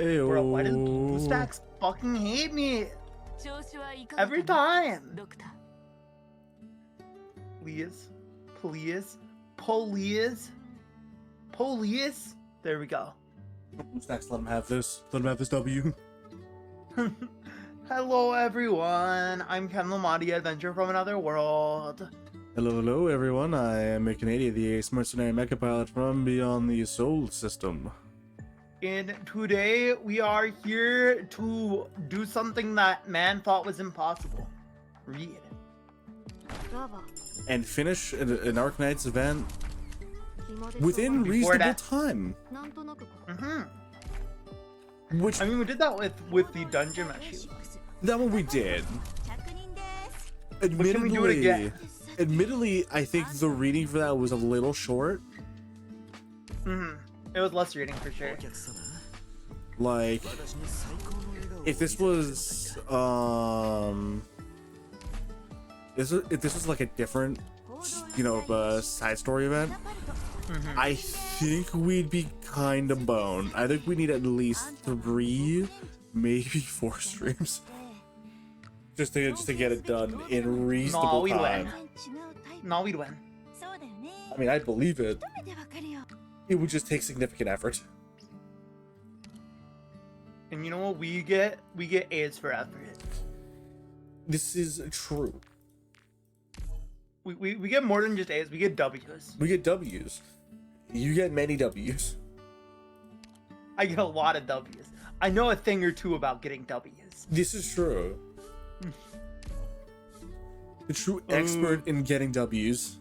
Bro, why does Ayo. BlueStacks fucking hate me? Every time. Please. Please. Police. Police. There we go. BlueStacks, let him have this. Let him have this W. Hello everyone, I'm Ken Lamati, adventure from another world. Hello, everyone. I am a Canadian, the ace mercenary mecha pilot from beyond the Soul System. And today we are here to do something that man thought was impossible. Read. And finish an Arknights event within Before reasonable that- time. Which, I mean, we did that with the dungeon issue. that one we did. But can we do it again? Admittedly, I think the reading for that was a little short. It was less reading for sure. Like, if this was if this was like a different, side story event, I think we'd be kind of boned. I think we need at least 3, maybe 4 streams just to get it done in reasonable we'd time. win. No, we'd win. I mean, I believe it. It would just take significant effort. And you know what we get? We get A's for effort. This is true. We get more than just A's, we get W's. We get W's. You get many W's. I get a lot of W's. I know a thing or two about getting W's. This is true. The true expert in getting W's.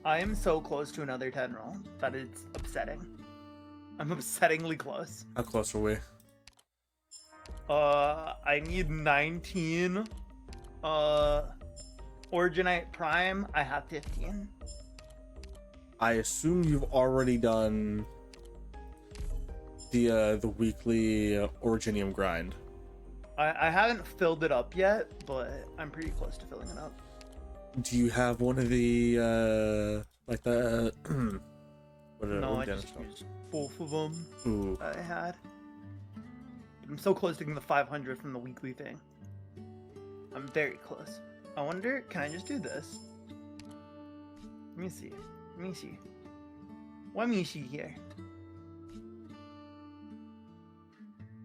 I am so close to another 10 roll that it's upsetting. I'm upsettingly close. How close are we? I need 19. Originite Prime, I have 15. I assume you've already done the weekly Originium grind. I haven't filled it up yet, but I'm pretty close to filling it up. Do you have one of the like the No, I just used both of them. Ooh. I had. I'm so close to getting the 500 from the weekly thing. I'm very close. I wonder, can I just do this? Let me see. Let me see. Let me see here.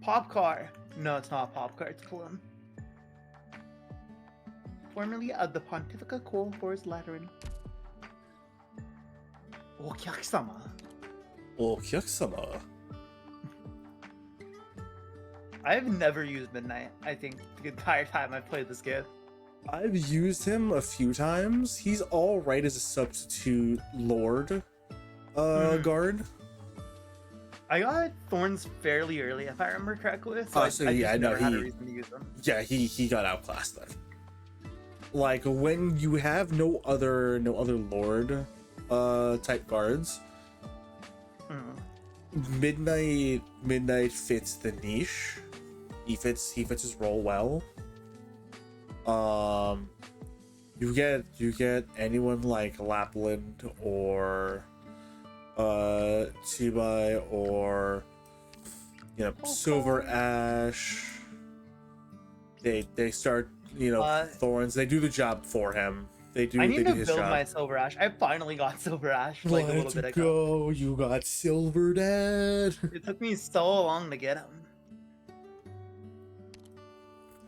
Pop car. No, it's not a pop car, it's Plum. Formerly of the Pontifica Coal Forest Lateran. Okyakusama. Okyakusama. I've never used Midnight, I think, the entire time I've played this game. I've used him a few times. He's all right as a substitute Lord guard. I got Thorns fairly early, if I remember correctly. So I just never had a reason to use them. Yeah, he got outclassed then. Like when you have no other Lord type guards, Midnight fits the niche. He fits his role well. You get anyone like Lapland or Tibai or Silver Ash. They start Thorns. They do the job for him. I need to build my Silver Ash. I finally got Silver Ash like a little bit ago. Go, you got Silver Dad. It took me so long to get him.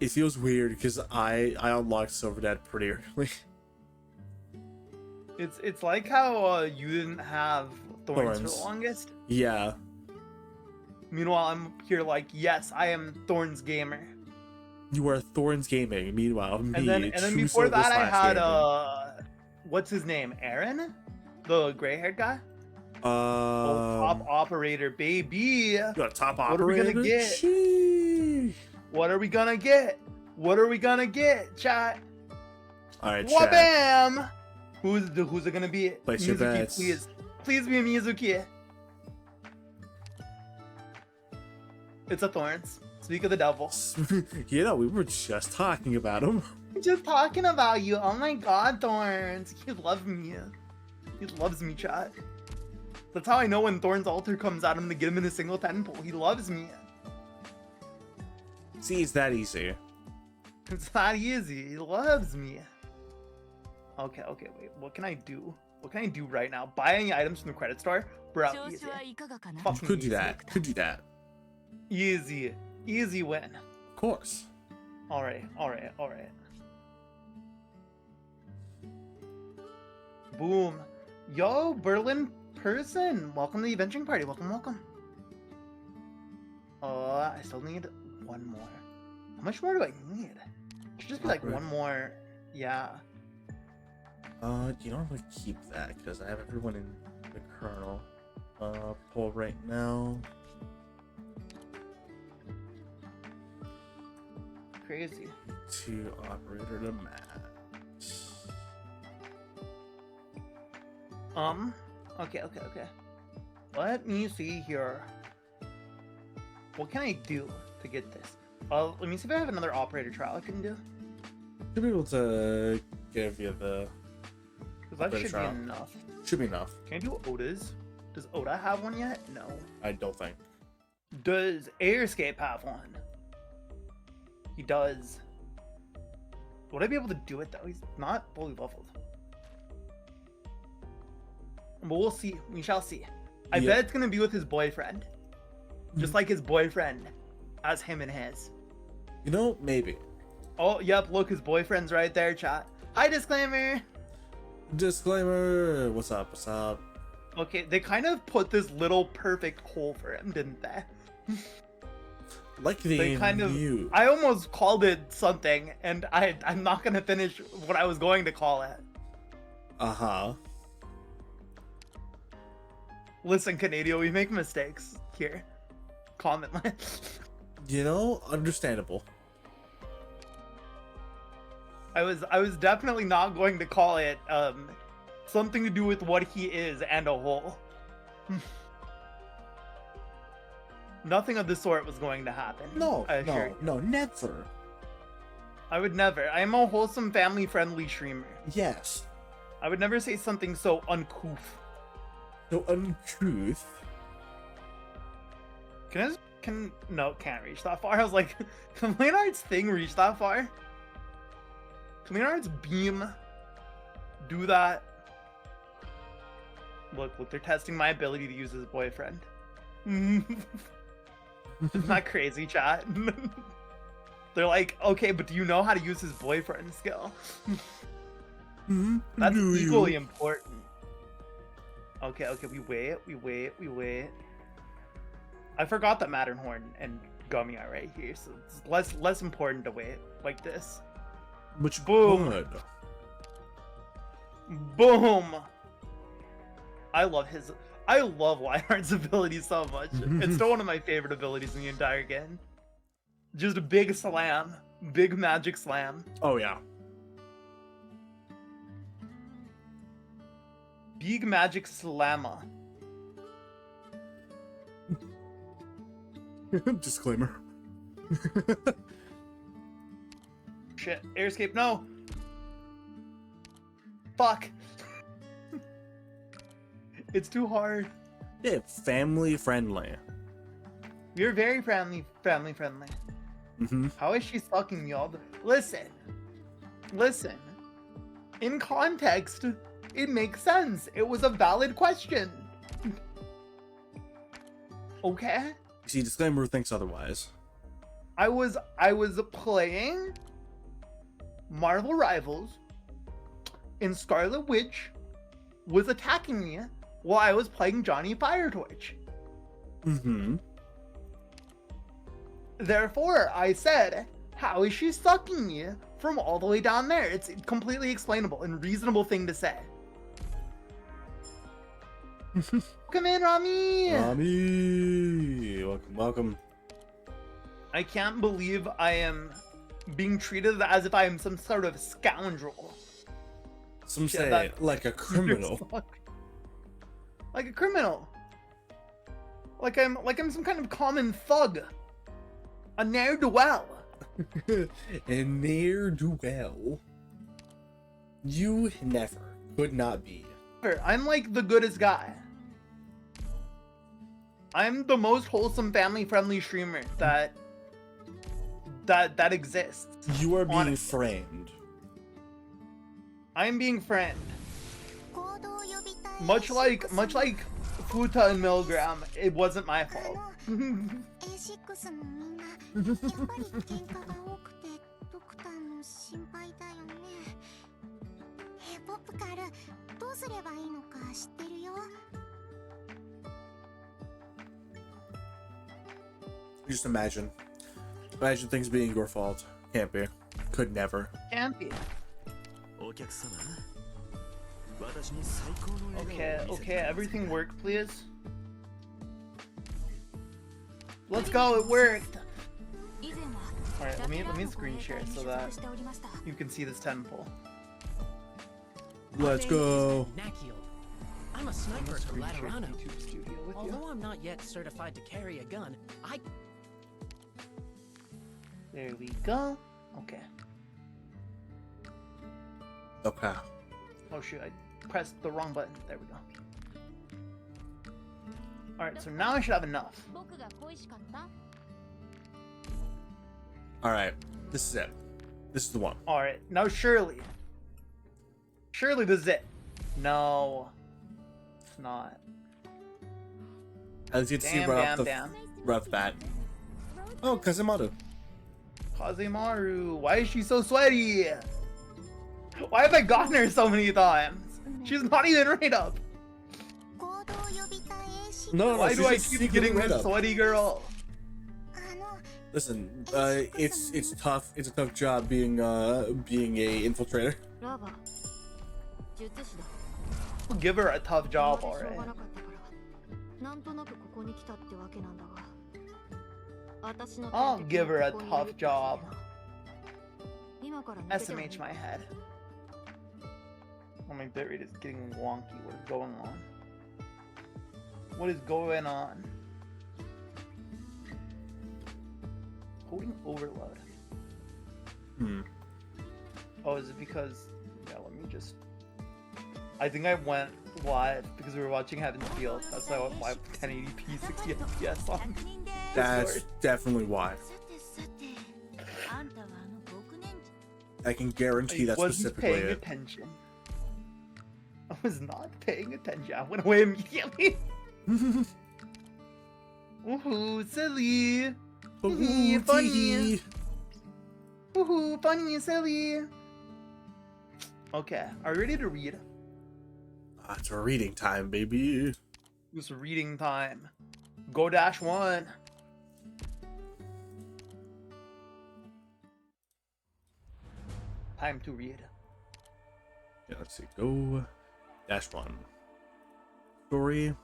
It feels weird because I unlocked Silver Dad pretty early. It's like how you didn't have Thorns for the longest. Yeah. Meanwhile, I'm here like, yes, I am Thorns gamer. You are Thorns gaming. Meanwhile, me, and then before that, I had what's his name? Aaron, the gray-haired guy. Top operator, baby. You got a top operator. What are we gonna get? Sheesh. What are we gonna get? What are we gonna get, chat? All right, chat. Wabam! Who's it gonna be? Place your bets. Please be a Mizuki. It's a Thorns. Speak of the devil. We were just talking about him. Just talking about you. Oh my god, Thorns. He loves me. He loves me, chat. That's how I know when Thorn's altar comes out, I'm gonna get him in a single 10 pull. He loves me. See, it's that easy. It's not easy. He loves me. Okay, wait. What can I do? What can I do right now? Buy any items from the credit store? Bro, easy. You could do that. Could do that. Easy. Easy win. Of course. Alright. Boom. Yo, Berlin person. Welcome to the adventuring party. Welcome. I still need one more. How much more do I need? It should just be like one more. Yeah. You don't have to keep that because I have everyone in the kernel pull right now. Crazy. To operator to match. Okay. Let me see here. What can I do to get this? Let me see if I have another operator trial I can do. Should be able to give you the. Because that should be enough. Should be enough. Can I do Oda's? Does Oda have one yet? No. I don't think. Does Airscape have one? He does. Would I be able to do it though? He's not fully leveled. But we'll see. We shall see. I bet it's gonna be with his boyfriend. Just like his boyfriend. As him and his. You know, maybe. Oh, yep, look, his boyfriend's right there, chat. Hi, disclaimer! Disclaimer! What's up? Okay, they kind of put this little perfect hole for him, didn't they? Like they kind of knew. I almost called it something, and I'm not gonna finish what I was going to call it. Uh-huh. Listen, Canadian, we make mistakes here. Comment line. You know, understandable. I was definitely not going to call it something to do with what he is and a hole. Nothing of the sort was going to happen. No, never. I would never. I am a wholesome, family-friendly streamer. Yes. I would never say something so uncouth. So uncouth? No, can't reach that far. I was like, can Leonard's thing reach that far? Can Leonard's beam do that? Look, they're testing my ability to use his boyfriend. Isn't that crazy, chat? They're like, okay, but do you know how to use his boyfriend skill? That's equally important. Okay, we wait. I forgot that Matterhorn and Gummy are right here, so it's less important to wait like this. Which boom, good. Boom. I love Lionheart's ability so much. It's still one of my favorite abilities in the entire game. Just a big slam, big magic slam. Oh yeah. Big magic slammer. Disclaimer. Shit, Airscape, no. Fuck. It's too hard. Yeah, family friendly. We're very family friendly. How is she sucking me all the... Listen. In context, it makes sense. It was a valid question. Okay? See, disclaimer thinks otherwise. I was playing Marvel Rivals, and Scarlet Witch was attacking me while I was playing Johnny Firetorch. Therefore, I said, how is she sucking me from all the way down there? It's completely explainable and reasonable thing to say. Come in, Rami! Rami! Welcome. I can't believe I am being treated as if I am some sort of scoundrel. Some say like a criminal. Like a criminal. Like I'm some kind of common thug. A ne'er-do-well. A ne'er-do-well. You never could not be. I'm like the goodest guy. I'm the most wholesome, family-friendly streamer that exists. You are being honestly. framed. I'm being framed. Much like Futa and Milgram, it wasn't my fault. Just imagine things being your fault. Can't be. Could never. Can't be. Okay, everything worked, please. Let's go, it worked! Alright, let me screen share it so that you can see this temple. Let's go. I'm a sniper from Screen share Laterano. YouTube studio with you. Although I'm not yet certified to carry a gun, There we go. Okay. Okay. Oh shoot, I pressed the wrong button. There we go. Alright, so now I should have enough. Alright. This is it. This is the one. Alright, now surely. Surely this is it. No. It's not. As you can see right off the bat. Oh, Kazemaru. Kazemaru, why is she so sweaty? Why have I gotten her so many times? She's not even right up. No, Why do I keep getting right this up. sweaty girl? Listen, it's tough. It's a tough job being a infiltrator. We'll give her a tough job, alright. I'll give her a tough job. SMH my head. Oh, my bitrate is getting wonky. What is going on? What is going on? Coding overload. Oh, is it because... Yeah, let me just... I think I went live because we were watching Heaven's Field. That's why I went live with 1080p 60 FPS on That's Discord. definitely why. I can guarantee that's specifically paying it. attention. I was not paying attention. I went away immediately. Woohoo, silly. Ooh, Funny. Woohoo, funny, silly. Okay, are you ready to read? It's reading time, baby. It's reading time. Go -1. Time to read. Yeah, let's see. Go -1. Story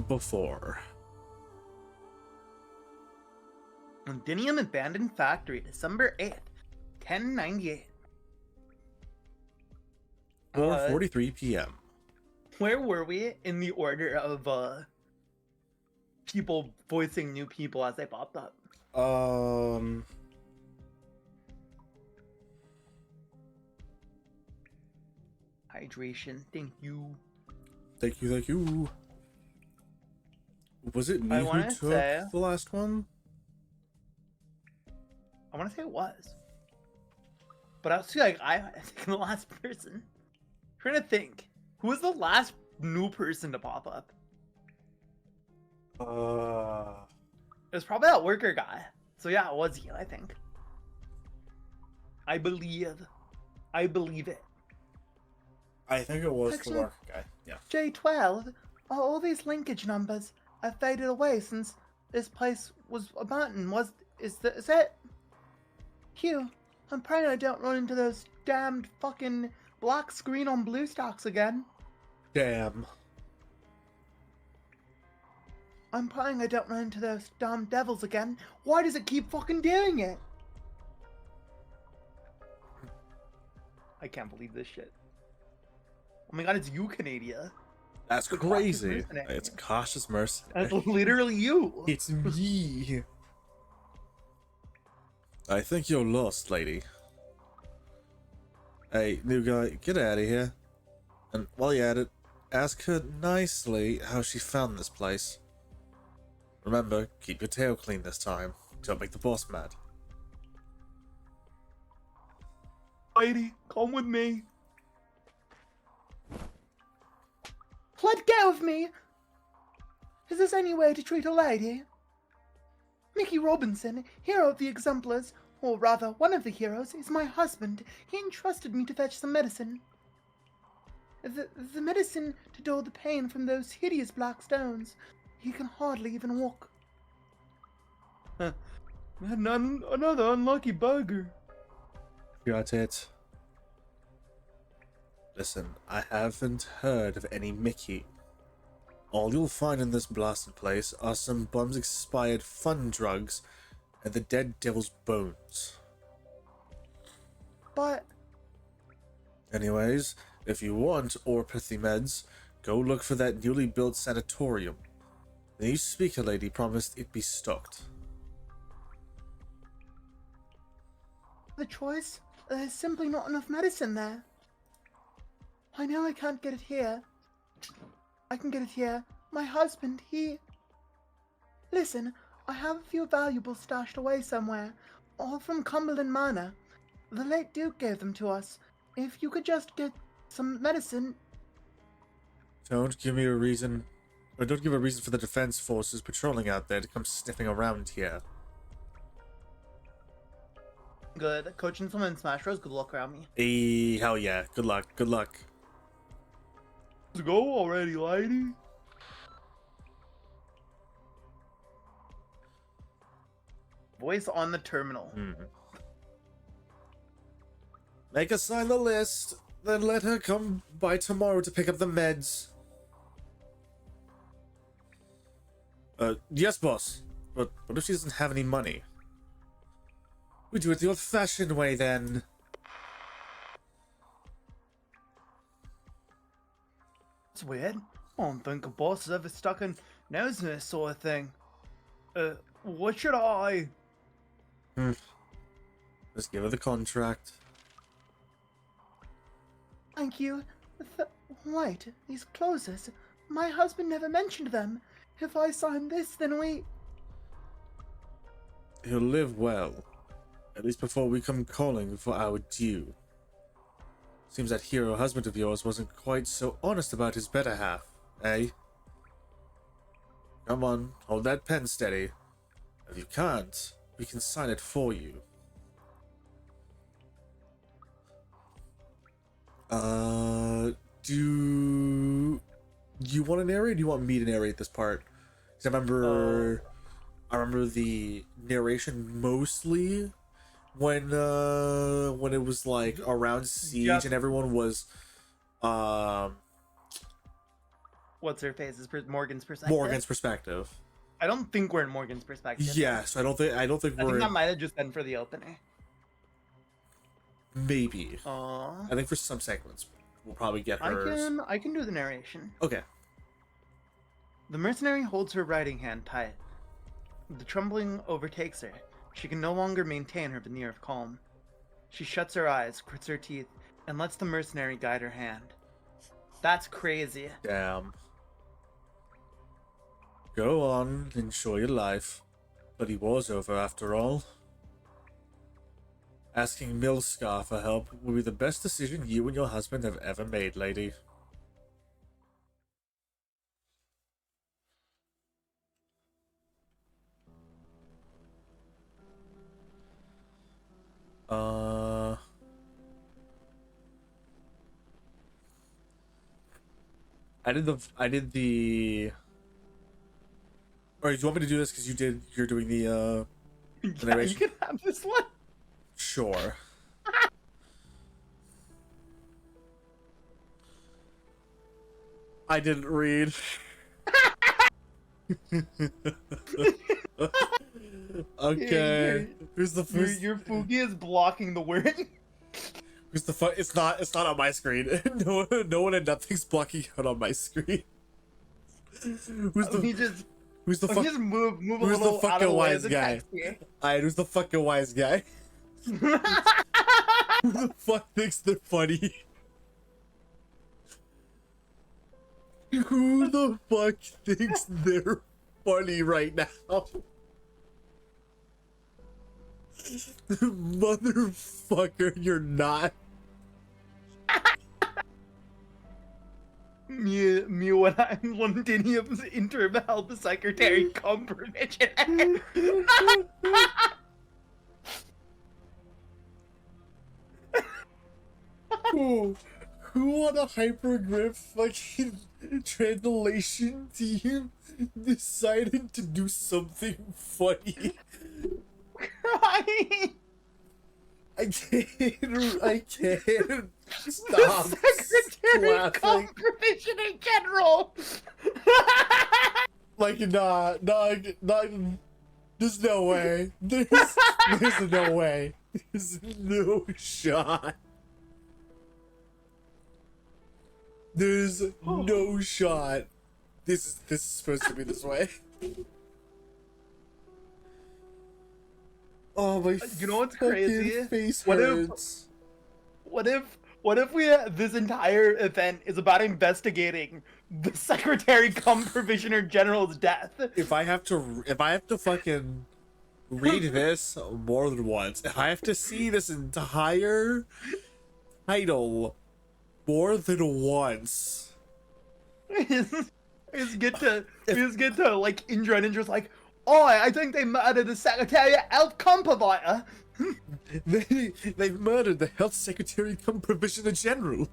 before. Londinium Abandoned Factory, December 8th, 1098. 4:43 p.m. Where were we in the order of people voicing new people as they popped up? Hydration, thank you. Thank you. Was it me I who wanna took say- the last one? I want to say it was. But I was feel like I think the last person. I'm trying to think. Who was the last new person to pop up? It was probably that worker guy. So yeah, it was you, I think. I believe it. I think it was the Actually- work guy. Yeah. J12, all these linkage numbers have faded away since this place was abandoned. Is it? Hugh, I'm praying I don't run into those damned fucking black screen on blue stocks again. Damn. I'm praying I don't run into those damn devils again. Why does it keep fucking doing it? I can't believe this shit. Oh my god, it's you, Canada. That's The crazy. cautious mercenary. It's cautious mercenary. That's literally you. It's me. I think you're lost, lady. Hey, new guy, get out of here. And while you're at it, ask her nicely how she found this place. Remember, keep your tail clean this time. Don't make the boss mad. Lady, come with me. Let go of me! Is this any way to treat a lady? Mickey Robinson, hero of the Exemplars, or rather, one of the heroes, is my husband. He entrusted me to fetch some medicine. The medicine to dull the pain from those hideous black stones. He can hardly even walk. Another unlucky bugger. Got it. Listen, I haven't heard of any Mickey. All you'll find in this blasted place are some bums expired fun drugs and the dead devil's bones. But... Anyways, if you want orpathy meds, go look for that newly built sanatorium. The new speaker lady promised it'd be stocked. the choice, there's simply not enough medicine there. I know I can't get it here. I can get it here. My husband, he... Listen, I have a few valuables stashed away somewhere, all from Cumberland Manor. The late Duke gave them to us. If you could just get some medicine... Don't give me a reason, or don't give a reason for the defense forces patrolling out there to come sniffing around here. Good. Coaching someone in Smash Bros. Good luck around me. Hey, hell yeah. Good luck. Good luck. Let's go already, lady. Voice on the terminal. Make her sign the list, then let her come by tomorrow to pick up the meds. Yes, boss. But what if she doesn't have any money? We do it the old-fashioned way, then. It's weird. I don't think a boss has ever stuck in nose in this sort of thing. What should I? Just give her the contract. Thank you. Wait, these clauses. My husband never mentioned them. If I sign this, then we... He'll live well. At least before we come calling for our due. Seems that hero husband of yours wasn't quite so honest about his better half, eh? Come on, hold that pen steady. If you can't, we can sign it for you. Do you want to narrate or do you want me to narrate this part? Because I remember the narration mostly when it was like around Siege and everyone was What's her face? Is Morgan's perspective? Morgan's perspective. I don't think we're in Morgan's perspective. Yeah, so I don't think I we're think that might have just been for the opening. Maybe. Aww. I think for some segments we'll probably get hers. I can do the narration. Okay. The mercenary holds her riding hand tight. The trembling overtakes her. She can no longer maintain her veneer of calm. She shuts her eyes, grits her teeth, and lets the mercenary guide her hand. That's crazy. Damn. Go on, enjoy your life. Bloody war's over after all. Asking Milscar for help will be the best decision you and your husband have ever made, lady. I did the Or do you want me to do this because you're doing the Yeah, narration? you can have this one. Sure. I didn't read. Okay. Who's the first? Your Fugi is blocking the word. Who's the fuck? It's not on my screen. No one and nothing's blocking out on my screen. Who's the? Who's the fuck? Just move a Who's little the fucking out of the way wise of the guy? text here. Alright, who's the fucking wise guy? Who the fuck thinks they're funny? Who the fuck thinks they're funny right now. Motherfucker, you're not. Me when I'm Londinium's interim health secretary compromissioner. Who on a hypergriff fucking translation team decided to do something funny? Crying. I can't stop The secretary laughing. compromissioner general. Like, nah, there's no way. There's no way. There's no shot. There's no shot. This is supposed to be this way. Oh my! You know what's fucking crazy? face What if- hurts. What if this entire event is about investigating the secretary cum provisioner general's death? If I have to fucking read this more than once, if I have to see this entire title more than once, we just get to like Indra, and Indra's like, oh, I think they murdered the secretary health cum provider. they murdered the health secretary cum provisioner general.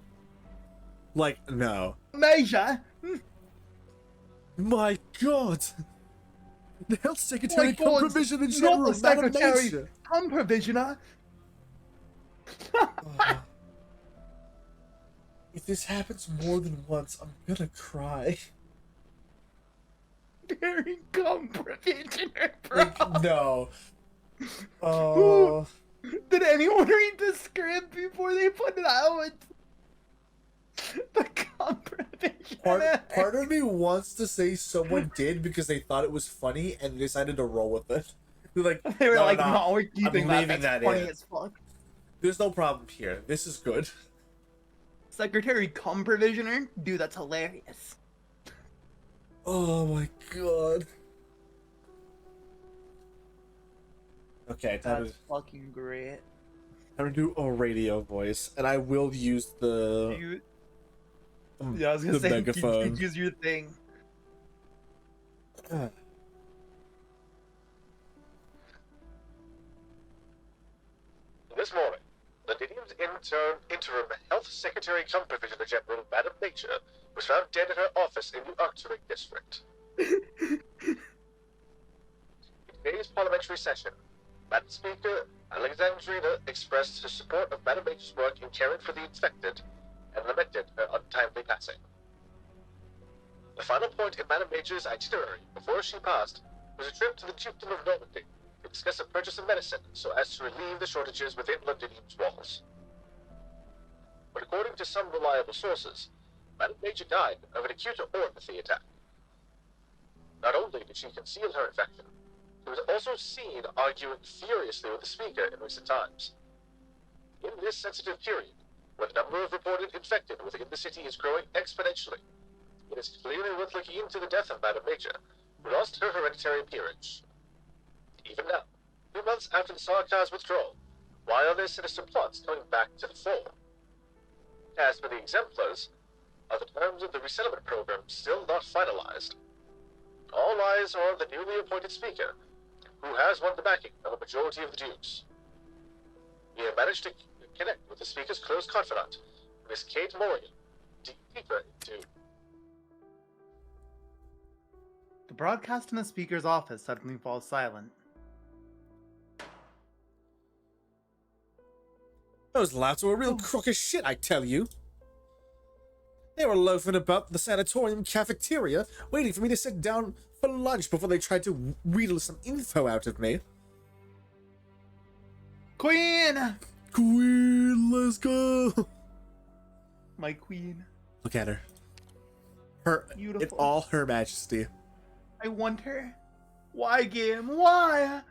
Like, no. Major. My God. The health secretary cum God, provisioner not general, the not a secretary major. cum provisioner. If this happens more than once, I'm gonna cry. Very cum provisioner, bro. Like, no. Oh. Did anyone read the script before they put it out? The cum provisioner. Part of me wants to say someone did because they thought it was funny and decided to roll with it. They're like, They were no, like, no, no, we're keeping that. leaving That's that funny in. as fuck. There's no problem here. This is good. Secretary cum provisioner? Dude, that's hilarious. Oh my God. Okay, That's fucking great. I'm gonna do a radio voice, and I will use the Yeah, I was gonna the say, megaphone. you use your thing. This morning, Londinium's interim health secretary cum provisioner general, Madam Nature, was found dead at her office in the Arknights district. In today's parliamentary session, Madam Speaker Alexandrina expressed her support of Madam Nature's work in caring for the infected and lamented her untimely passing. The final point in Madam Nature's itinerary before she passed was a trip to the Dukedom of Normandy to discuss a purchase of medicine so as to relieve the shortages within Londinium's walls. But according to some reliable sources, Madam Nature died of an acute ornithopathy attack. Not only did she conceal her infection, she was also seen arguing furiously with the Speaker in recent times. In this sensitive period, where the number of reported infected within the city is growing exponentially, it is clearly worth looking into the death of Madam Nature, who lost her hereditary peerage. Even now, 2 months after the Sarkar's withdrawal, why are their sinister plots coming back to the fore? As for the exemplars, are the terms of the resettlement program still not finalized? All eyes are on the newly appointed Speaker, who has won the backing of a majority of the Dukes. We have managed to connect with the Speaker's close confidant, Miss Kate Morgan, deeper into... The broadcast in the speaker's office suddenly falls silent. Those lads were a real crock of shit, I tell you. They were loafing about the sanatorium cafeteria, waiting for me to sit down for lunch before they tried to wheedle some info out of me. Queen! Queen, let's go! My queen. Look at her. Her, Beautiful. it's all Her Majesty. I want her. Why, game? Why?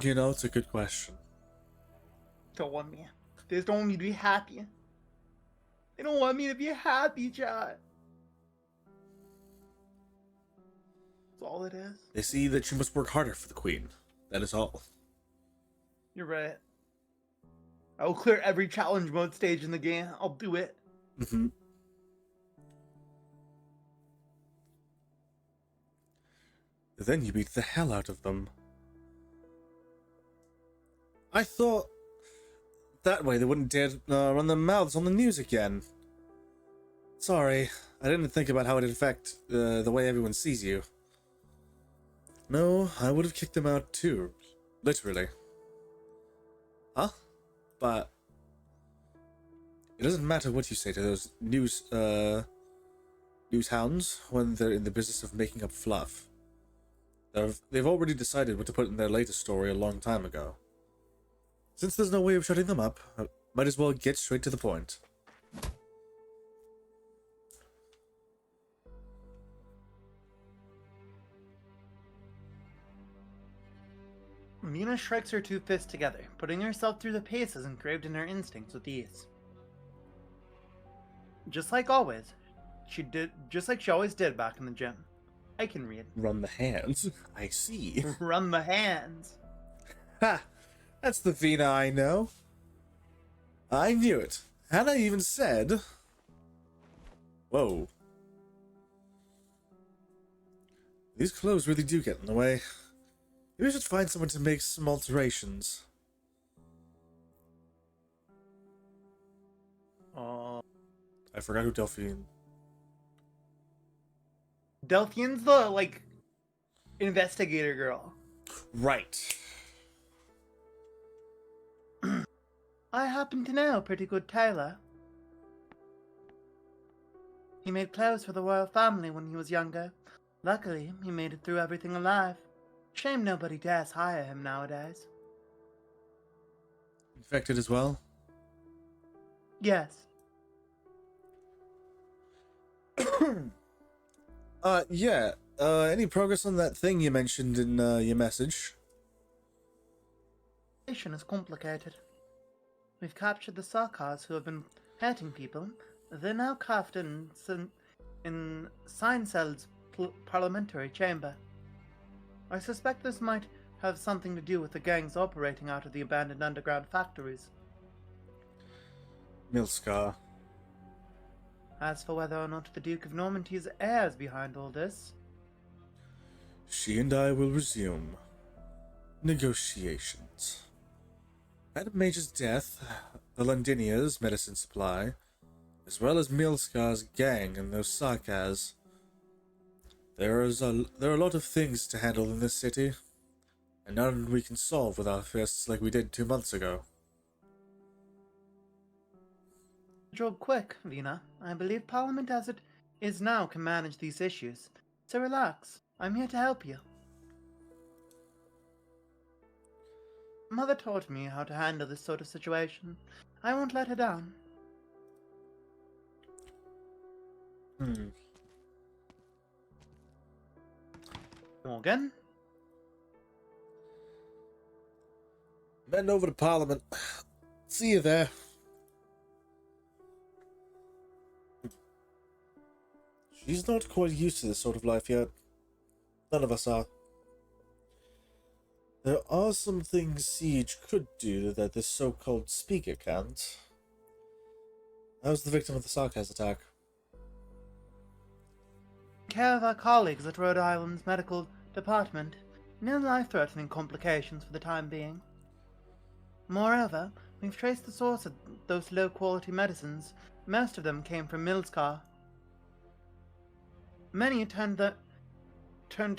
You know, it's a good question. Don't want me. They just don't want me to be happy. They don't want me to be happy, Chad. That's all it is. They see that you must work harder for the queen. That is all. You're right. I will clear every challenge mode stage in the game. I'll do it. Mm-hmm. Then you beat the hell out of them. I thought that way they wouldn't dare run their mouths on the news again. Sorry, I didn't think about how it'd affect the way everyone sees you. No, I would have kicked them out too. Literally. Huh? But it doesn't matter what you say to those news hounds when they're in the business of making up fluff. They've already decided what to put in their latest story a long time ago. Since there's no way of shutting them up, I might as well get straight to the point. Mina strikes her two fists together, putting herself through the paces engraved in her instincts with ease. Just like always, just like she always did back in the gym. I can read. Run the hands. I see. Run the hands. Ha! That's the Vina I know. I knew it. Had I even said... Whoa. These clothes really do get in the way. Maybe we should find someone to make some alterations. I forgot who Delphine... Delphine's the, investigator girl. Right. I happen to know a pretty good tailor. He made clothes for the royal family when he was younger. Luckily, he made it through everything alive. Shame nobody dares hire him nowadays. Infected as well? Yes. Yeah. Any progress on that thing you mentioned in your message? The situation is complicated. We've captured the Sarkars who have been hurting people. They're now cuffed in Signcel's parliamentary chamber. I suspect this might have something to do with the gangs operating out of the abandoned underground factories. Milskar. As for whether or not the Duke of Normandy's heir is behind all this... She and I will resume negotiations. Madam Mage's death, the Londinia's medicine supply, as well as Milskar's gang and those Sarkars. There are a lot of things to handle in this city, and none we can solve with our fists like we did 2 months ago. Job quick, Vina. I believe Parliament as it is now can manage these issues. So relax. I'm here to help you. Mother taught me how to handle this sort of situation. I won't let her down. Morgan? Heading over to Parliament. See you there. She's not quite used to this sort of life yet. None of us are. There are some things Siege could do that this so-called speaker can't. I was the victim of the Sarkaz attack. Care of our colleagues at Rhode Island's medical department. No life-threatening complications for the time being. Moreover, we've traced the source of those low-quality medicines. Most of them came from Milskar. Many turned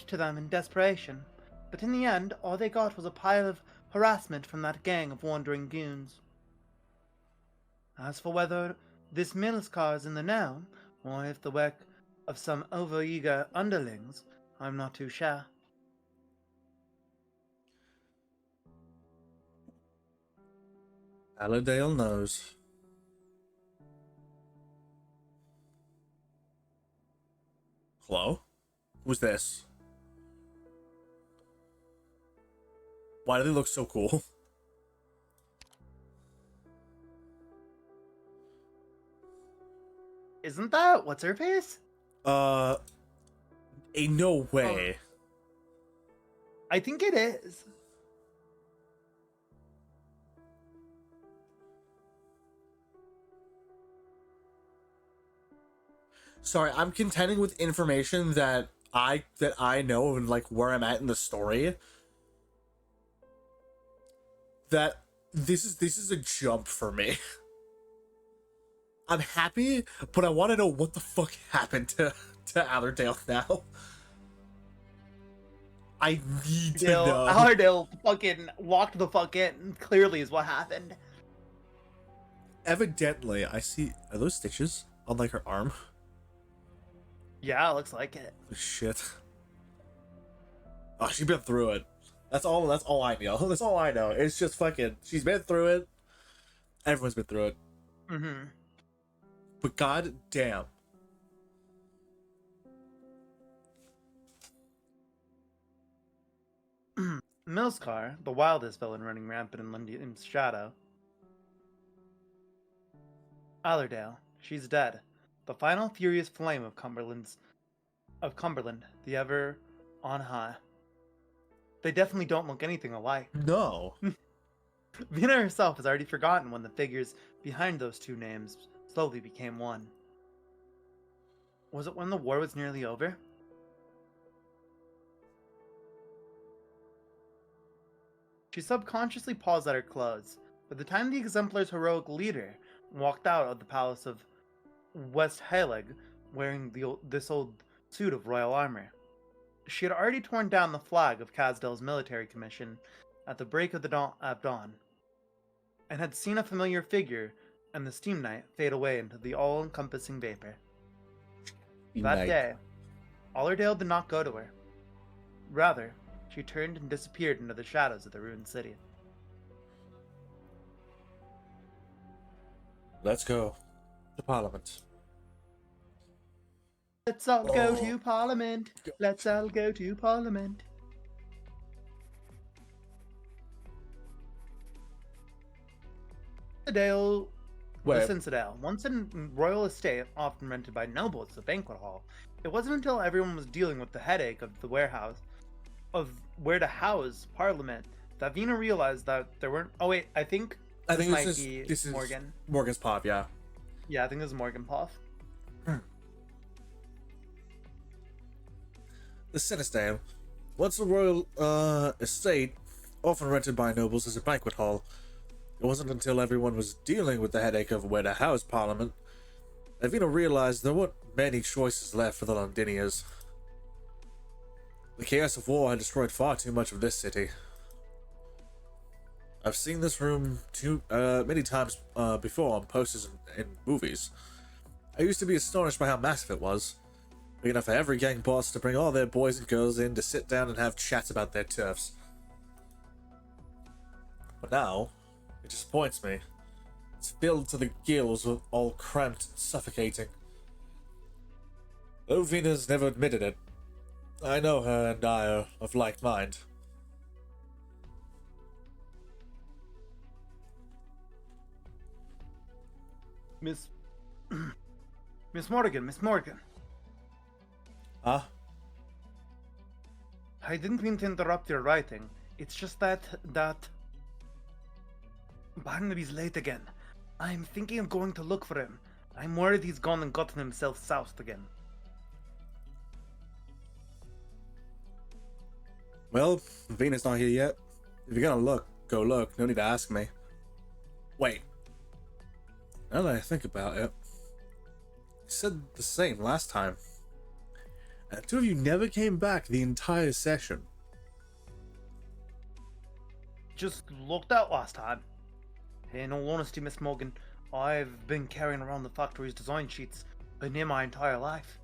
to them in desperation, but in the end, all they got was a pile of harassment from that gang of wandering goons. As for whether this Milskar is in the know, or if the work of some overeager underlings, I'm not too sure. Allerdale knows. Hello? Who's this? Why do they look so cool? Isn't that what's her face? Ain't no way. I think it is. Sorry, I'm contending with information that I know and like where I'm at in the story. That this is a jump for me. I'm happy, but I want to know what the fuck happened to Allerdale now. I need to know. Allerdale fucking walked the fuck in. Clearly is what happened. Evidently, I see. Are those stitches on like her arm? Yeah, looks like it. Oh, shit. Oh, she's been through it. That's all I know. That's all I know. It's just fucking. She's been through it. Everyone's been through it. Mm-hmm. But god damn. Milscar, the wildest villain running rampant in London's shadow. Allerdale, she's dead. The final furious flame of Cumberland, the ever on high. They definitely don't look anything alike. No. Vina herself has already forgotten when the figures behind those two names slowly became one. Was it when the war was nearly over? She subconsciously paused at her clothes. By the time the Exemplar's heroic leader walked out of the palace of West Haleg wearing this old suit of royal armor, she had already torn down the flag of Casdel's military commission at the break of the dawn, and had seen a familiar figure and the steam knight fade away into the all-encompassing vapor. That day, Allerdale did not go to her. Rather, she turned and disappeared into the shadows of the ruined city. Let's go to Parliament. Let's all go to Parliament. Let's all go to Parliament. The Citadel, once a royal estate often rented by nobles as a banquet hall, it wasn't until everyone was dealing with the headache of where to house Parliament that Vina realized that there weren't. Oh wait, I think this is Morgan. Morgan's pop, yeah. Yeah, I think this is Morgan Poff. The Citadel, once a royal estate, often rented by nobles as a banquet hall. It wasn't until everyone was dealing with the headache of where to house Parliament that Vina realized there weren't many choices left for the Londiniers. The chaos of war had destroyed far too much of this city. I've seen this room many times before on posters and movies. I used to be astonished by how massive it was. Big enough for every gang boss to bring all their boys and girls in to sit down and have chats about their turfs. But now, it disappoints me. It's filled to the gills with all cramped and suffocating. Though Vina's never admitted it, I know her and I are of like mind. Miss Morgan. Huh? I didn't mean to interrupt your writing. It's just that Barnaby's late again. I'm thinking of going to look for him. I'm worried he's gone and gotten himself soused again. Well, Vina's not here yet. If you're gonna look, go look. No need to ask me. Wait. Now that I think about it, you said the same last time. And the two of you never came back the entire session. Just looked out last time. In all honesty, Miss Morgan, I've been carrying around the factory's design sheets near my entire life.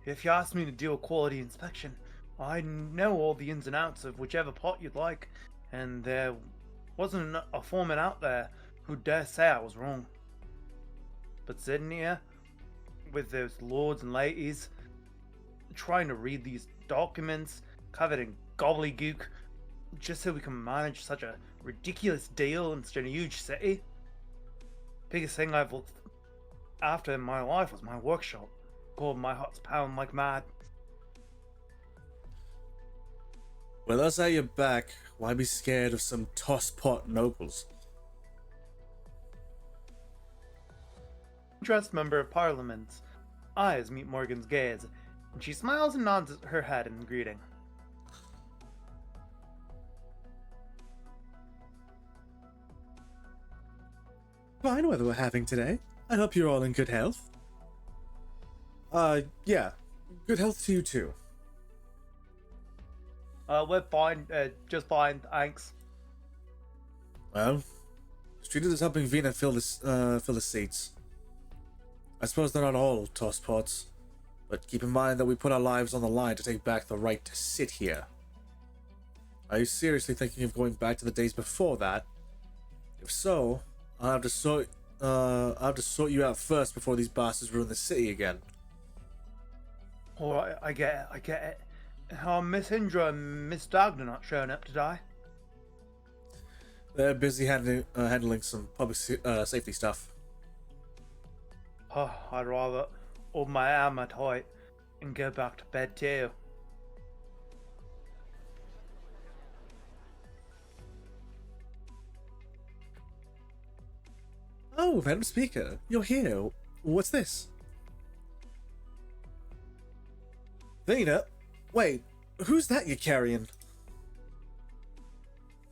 If you ask me to do a quality inspection, I know all the ins and outs of whichever part you'd like, and there wasn't a foreman out there who dare say I was wrong. But sitting here, with those lords and ladies, trying to read these documents covered in gobbledygook, just so we can manage such a ridiculous deal in such a huge city. Biggest thing I've looked after in my life was my workshop. God, my heart's pounding like mad. With us at your back, why be scared of some tosspot nobles? Dressed member of Parliament's eyes meet Morgan's gaze, and she smiles and nods her head in greeting. Fine weather we're having today. I hope you're all in good health. Yeah. Good health to you too. We're fine, just fine, thanks. Well, it's treated as helping Vina fill the seats. I suppose they're not all tosspots, but keep in mind that we put our lives on the line to take back the right to sit here. Are you seriously thinking of going back to the days before that? If so, I'll have to sort you out first before these bastards ruin the city again. Alright, I get it. Miss Hindra and Miss Dagner not showing up today? They're busy handling some public safety stuff. Oh, I'd rather hold my armor tight and go back to bed too. Oh, Madam Speaker, you're here. What's this? Vina? Wait, who's that you're carrying?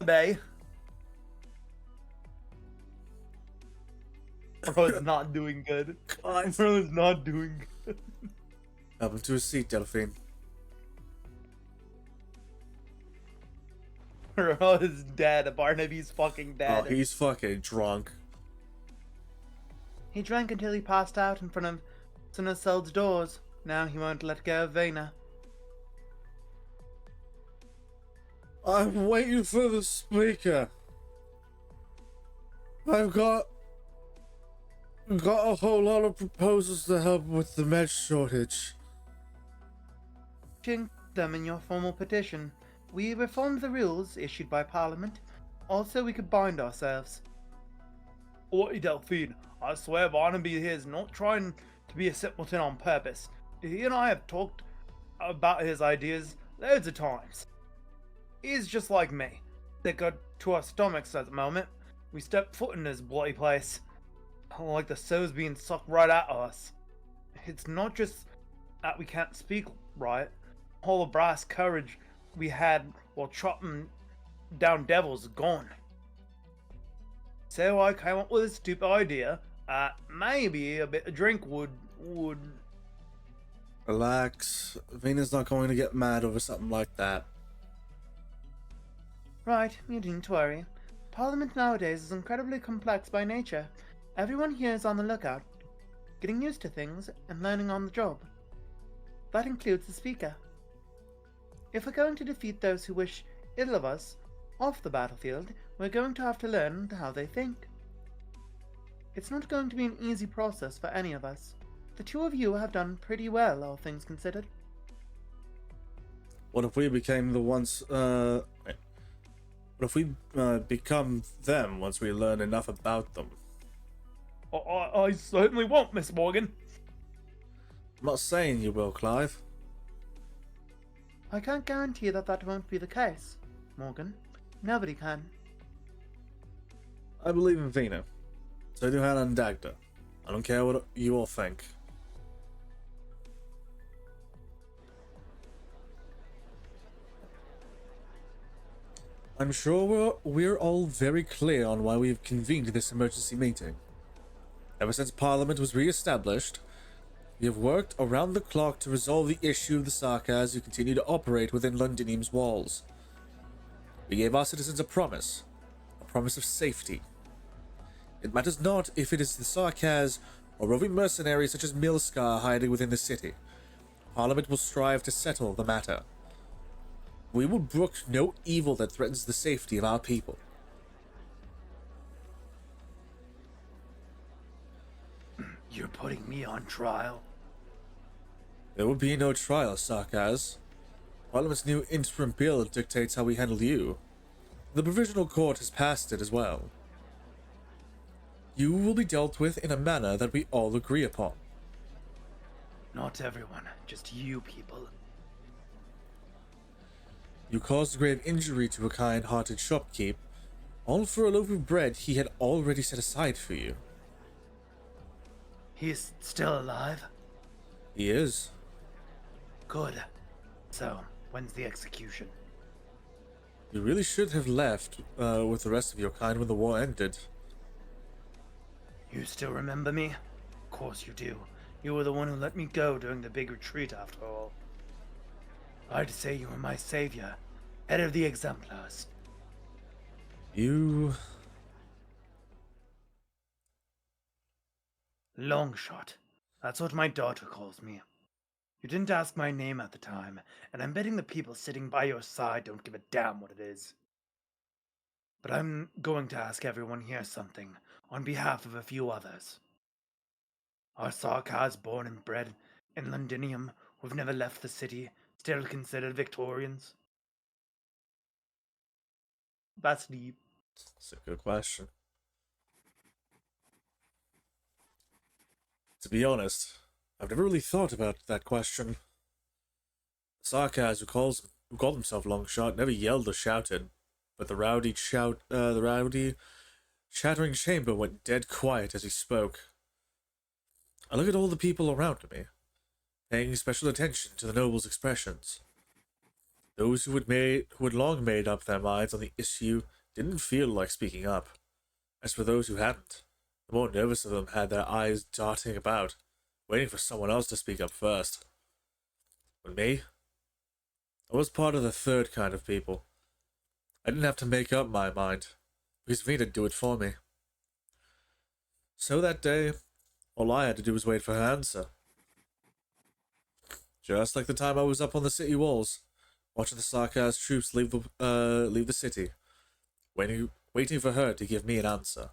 Bay. Brother's not doing good. Brother's not doing good. Help him to a seat, Delphine. Brother's dead. Barnaby's fucking dead. Oh, he's fucking drunk. He drank until he passed out in front of Sunnaseld's doors. Now he won't let go of Vena. I'm waiting for the speaker. I've got a whole lot of proposals to help with the med shortage. Mention them in your formal petition. We reformed the rules issued by Parliament. Also, we could bind ourselves. Oi, Delphine, I swear Barnaby here is not trying to be a simpleton on purpose. He and I have talked about his ideas loads of times. He's just like me. They got to our stomachs at the moment. We step foot in this bloody place. Like the soul's being sucked right out of us. It's not just that we can't speak right. All the brass courage we had while chopping down devils is gone. So I came up with a stupid idea. Maybe a bit of drink would... Relax. Vena's not going to get mad over something like that. Right, you needn't worry. Parliament nowadays is incredibly complex by nature. Everyone here is on the lookout, getting used to things and learning on the job. That includes the Speaker. If we're going to defeat those who wish ill of us off the battlefield, we're going to have to learn how they think. It's not going to be an easy process for any of us. The two of you have done pretty well, all things considered. What if we became the ones, what if we become them once we learn enough about them? I certainly won't, Miss Morgan. I'm not saying you will, Clive. I can't guarantee that won't be the case, Morgan. Nobody can. I believe in Vina. So do Hannah and Dagda. I don't care what you all think. I'm sure we're all very clear on why we've convened this emergency meeting. Ever since Parliament was re-established, we have worked around the clock to resolve the issue of the Sarkaz who continue to operate within Londinium's walls. We gave our citizens a promise of safety. It matters not if it is the Sarkaz or roving mercenaries such as Milskar hiding within the city. Parliament will strive to settle the matter. We will brook no evil that threatens the safety of our people. You're putting me on trial. There will be no trial, Sarkaz. Parliament's new interim bill dictates how we handle you. The provisional court has passed it as well. You will be dealt with in a manner that we all agree upon. Not everyone, just you people. You caused grave injury to a kind-hearted shopkeep, all for a loaf of bread he had already set aside for you. He's still alive? He is. Good. So, when's the execution? You really should have left with the rest of your kind when the war ended. You still remember me? Of course you do. You were the one who let me go during the big retreat, after all. I'd say you were my savior, head of the Exemplars. You... Longshot. That's what my daughter calls me. You didn't ask my name at the time, and I'm betting the people sitting by your side don't give a damn what it is. But I'm going to ask everyone here something, on behalf of a few others. Are Sarkars born and bred in Londinium who've never left the city still considered Victorians? That's deep. That's a good question. To be honest, I've never really thought about that question. Sarkars who called himself Longshot never yelled or shouted, but the rowdy shattering chamber went dead quiet as he spoke. I look at all the people around me, paying special attention to the noble's expressions. Those who had long made up their minds on the issue didn't feel like speaking up. As for those who hadn't, the more nervous of them had their eyes darting about, waiting for someone else to speak up first. But me? I was part of the third kind of people. I didn't have to make up my mind, because Vina did it for me. So that day, all I had to do was wait for her answer. Just like the time I was up on the city walls, watching the Sarkars troops leave the city, waiting for her to give me an answer.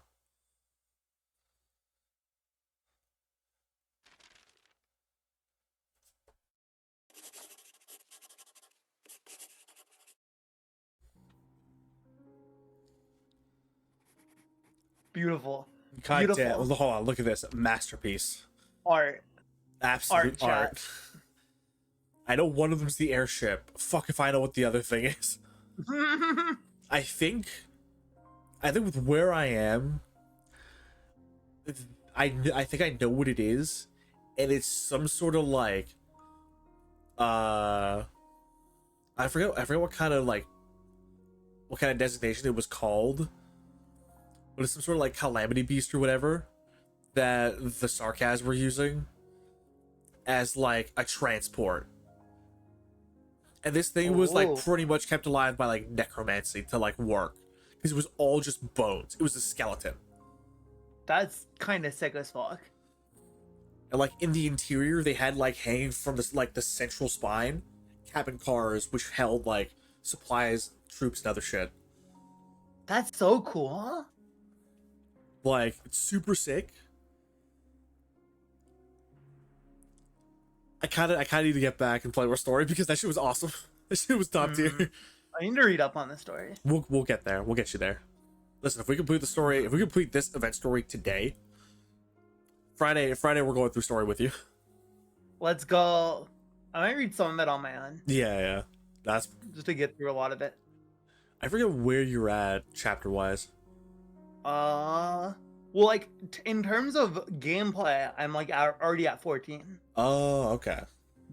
Beautiful. God damn, Beautiful. hold on, look at this. Masterpiece. Art. Absolute Art, art. I know one of them's the airship. Fuck if I know what the other thing is. I think with where I am, I think I know what it is, and it's some sort of like, I forget what kind of designation it was called, but it's some sort of like calamity beast or whatever that the Sarkars were using as like a transport. And this thing was like pretty much kept alive by like necromancy to like work, because it was all just bones. It was a skeleton. That's kind of sick as fuck. And like in the interior, they had like hanging from this like the central spine, cabin cars which held like supplies, troops, and other shit. That's so cool. Like, it's super sick. I kind of need to get back and play more story because that shit was awesome. That shit was top tier. I need to read up on the story. We'll get there. We'll get you there. Listen, if we complete this event story today, Friday we're going through story with you. Let's go. I might read some of it on my own. Yeah. That's just to get through a lot of it. I forget where you're at chapter wise. Well, like in terms of gameplay, I'm like already at 14. Oh, okay.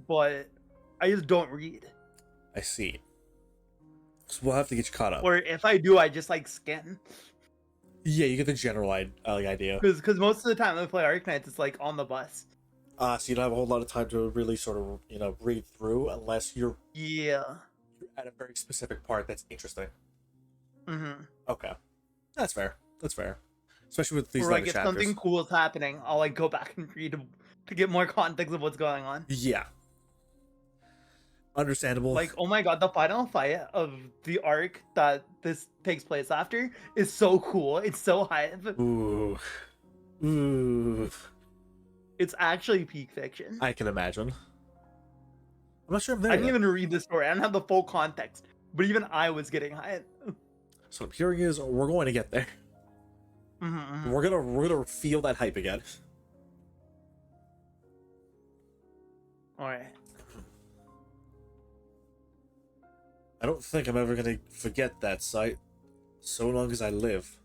But I just don't read. I see. So we'll have to get you caught up. Or if I do, I just like skim. Yeah, you get the general idea. Because most of the time I play Arknights, it's like on the bus. So you don't have a whole lot of time to really sort of, read through unless you're at a very specific part that's interesting. Mm-hmm. Okay. That's fair. Especially with these or like later if chapters. something cool is happening, I'll like go back and read to get more context of what's going on. Yeah. Understandable. Like, oh my god, the final fight of the arc that this takes place after is so cool. It's so hype. Ooh. It's actually peak fiction. I can imagine. I'm not sure if I didn't even read the story. I don't have the full context. But even I was getting hype. So what I'm hearing is we're going to get there. Mm-hmm. We're gonna feel that hype again. Alright. I don't think I'm ever gonna forget that sight, so long as I live.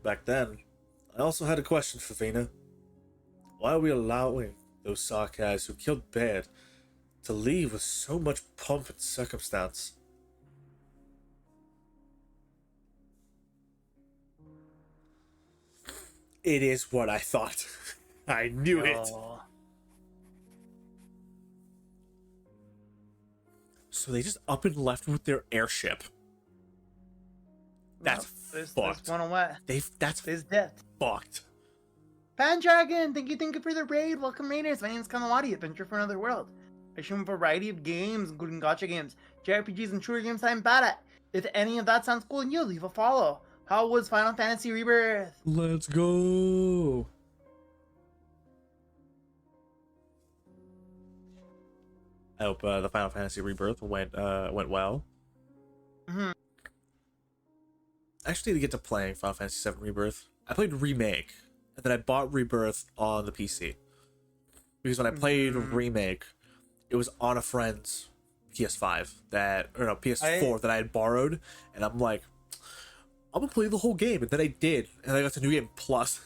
Back then, I also had a question for Vina. Why are we allowing those Sarkaz who killed Baird to leave with so much pomp and circumstance? It is what I thought. I knew it. Oh. So they just up and left with their airship. That's There's fucked. one away. That's There's death. fucked. Pandragon, thank you for the raid. Welcome, raiders. My name is Kanawati, Adventure for Another World. I stream a variety of games, including gacha games, JRPGs, and shooter games I'm bad at. If any of that sounds cool, and you leave a follow. How was Final Fantasy Rebirth? Let's go. I hope the Final Fantasy Rebirth went well. Mm-hmm. I actually need to get to playing Final Fantasy VII Rebirth. I played Remake, and then I bought Rebirth on the PC. Because when I played Remake, it was on a friend's PS5 PS4 that I had borrowed, and I'm like, I'm gonna play the whole game, and then I did, and I got the New Game Plus.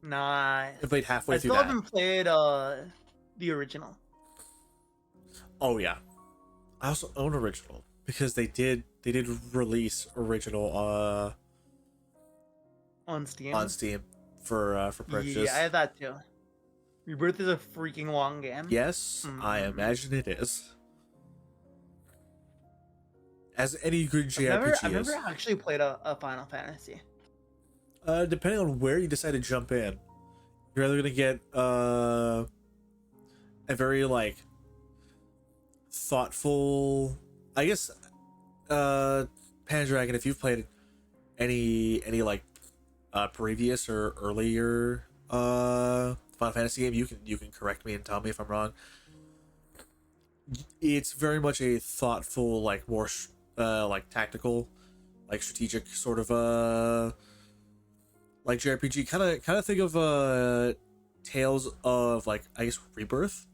Nice. I played halfway I through still that. haven't played the original. Oh yeah, I also own original because they did release original On Steam. on Steam for purchase. Yeah, I have that too. Rebirth is a freaking long game. Yes, I imagine it is. As any good JRPG I've is. never actually played a Final Fantasy. Depending on where you decide to jump in, you're either gonna get a very like thoughtful, I guess, Pandragon. If you've played any like previous or earlier Final Fantasy game, you can correct me and tell me if I'm wrong. It's very much a thoughtful, like more like tactical, like strategic sort of like JRPG. Kind of think of Tales of, like, I guess, Rebirth.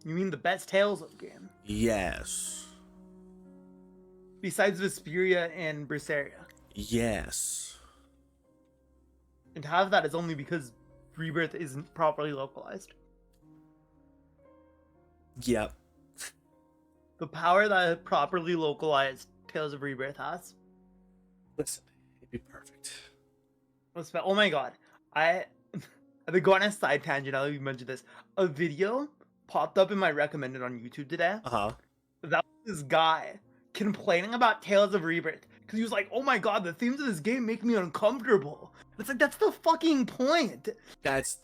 You mean the best Tales of game? Yes. Besides Vesperia and Berseria. Yes. And half of that is only because Rebirth isn't properly localized. Yep. The power that a properly localized Tales of Rebirth has. Listen, it'd be perfect. Oh my god. I've been going on a side tangent now that you mentioned this. A video popped up in my recommended on YouTube today. Uh-huh. That was this guy complaining about Tales of Rebirth. Because he was like, oh my god, the themes of this game make me uncomfortable. It's like, that's the fucking point. That's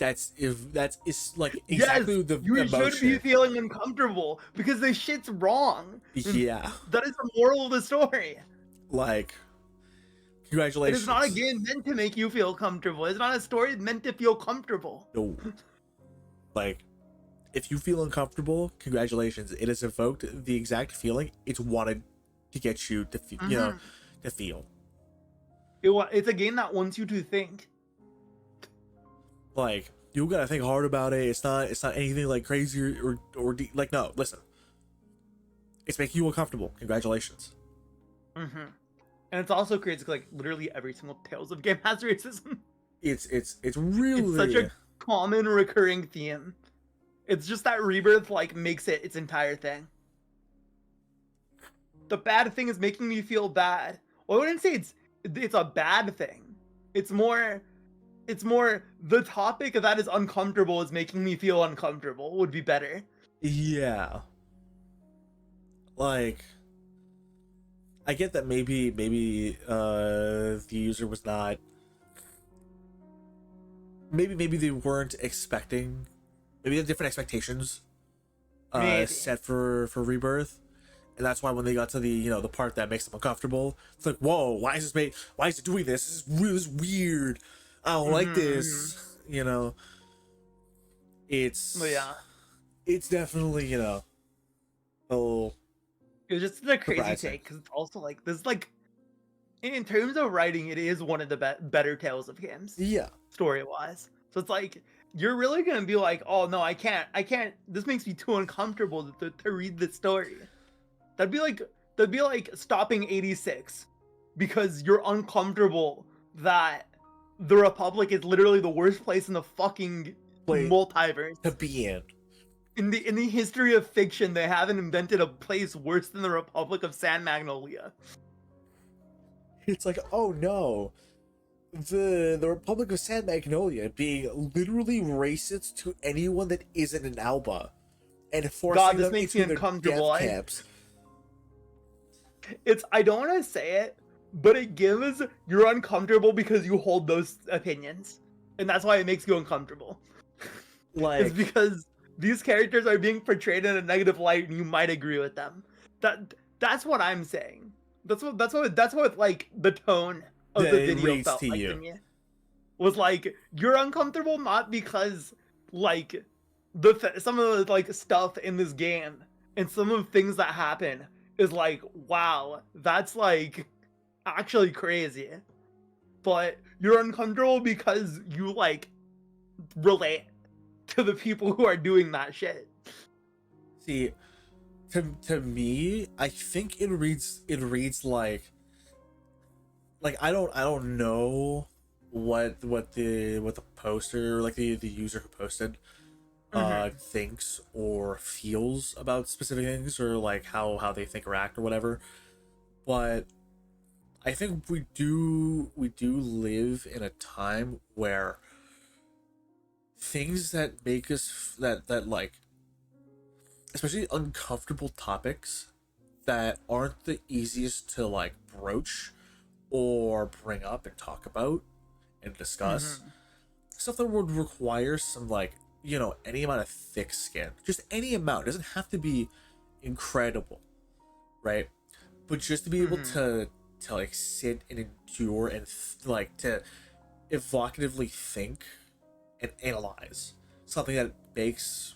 like exactly Yes, the you emotion. should be feeling uncomfortable because this shit's wrong. Yeah. That is the moral of the story. Like, It congratulations. is not a game meant to make you feel comfortable. It's not a story meant to feel comfortable. No. Like, if you feel uncomfortable, congratulations. It has evoked the exact feeling it's wanted to get you to feel, you know, to feel. It's a game that wants you to think. Like, you gotta think hard about it. It's not anything like crazy or like, no, listen. It's making you uncomfortable. Congratulations. And it's also crazy, like, literally every single Tales of game has racism. It's really It's such a common recurring theme. It's just that Rebirth, like, makes it its entire thing. The bad thing is making me feel bad. Well, I wouldn't say it's a bad thing. It's more the topic of that is uncomfortable is making me feel uncomfortable would be better. Yeah. Like, I get that maybe the user was not, maybe they weren't expecting, maybe they had different expectations set for Rebirth, and that's why when they got to the, you know, the part that makes them uncomfortable, it's like, whoa, why is it doing this? This is weird. I don't like this. You know, it's definitely, you know, It was just a crazy surprising. take because it's also like this, like, in terms of writing, it is one of the better Tales of games. Yeah. Story wise, so it's like you're really gonna be like, oh no, I can't. This makes me too uncomfortable to read the story. That'd be like stopping 86 because you're uncomfortable that the Republic is literally the worst place in the fucking multiverse to be in. In the history of fiction, they haven't invented a place worse than the Republic of San Magnolia. It's like, oh no, the Republic of San Magnolia being literally racist to anyone that isn't an Alba, and forcing them into their death camps. I don't want to say it, but it gives you're uncomfortable because you hold those opinions, and that's why it makes you uncomfortable. Like, it's because these characters are being portrayed in a negative light, and you might agree with them. That's what I'm saying. That's what like the tone of the video felt like to me. Was like you're uncomfortable not because like some of the like stuff in this game and some of the things that happen is like, wow, that's like actually crazy. But you're uncomfortable because you like relate to the people who are doing that shit. See, to me, I think it reads like I don't know what the poster, like the user who posted thinks or feels about specific things, or like how they think or act or whatever, but I think we do live in a time where things that make us that like, especially uncomfortable topics that aren't the easiest to like broach or bring up and talk about and discuss, stuff that would require some like, you know, any amount of thick skin, just any amount. It doesn't have to be incredible, right? But just to be able to like sit and endure and like to evocatively think and analyze something that makes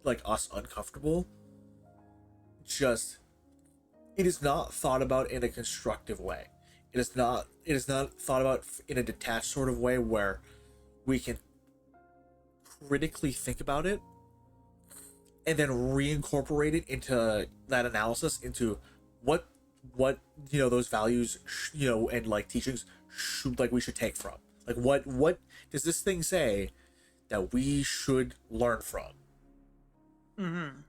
like us uncomfortable, just it is not thought about in a constructive way. It is not thought about in a detached sort of way where we can critically think about it and then reincorporate it into that analysis, into what you know, those values, you know, and like teachings we should take from, like what does this thing say that we should learn from.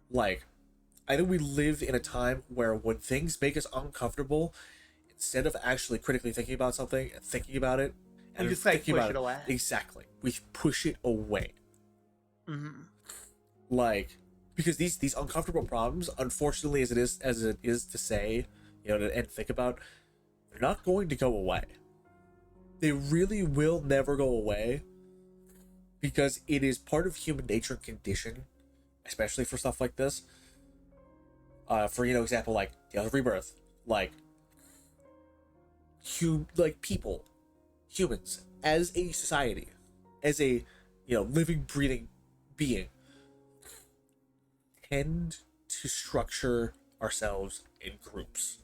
Like, I think we live in a time where when things make us uncomfortable, instead of actually critically thinking about something and thinking about it and just like push it away. Exactly, we push it away. Like, because these uncomfortable problems, unfortunately, as it is to say, you know, and think about, they're not going to go away. They really will never go away, because it is part of human nature and condition, especially for stuff like this. For, you know, example, like Tales of Rebirth, like people, humans, as a society, as a, you know, living, breathing being, tend to structure ourselves in groups.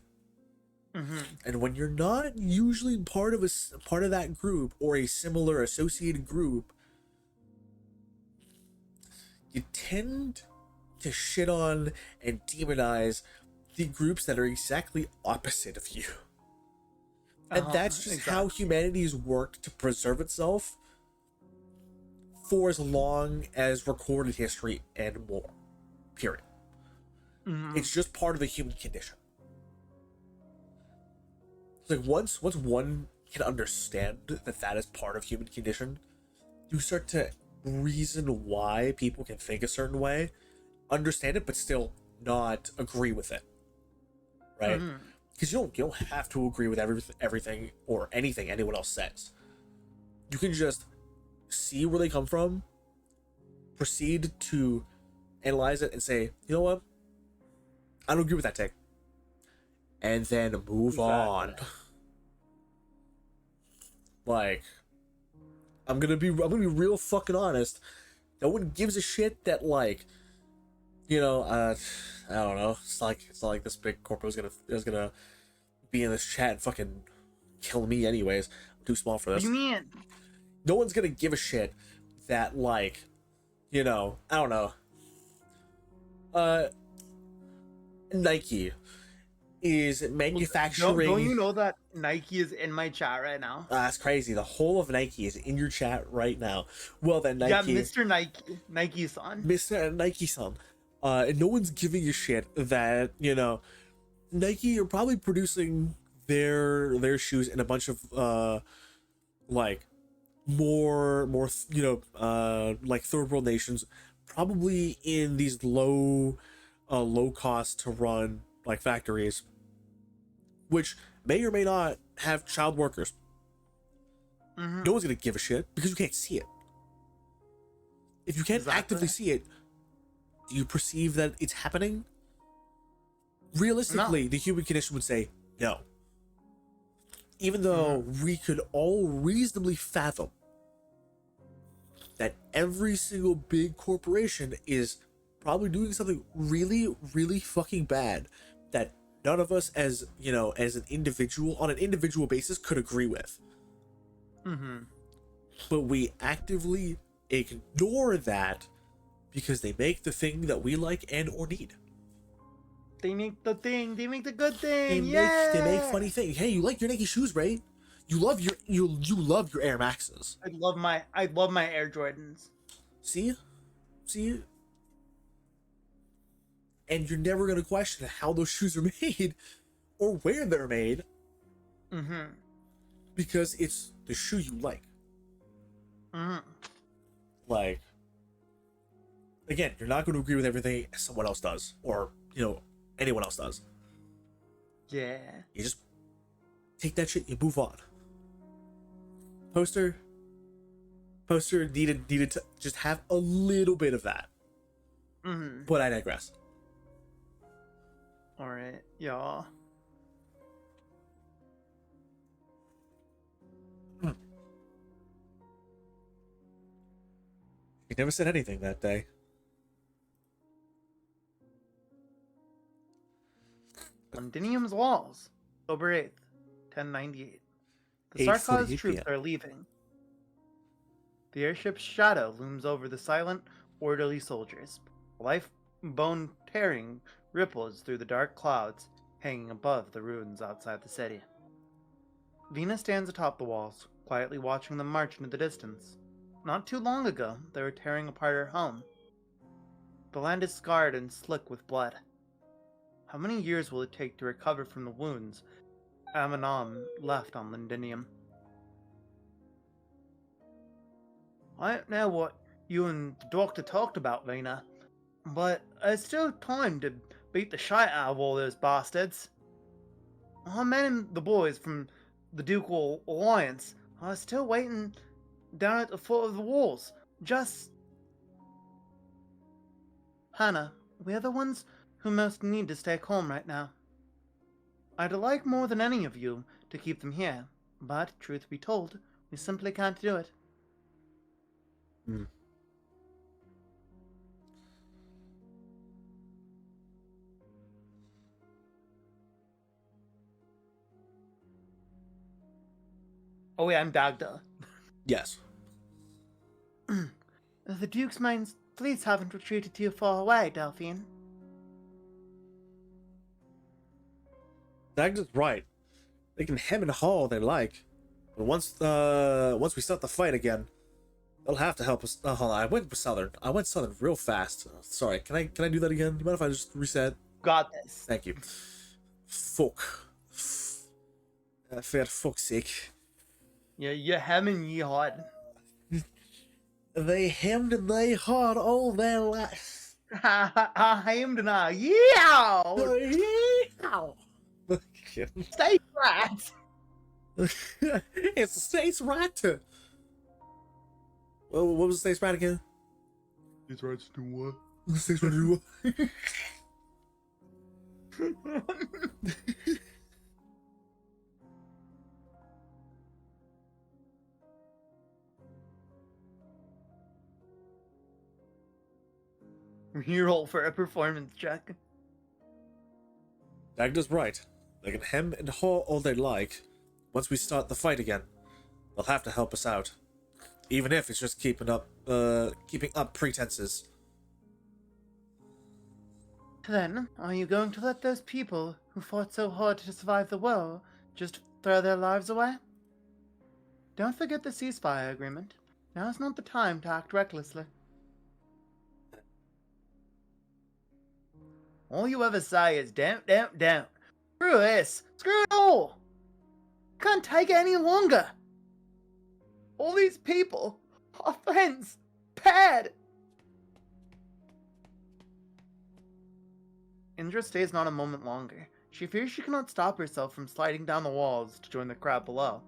And when you're not usually part of that group or a similar associated group, you tend to shit on and demonize the groups that are exactly opposite of you. And that's just how humanity has worked to preserve itself for as long as recorded history and more. Period. It's just part of the human condition. Like, once one can understand that is part of human condition, you start to reason why people can think a certain way, understand it, but still not agree with it, right? Because you don't have to agree with everything or anything anyone else says. You can just see where they come from, proceed to analyze it, and say, you know what, I don't agree with that take, and then move on. Like, I'm gonna be real fucking honest. No one gives a shit that, like, you know, I don't know. It's not like this big corporate is gonna be in this chat and fucking kill me anyways. I'm too small for this. What do you mean? No one's gonna give a shit that, like, I don't know. Nike is manufacturing. Don't you know that Nike is in my chat right now? That's crazy. The whole of Nike is in your chat right now. Well, then Nike. Yeah, Mr. Nike-san. Mr. Nike-san. And no one's giving a shit that, Nike are probably producing their shoes in a bunch of like more like third world nations, probably in these low cost to run like factories, which may or may not have child workers. No one's gonna give a shit because you can't see it. If you can't actively see it, do you perceive that it's happening? Realistically, the human condition would say no. Even though we could all reasonably fathom that every single big corporation is probably doing something really, really fucking bad that none of us as an individual, on an individual basis, could agree with. But we actively ignore that because they make the thing that we like and or need. They make the thing. They make the good thing. They make funny things. Hey, you like your Nike shoes, right? You love your Air Maxes. I love my Air Jordans. See? And you're never gonna question how those shoes are made or where they're made. Because it's the shoe you like. Like, again, you're not going to agree with everything someone else does, or anyone else does. Yeah. You just take that shit, you move on. Poster needed to just have a little bit of that. But I digress. All right, y'all. He never said anything that day. Londinium's walls, October 8th, 1098. The 8:48 Sarkaz troops PM. are leaving. The airship's shadow looms over the silent, orderly soldiers. Life bone tearing ripples through the dark clouds hanging above the ruins outside the city. Vina stands atop the walls, quietly watching them march into the distance. Not too long ago, they were tearing apart her home. The land is scarred and slick with blood. How many years will it take to recover from the wounds Aminam left on Londinium? I don't know what you and the doctor talked about, Vina, but there's still time to beat the shite out of all those bastards. Our men and the boys from the Ducal Alliance are still waiting down at the foot of the walls. Just... Hannah, we're the ones who most need to stay calm right now. I'd like more than any of you to keep them here, but, truth be told, we simply can't do it. Oh yeah, I'm Dagda. Yes. The Duke's mines fleets haven't retreated too far away, Delphine. Dagda's right. They can hem and haw all they like, but once we start the fight again, they'll have to help us. Oh, hold on. I went southern real fast. Sorry. Can I do that again? You mind if I just reset? Got this. Thank you. Fuck. For fuck's sake. Yeah, you hem and ye hard. They hemmed and they hawed all their life. I hemmed and I yow! Stay right! It's the state's right to. Well, what was the state's right again? State's right to do what? The state's right to do what? You roll for a performance check. Dagda's right. They can hem and haw all they like. Once we start the fight again, they'll have to help us out. even if it's just keeping up pretenses. Then, are you going to let those people who fought so hard to survive the war just throw their lives away? Don't forget the ceasefire agreement. Now's not the time to act recklessly. All you ever say is don't. Screw this. Screw it all. Can't take it any longer. All these people are friends. Paired. Indra stays not a moment longer. She fears she cannot stop herself from sliding down the walls to join the crowd below.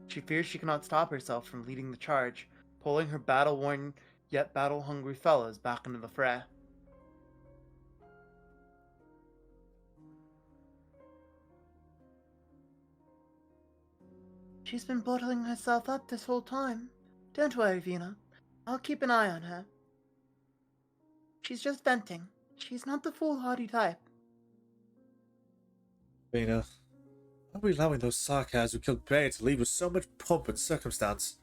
She fears she cannot stop herself from leading the charge, pulling her battle-worn yet battle-hungry fellows back into the fray. She's been bottling herself up this whole time. Don't worry, Vina. I'll keep an eye on her. She's just venting. She's not the foolhardy type. Vina, why are we allowing those sarcasms who killed Bay to leave with so much pomp and circumstance?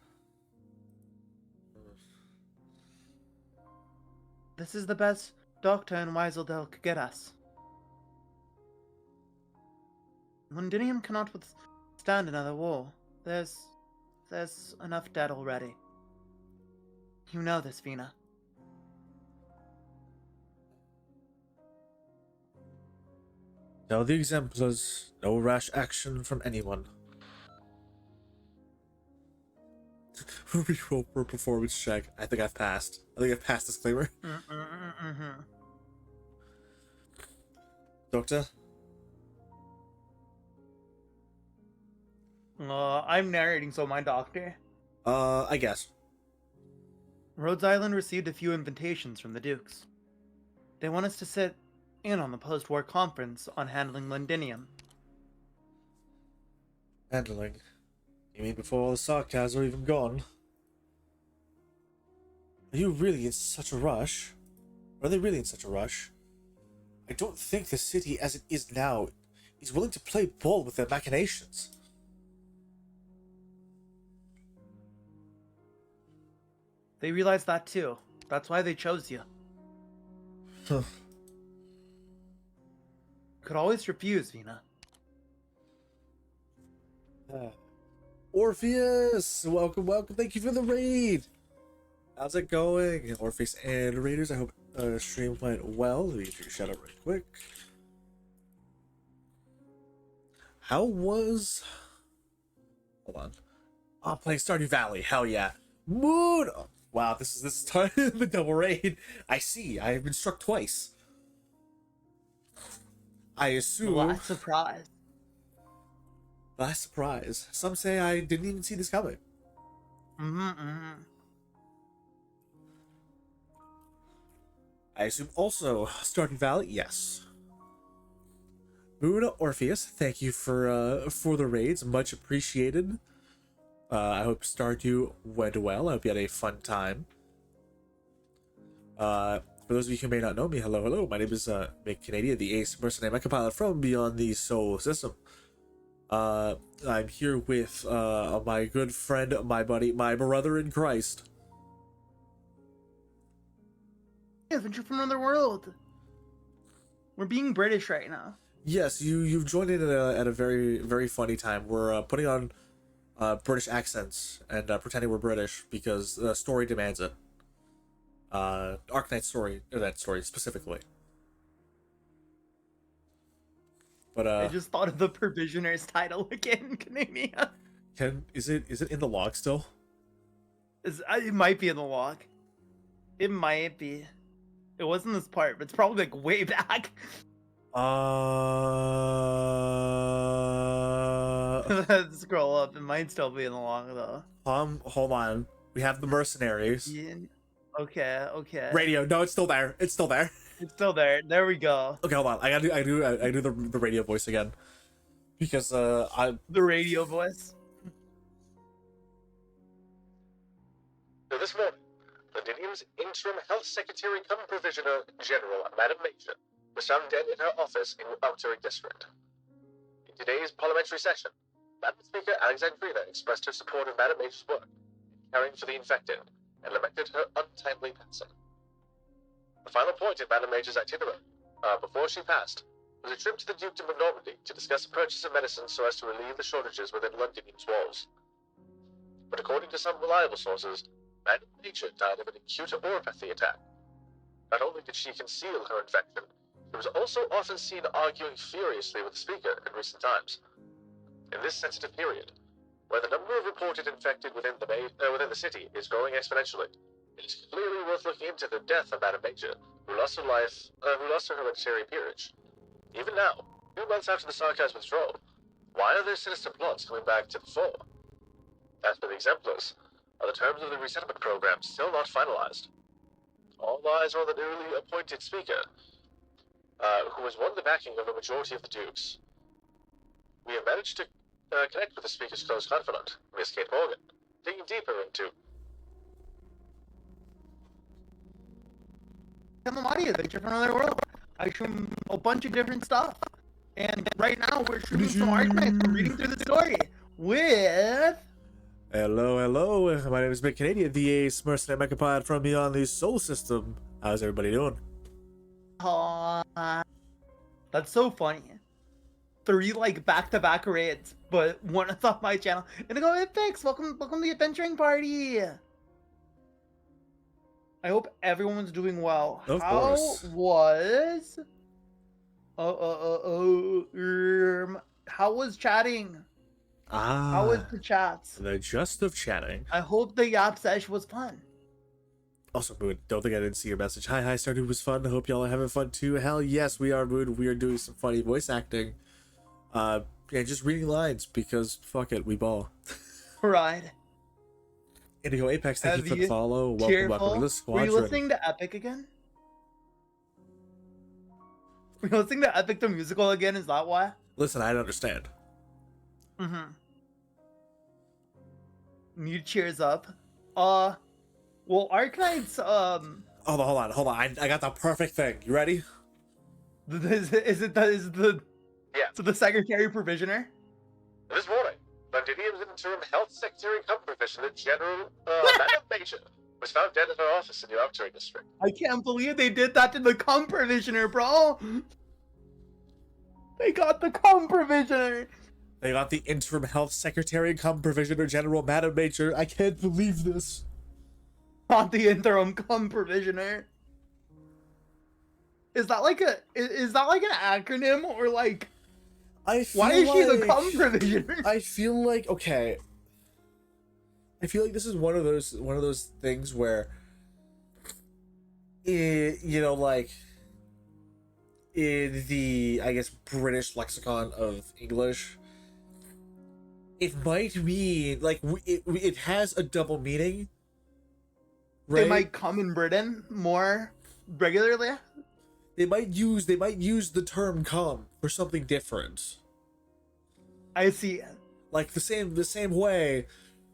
This is the best Doctor and Weiseldale could get us. Londinium cannot withstand another war. There's enough dead already. You know this, Vina. Tell the exemplars, no rash action from anyone. Reroll for performance check. I think I've passed. Disclaimer. Doctor? I'm narrating, so my doctor. I guess. Rhodes Island received a few invitations from the Dukes. They want us to sit in on the post-war conference on handling Londinium. Handling? You mean before all the sarcasm are even gone? Are you really in such a rush? Are they really in such a rush? I don't think the city as it is now is willing to play ball with their machinations. They realize that too. That's why they chose you. Huh. Could always refuse, Vina. Orpheus! Welcome. Thank you for the raid! How's it going? Orpheus and Raiders, I hope stream went well. Let me get your shout out right quick. How was... Hold on. Oh, playing Stardew Valley. Hell yeah. Moon! Oh, wow, this is the double raid. I see. I have been struck twice. I assume... Last surprise. Last surprise. Some say I didn't even see this coming. I assume also Stardew Valley. Yes. Moon Orpheus, thank you for the raids. Much appreciated. I hope Stardew went well. I hope you had a fun time. For those of you who may not know me, hello. My name is Mick Canadian, the ace mercenary mecha pilot from Beyond the Soul System. I'm here with my good friend, my buddy, my brother in Christ. Adventure from another world. We're being British right now. Yes, you've joined in at a very, very funny time. We're putting on British accents and pretending we're British because the story demands it. Arknights story, or that story specifically. But I just thought of the Provisioners title again, Canadian. Is it in the log still? It might be in the log. It might be. It wasn't this part, but it's probably like way back. Scroll up. It might still be in the log though. Hold on. We have the mercenaries. Yeah. Okay. Radio. No, it's still there. It's still there. It's still there. There we go. Okay, hold on. I do the radio voice again because the radio voice. So this morning, Londinium's interim health secretary cum provisioner general, Madam Major, was found dead in her office in Overture district. In today's parliamentary session, Madam Speaker Alexandrina expressed her support of Madam Major's work, caring for the infected, and lamented her untimely passing. The final point in Madame Major's itinerary, before she passed, was a trip to the Dukedom of Normandy to discuss the purchase of medicine so as to relieve the shortages within London's walls. But according to some reliable sources, Madame Major died of an acute oropathy attack. Not only did she conceal her infection, she was also often seen arguing furiously with the Speaker in recent times. In this sensitive period, where the number of reported infected within the city is growing exponentially, it is clearly worth looking into the death of Madame Major, who lost her hereditary peerage. Even now, 2 months after the Sarkaz withdrawal, why are there sinister plots coming back to the fore? As for the exemplars, are the terms of the resettlement program still not finalized? All eyes are on the newly appointed Speaker, who has won the backing of a majority of the Dukes. We have managed to connect with the Speaker's close confidant, Miss Kate Morgan, digging deeper into... I'm a Mario Adventure from another world. I shoot a bunch of different stuff. And right now we're shooting some Arknights. We're reading through the story with... Hello. My name is Mick Canadian, the ace mercenary mechapod from beyond the soul system. How's everybody doing? That's so funny. 3 like back-to-back raids, but one is on my channel. And I go, hey, Fix, welcome to the adventuring party. I hope everyone's doing well. Of course. How was chatting? How was the chats? The gist of chatting. I hope the Yap sesh was fun. Also, Moon, don't think I didn't see your message. Hi, Stardew was fun. I hope y'all are having fun too. Hell yes, we are, Moon. We are doing some funny voice acting. Yeah, just reading lines because fuck it, we ball. Right. Indigo Apex, thank you for the follow. Welcome to the squadron. Were you listening to Epic again? Were you listening to Epic the musical again? Is that why? Listen, I don't understand. Need cheers up. Well, Arknights, Hold on. I got the perfect thing. You ready? Is it the Yeah. So the Secretary Provisioner? This morning, Londinium's interim health secretary cum provisioner, General Madame Major, was found dead at her office in the Overture district. I can't believe they did that to the cum provisioner, bro! They got the cum provisioner! They got the interim health secretary cum provisioner General Madame Major. I can't believe this. Not the interim cum provisioner. Is that like an acronym or like? Why is she the cum provisioner? I feel like okay. I feel like this is one of those things where, like in the British lexicon of English, it might mean like it has a double meaning. Right? They might come in Britain more regularly. They might use the term "cum" for something different. I see. Like the same way.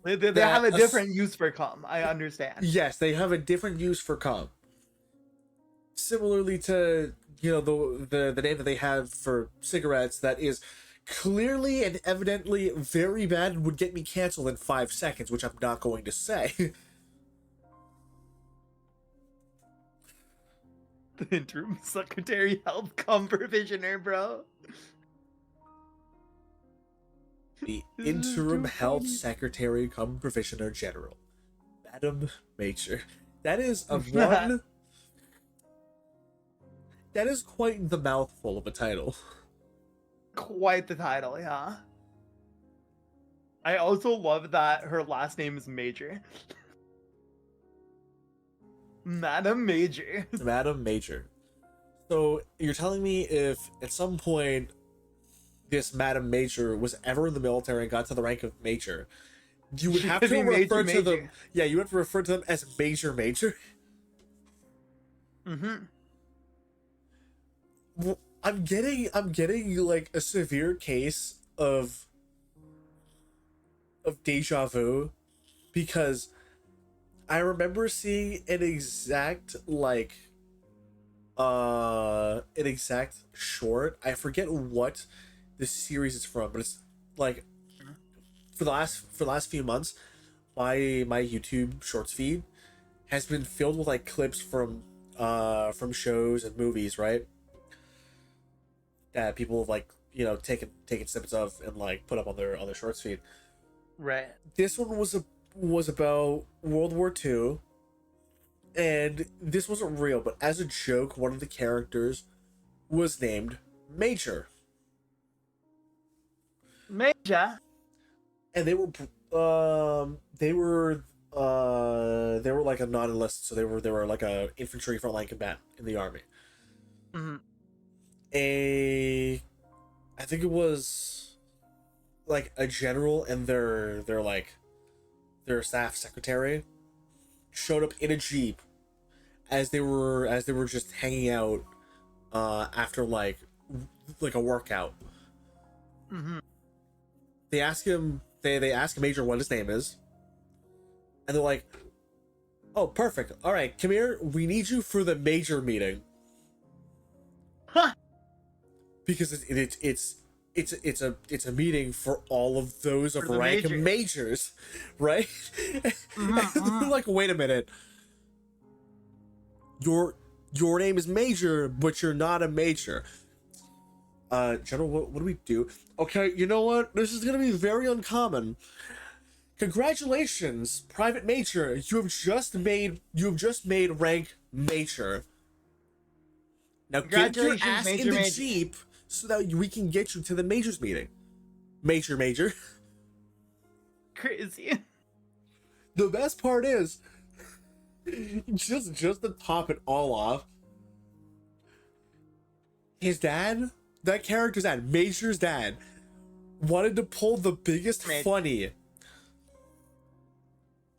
They have a different use for cum. I understand. Yes, they have a different use for cum. Similarly to the name that they have for cigarettes that is clearly and evidently very bad and would get me canceled in 5 seconds, which I'm not going to say. The interim secretary health cum provisioner, bro. The interim health secretary cum provisioner general, Madame Major. That is one. That is quite the mouthful of a title. Quite the title, yeah. I also love that her last name is Major. Madame Major. Madame Major. So you're telling me if at some point this Madame Major was ever in the military and got to the rank of Major, you would have to refer to them. Yeah, you would have to refer to them as Major. Well, I'm getting like a severe case of deja vu because I remember seeing an exact short. I forget what the series is from, but it's like for the last few months my YouTube Shorts feed has been filled with like clips from shows and movies, right? That people have like, you know, taken snippets of and like put up on their Shorts feed. Right. This one was about World War II, and this wasn't real, but as a joke, one of the characters was named Major. Major. And they were like a non-enlisted, so they were like a infantry frontline combatant in the army. Mm-hmm. I think it was like a general and their staff secretary showed up in a jeep as they were just hanging out after like a workout. Mm-hmm. They ask Major what his name is, and they're like, "Oh, perfect. All right, come here. We need you for the Major meeting." Huh. Because it's a meeting for all of those of rank majors, right? Mm-hmm. Like, wait a minute. Your name is Major, but you're not a major. General, what do we do? Okay, you know what? This is gonna be very uncommon. Congratulations, Private Major. You have just made rank Major. Now get your ass in the Jeep so that we can get you to the Major's meeting. Major. Crazy. The best part is, just to top it all off, his dad, that character's dad, Major's dad, wanted to pull the biggest funny.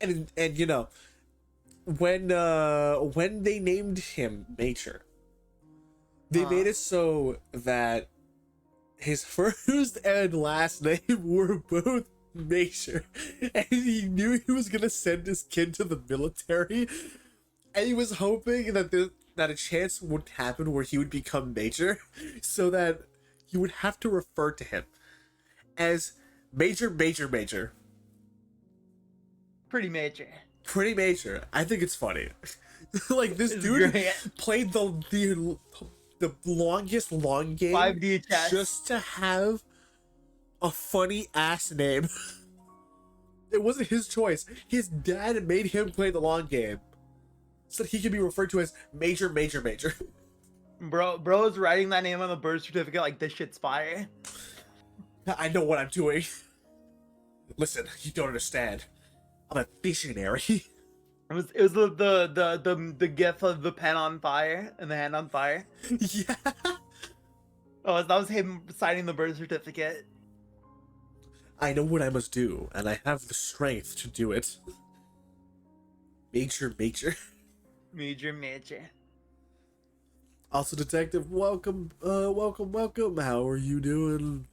And you know, when they named him Major, they made it so that his first and last name were both Major, and he knew he was gonna send his kid to the military, and he was hoping that a chance would happen where he would become Major, so that he would have to refer to him as Major. Pretty major. I think it's funny. Like, this dude played the longest long game 5D chess just to have a funny ass name. It wasn't his choice. His dad made him play the long game so that he could be referred to as Major. Bro's writing that name on the birth certificate like this shit's fire. I know what I'm doing. Listen, you don't understand. I'm a visionary. It was the gif of the pen on fire and the hand on fire. Yeah. Oh, that was him signing the birth certificate. I know what I must do, and I have the strength to do it. Major. Major. Also, Detective, welcome. How are you doing?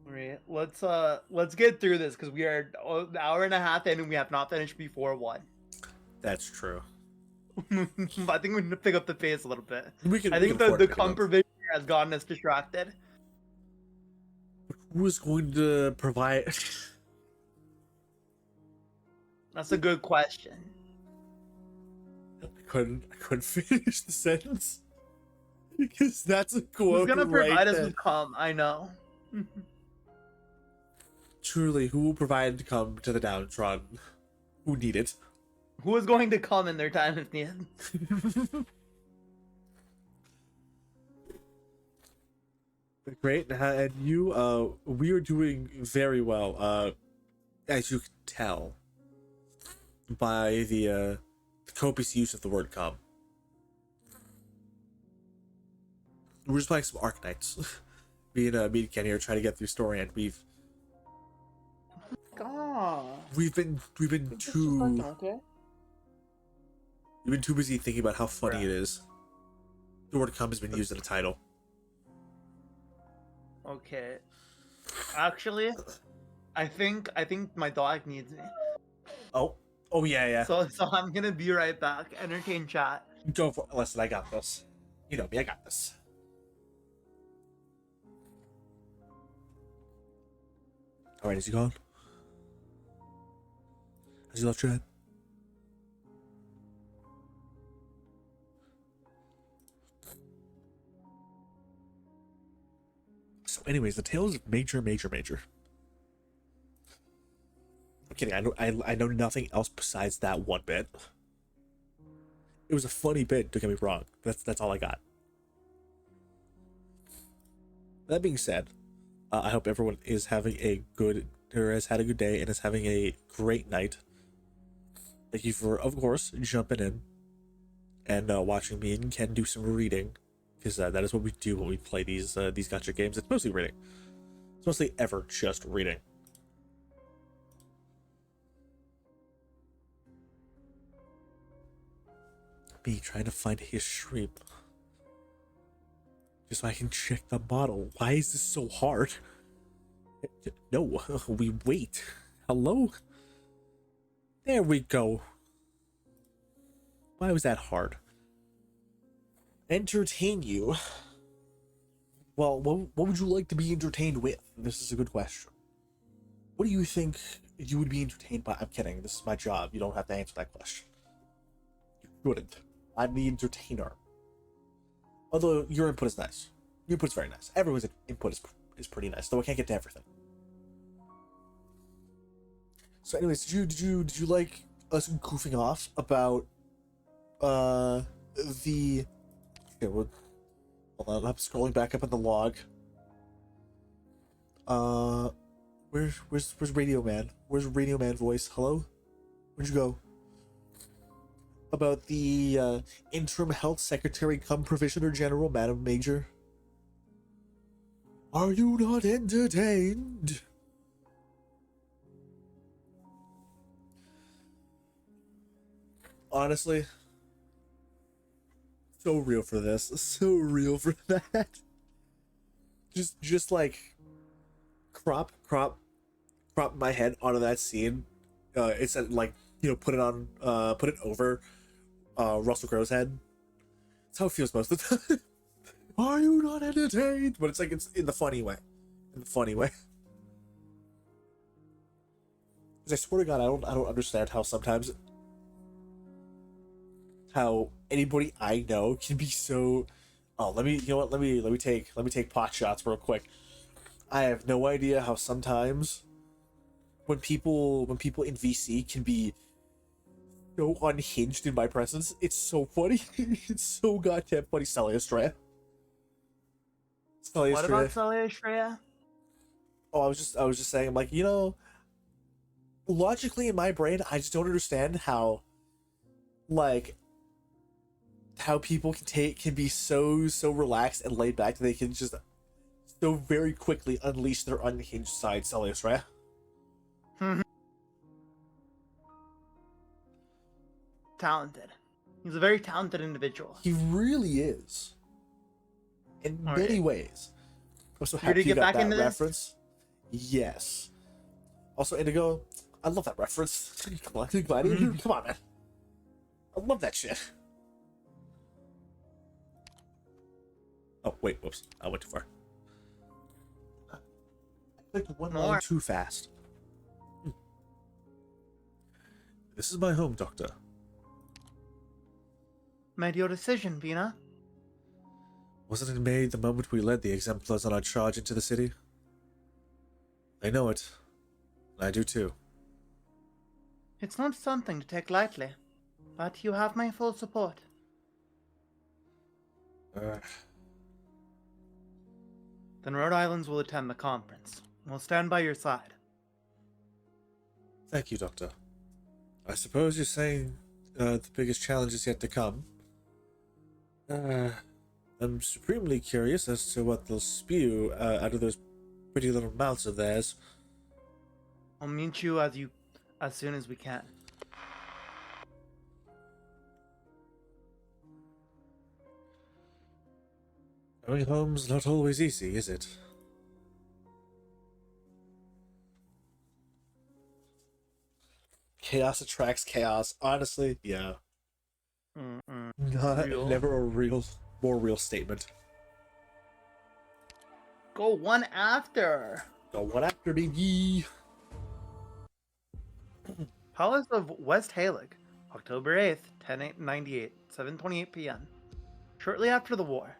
Right. Let's get through this because we are an hour and a half in and we have not finished before 1. That's true. I think we need to pick up the pace a little bit. I think the comfort vision has gotten us distracted. Who is going to provide? That's a good question. I couldn't finish the sentence because that's a quote. Who's gonna provide us there. with calm? I know. Truly, who will provide to come to the downtrodden? Who need it? Who is going to come in their time if needed? Great, and you, we are doing very well, as you can tell by the copious use of the word "come." We're just playing some Arknights. Me and Ken here trying to get through story, and we've been too busy thinking about how funny it is. The word "come" has been used in the title. Okay. Actually, I think my dog needs me. Oh yeah. So I'm gonna be right back. Entertain chat. Go for it. Listen, I got this. You know me, I got this. Alright, is he gone? Has he left chat? So anyways, the tale is major. I'm kidding. I know nothing else besides that one bit. It was a funny bit, don't get me wrong. That's all I got. That being said, I hope everyone is having a good, or has had a good day and is having a great night. Thank you for, of course, jumping in and watching me and Ken do some reading, because that is what we do when we play these gacha games. It's mostly reading. It's mostly ever just reading. Me trying to find his stream just so I can check the model. Why is this so hard? No, we wait. Hello? There we go. Why was that hard? Entertain you. Well, what would you like to be entertained with? This is a good question. What do you think you would be entertained by? I'm kidding. This is my job. You don't have to answer that question. You shouldn't. I'm the entertainer. Although your input is nice. Your input is very nice. Everyone's input is pretty nice, though I can't get to everything. So anyways, did you like us goofing off about the okay, well, hold on, I'm scrolling back up in the log. Where's Radio Man? Where's Radio Man voice? Hello? Where'd you go? About the interim health secretary cum provisioner general, Madam Major. Are you not entertained? Honestly, so real for this. So real for that. Just like crop my head onto that scene. It's like, you know, put it over Russell Crowe's head. That's how it feels most of the time. Are you not entertained? But it's like, it's in the funny way. In the funny way. Because I swear to God, I don't understand how sometimes how anybody I know can be so. Oh, let me take pot shots real quick. I have no idea how sometimes when people in VC can be so unhinged in my presence. It's so funny. It's so goddamn funny. Sally Estrella. What about Sally Estrella? Oh, I was just saying, I'm like, you know, logically in my brain, I just don't understand how, like, how people can be so relaxed and laid back that they can just so very quickly unleash their unhinged side. Sally Estrella. Talented. He's a very talented individual. He really is. In many ways. I'm so happy you got that reference. Yes. Also, Indigo, I love that reference. Come on, Gladiator. Come on, man. I love that shit. Oh, wait, whoops. I went too far. I clicked one line too fast. This is my home, Doctor. Made your decision, Vina. Wasn't it made the moment we led the exemplars on our charge into the city? I know it. I do too. It's not something to take lightly, but you have my full support. Then Rhode Islands will attend the conference. We'll stand by your side. Thank you, Doctor. I suppose you're saying the biggest challenge is yet to come. I'm supremely curious as to what they'll spew out of those pretty little mouths of theirs. I'll meet you as soon as we can. Going home's not always easy, is it? Chaos attracts chaos. Honestly, yeah. Never a more real statement. Go one after. Go one after, baby. Palace of West Halig, October 8th, 1098, 7:28 p.m. Shortly after the war.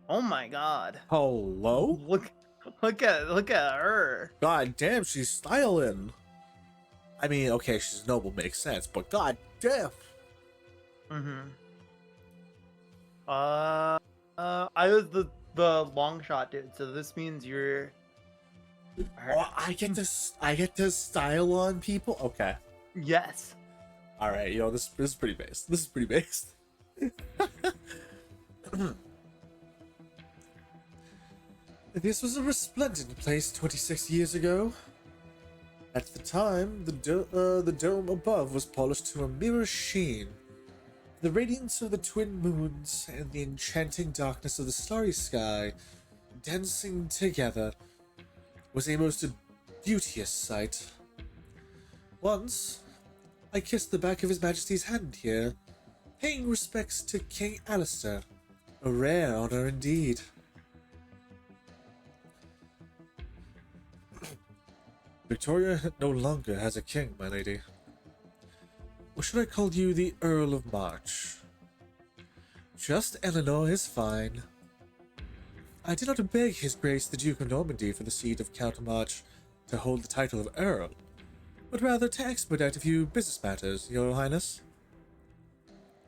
Oh my god. Hello? Look at her. God damn, she's styling. I mean, okay, she's noble, makes sense, but god damn. Mm-hmm. I was the long shot dude, so this means you're her. Oh, I get to style on people? Okay. Yes. Alright, this is pretty based. This is pretty based. This was a resplendent place 26 years ago. At the time, the dome above was polished to a mirror sheen. The radiance of the twin moons and the enchanting darkness of the starry sky dancing together was a most beauteous sight. Once, I kissed the back of His Majesty's hand here, paying respects to King Alistair. A rare honor indeed. Victoria no longer has a king, my lady. Or should I call you the Earl of March? Just Eleanor is fine. I did not beg His Grace the Duke of Normandy for the seat of Count March to hold the title of Earl, but rather to expedite a few business matters, Your Highness.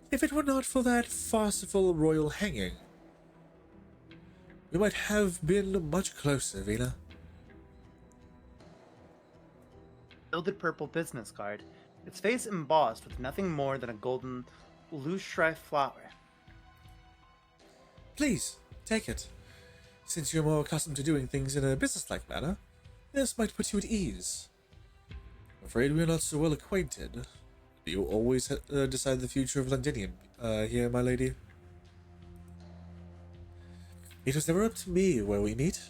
If it were not for that farcical royal hanging, we might have been much closer, Vina. Gilded purple business card, its face embossed with nothing more than a golden loosestrife flower. Please, take it. Since you're more accustomed to doing things in a businesslike manner, this might put you at ease. I'm afraid we are not so well acquainted. Do you always decide the future of Londinium here, my lady? It was never up to me where we meet.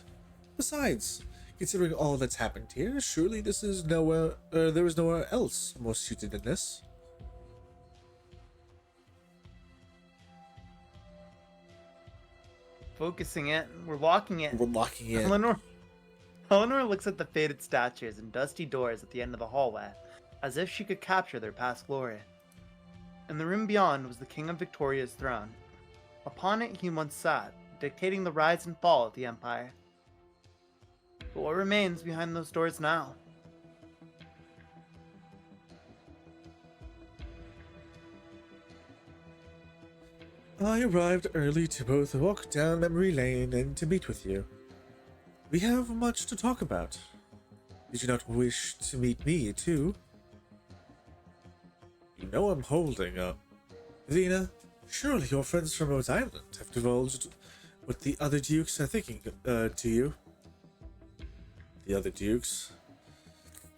Besides, considering all that's happened here, surely there is nowhere else more suited than this. Focusing it, we're locking it. We're locking in. Eleanor looks at the faded statues and dusty doors at the end of the hallway, as if she could capture their past glory. In the room beyond was the King of Victoria's throne. Upon it he once sat, dictating the rise and fall of the Empire. But what remains behind those doors now? I arrived early to both walk down memory lane and to meet with you. We have much to talk about. Did you not wish to meet me, too? You know I'm holding up. Vina, surely your friends from Rhode Island have divulged what the other dukes are thinking to you. The other dukes?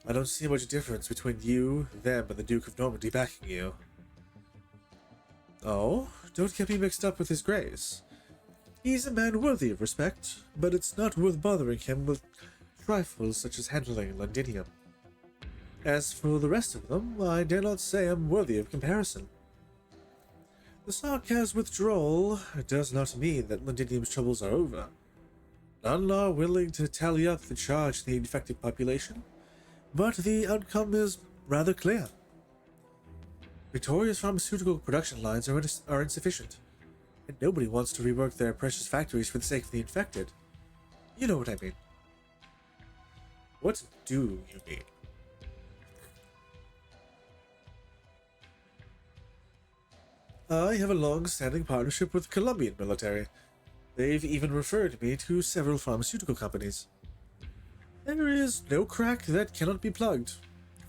I don't see much difference between you, them, and the Duke of Normandy backing you. Oh? Don't get me mixed up with His Grace. He's a man worthy of respect, but it's not worth bothering him with trifles such as handling Londinium. As for the rest of them, I dare not say I'm worthy of comparison. The sarcasm withdrawal does not mean that Londinium's troubles are over. None are willing to tally up the charge in the infected population, but the outcome is rather clear. Victoria's pharmaceutical production lines are insufficient, and nobody wants to rework their precious factories for the sake of the infected. You know what I mean. What do you mean? I have a long-standing partnership with the Colombian military. They've even referred me to several pharmaceutical companies. There is no crack that cannot be plugged.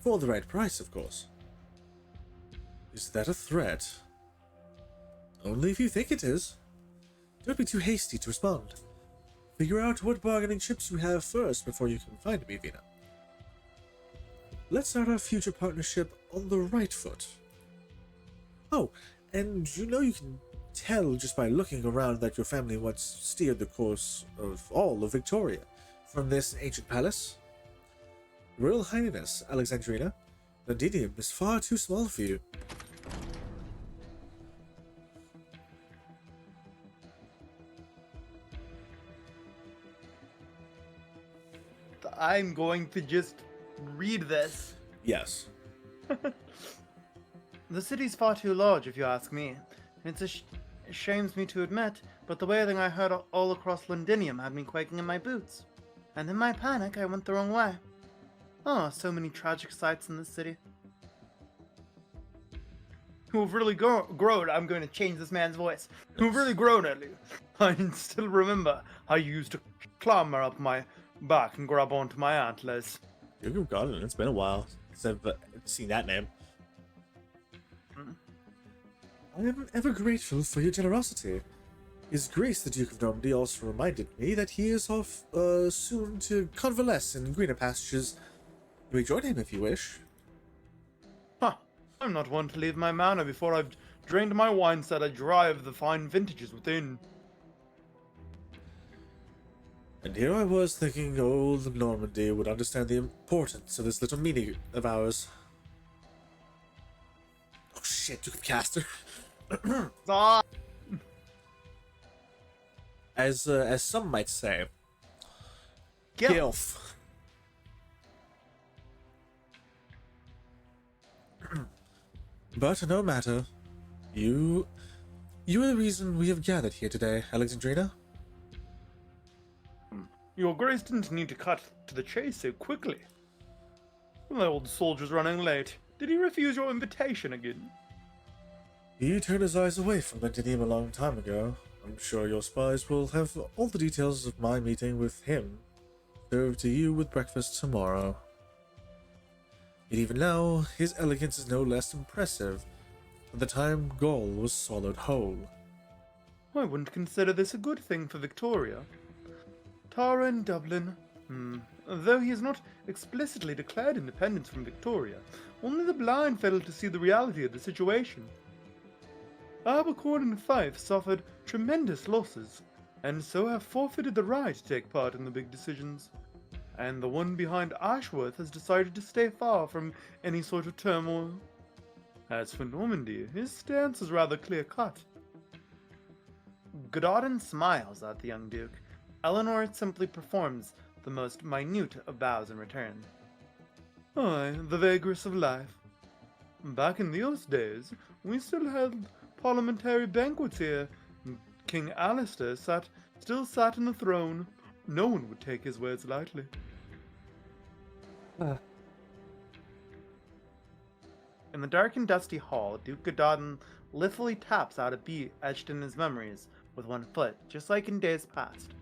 For the right price, of course. Is that a threat? Only if you think it is. Don't be too hasty to respond. Figure out what bargaining chips you have first before you can find me, Vina. Let's start our future partnership on the right foot. Oh, and you know you can tell just by looking around that your family once steered the course of all of Victoria from this ancient palace. Royal Highness Alexandrina, Londinium is far too small for you. I'm going to just read this. Yes. The city's far too large, if you ask me. It's it shames me to admit, but the wailing I heard all across Londinium had me quaking in my boots. And in my panic, I went the wrong way. Oh, so many tragic sights in this city. Who've really grown. I'm going to change this man's voice. Who've really grown at you. I still remember how you used to clamber up my back and grab onto my antlers. You've got it. It's been a while since I've seen that name. I am ever grateful for your generosity. His Grace the Duke of Normandy also reminded me that he is off soon to convalesce in greener pastures. You may join him if you wish. Huh. I'm not one to leave my manor before I've drained my wine cellar dry of the fine vintages within. And here I was thinking old Normandy would understand the importance of this little meeting of ours. Oh shit, Duke of Caster. Ah! As some might say, Gilf. Gilf. But no matter. You are the reason we have gathered here today, Alexandrina. Your Grace didn't need to cut to the chase so quickly. The old soldier's running late. Did he refuse your invitation again? He turned his eyes away from Londinium a long time ago. I'm sure your spies will have all the details of my meeting with him served to you with breakfast tomorrow. Yet even now, his elegance is no less impressive than the time Gaul was swallowed whole. I wouldn't consider this a good thing for Victoria. Tara and Dublin, though he has not explicitly declared independence from Victoria, only the blind fail to see the reality of the situation. Abercorn and Fife suffered tremendous losses, and so have forfeited the right to take part in the big decisions. And the one behind Ashworth has decided to stay far from any sort of turmoil. As for Normandy, his stance is rather clear-cut. Gododin smiles at the young duke. Eleanor simply performs the most minute of bows in return. Aye, the vagaries of life. Back in those days, we still held parliamentary banquets here. King Alistair still sat on the throne. No one would take his words lightly. In the dark and dusty hall, Duke Gododin lithely taps out a beat etched in his memories with one foot, just like in days past.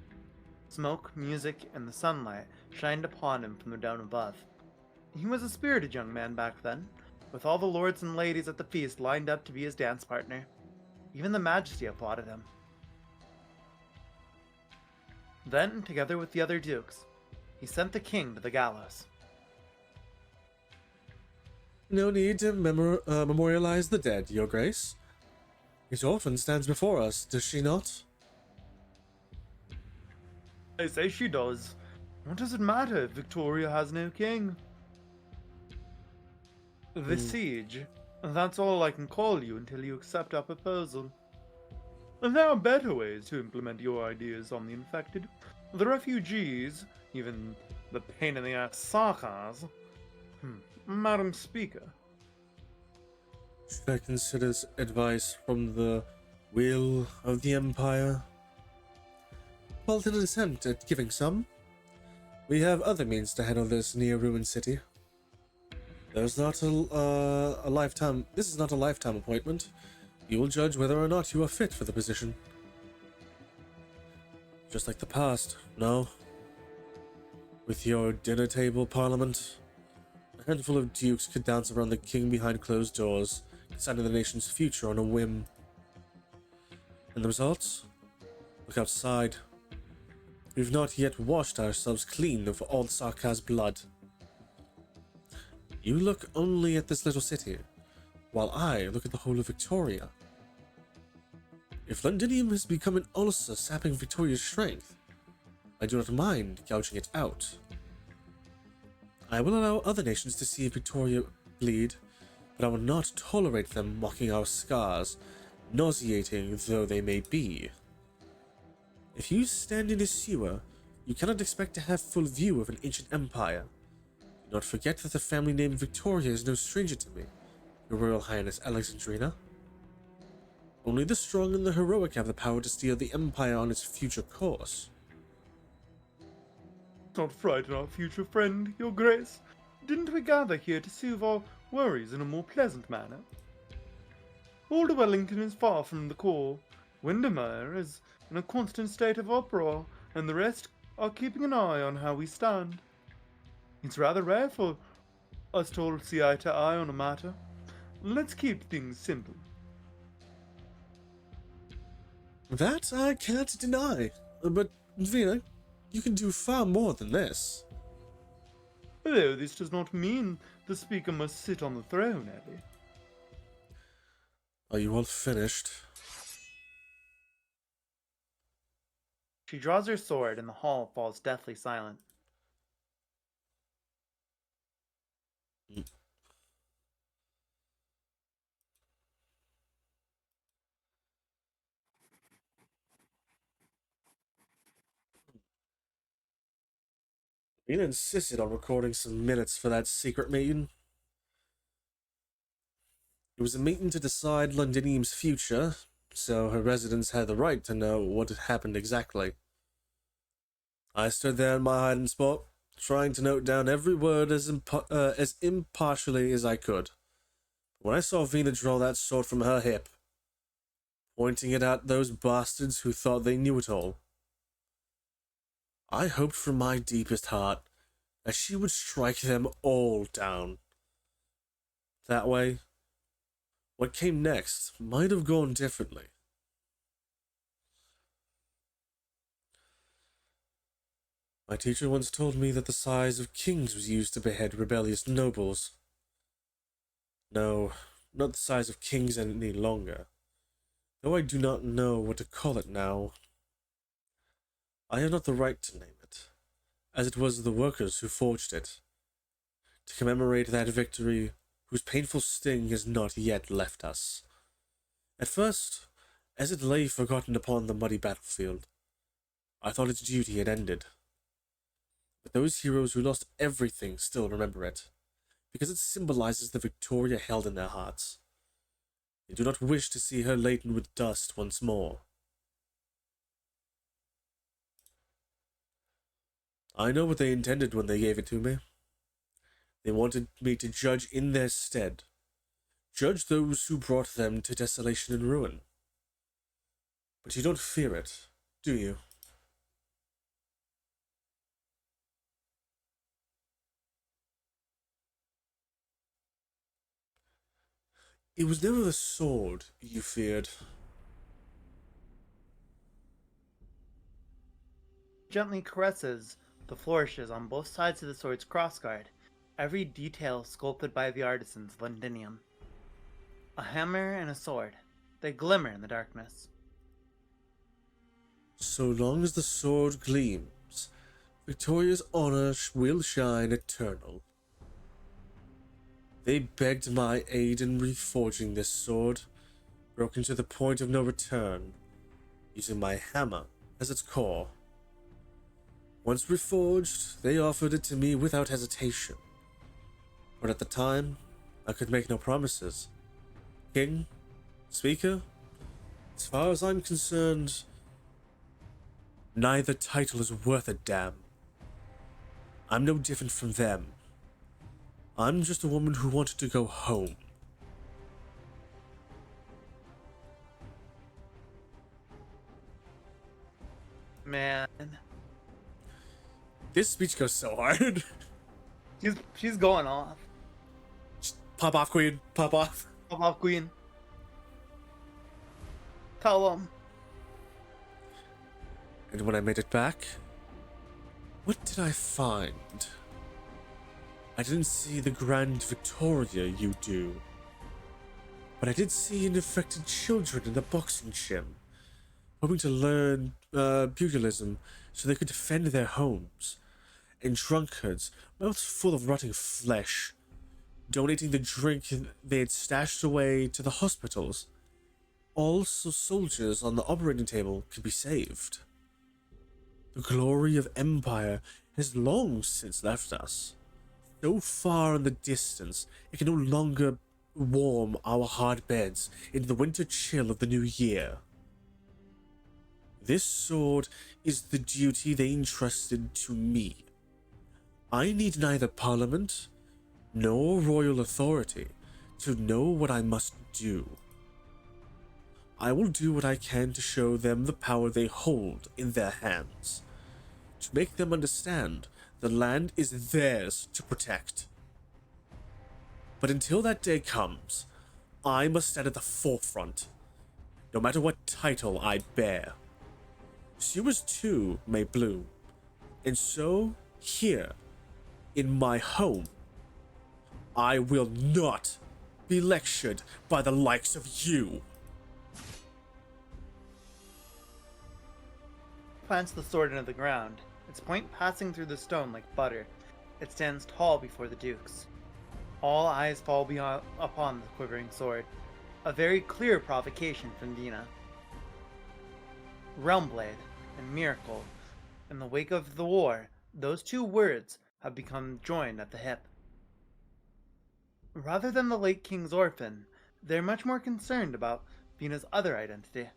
Smoke, music, and the sunlight shined upon him from the down above. He was a spirited young man back then, with all the lords and ladies at the feast lined up to be his dance partner. Even the Majesty applauded him. Then, together with the other dukes, he sent the king to the gallows. No need to memorialize the dead, Your Grace. His orphan stands before us, does she not? I say she does. What does it matter if Victoria has no king? The siege. That's all I can call you until you accept our proposal. And there are better ways to implement your ideas on the infected. The refugees, even the pain-in-the-ass Sarkars. Madam Speaker. Should I consider advice from the will of the Empire? Well, in an attempt at giving some, we have other means to handle this near-ruined city. There's not a lifetime. This is not a lifetime appointment. You will judge whether or not you are fit for the position. Just like the past, no? With your dinner table parliament, a handful of dukes could dance around the king behind closed doors, deciding the nation's future on a whim. And the results? Look outside. We've not yet washed ourselves clean of all Sarkar's blood. You look only at this little city, while I look at the whole of Victoria. If Londinium has become an ulcer sapping Victoria's strength, I do not mind gouging it out. I will allow other nations to see Victoria bleed, but I will not tolerate them mocking our scars, nauseating though they may be. If you stand in a sewer, you cannot expect to have full view of an ancient empire. Do not forget that the family name Victoria is no stranger to me, Your Royal Highness Alexandrina. Only the strong and the heroic have the power to steer the Empire on its future course. Don't frighten our future friend, Your Grace. Didn't we gather here to soothe our worries in a more pleasant manner? Old Wellington is far from the core. Windermere is in a constant state of uproar, and the rest are keeping an eye on how we stand. It's rather rare for us to all see eye to eye on a matter. Let's keep things simple. That I can't deny. But, Vina, you can do far more than this. Though this does not mean the speaker must sit on the throne, Abby. Are you all finished? She draws her sword, and the hall falls deathly silent. Vina insisted on recording some minutes for that secret meeting. It was a meeting to decide Londinium's future, so her residents had the right to know what had happened exactly. I stood there in my hiding spot, trying to note down every word as impartially as I could. When I saw Vina draw that sword from her hip, pointing it at those bastards who thought they knew it all, I hoped from my deepest heart that she would strike them all down. That way, what came next might have gone differently. My teacher once told me that the size of kings was used to behead rebellious nobles. No, not the size of kings any longer, though I do not know what to call it now. I have not the right to name it, as it was the workers who forged it, to commemorate that victory whose painful sting has not yet left us. At first, as it lay forgotten upon the muddy battlefield, I thought its duty had ended. But those heroes who lost everything still remember it, because it symbolizes the Victoria held in their hearts. They do not wish to see her laden with dust once more. I know what they intended when they gave it to me. They wanted me to judge in their stead, judge those who brought them to desolation and ruin. But you don't fear it, do you? It was never the sword you feared. Gently caresses the flourishes on both sides of the sword's crossguard, every detail sculpted by the artisans Londinium. A hammer and a sword. They glimmer in the darkness. So long as the sword gleams, Victoria's honor will shine eternal. They begged my aid in reforging this sword, broken to the point of no return, using my hammer as its core. Once reforged, they offered it to me without hesitation. But at the time, I could make no promises. King, Speaker, as far as I'm concerned, neither title is worth a damn. I'm no different from them. I'm just a woman who wanted to go home. Man. This speech goes so hard. She's going off. Just pop off, Queen. Pop off. Pop off, Queen. Tell them. And when I made it back, what did I find? I didn't see the grand Victoria you do. But I did see infected children in the boxing gym, hoping to learn pugilism so they could defend their homes, and drunkards, mouths full of rotting flesh, donating the drink they had stashed away to the hospitals. Also, soldiers on the operating table could be saved. The glory of Empire has long since left us. so far in the distance, it can no longer warm our hard beds in the winter chill of the new year. This sword is the duty they entrusted to me. I need neither parliament nor royal authority to know what I must do. I will do what I can to show them the power they hold in their hands, to make them understand the land is theirs to protect. But until that day comes, I must stand at the forefront, no matter what title I bear. Sewers too may bloom, and so here, in my home, I will not be lectured by the likes of you. Plants the sword into the ground, its point passing through the stone like butter. It stands tall before the dukes. All eyes fall upon the quivering sword, a very clear provocation from Dina. Realmblade and Miracle. In the wake of the war, those two words have become joined at the hip. Rather than the late king's orphan, they're much more concerned about Vina's other identity.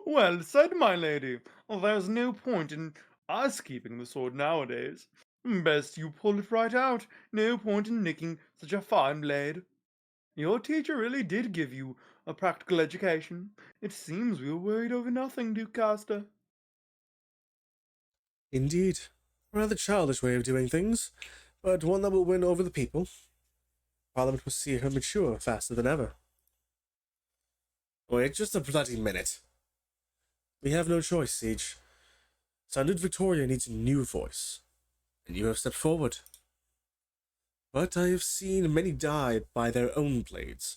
Well said, my lady. There's no point in us keeping the sword nowadays. Best you pull it right out. No point in nicking such a fine blade. Your teacher really did give you a practical education. It seems we were worried over nothing, Duke Caster. Indeed. Rather childish way of doing things, but one that will win over the people. Parliament will see her mature faster than ever. Wait just a bloody minute. We have no choice, Siege. Sounded Victoria needs a new voice, and you have stepped forward. But I have seen many die by their own blades,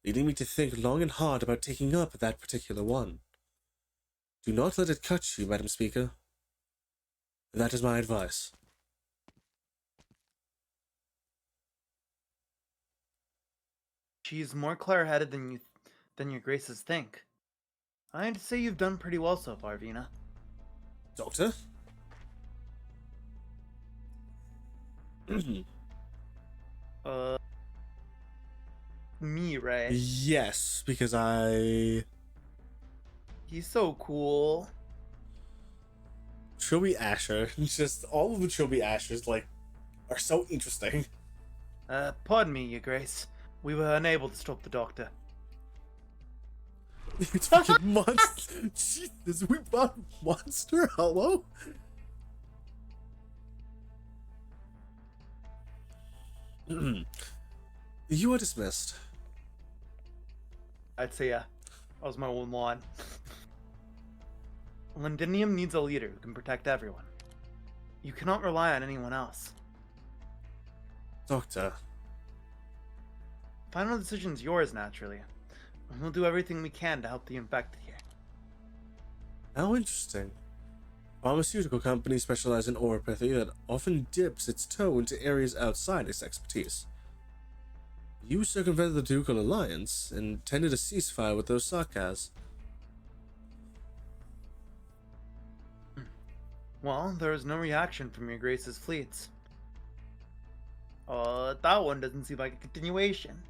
leading me to think long and hard about taking up that particular one. Do not let it cut you, Madam Speaker. That is my advice. She's more clear-headed than your graces think. I'd say you've done pretty well so far, Vina. Doctor? Me, right? Yes, because He's so cool. Chobi Asher, just all of the Chobi Ashers, are so interesting. Pardon me, your grace. We were unable to stop the doctor. It's fucking monster. Jesus, we bought monster. Hello? You are dismissed. I'd say, yeah. That was my own line. Londinium needs a leader who can protect everyone. You cannot rely on anyone else. Doctor. Final decision's yours, naturally. And we'll do everything we can to help the infected here. How interesting. Pharmaceutical companies specialize in oropathy that often dips its toe into areas outside its expertise. You circumvented the Ducal Alliance and tended a ceasefire with those Sarkaz. Well, there was no reaction from your grace's fleets. That one doesn't seem like a continuation.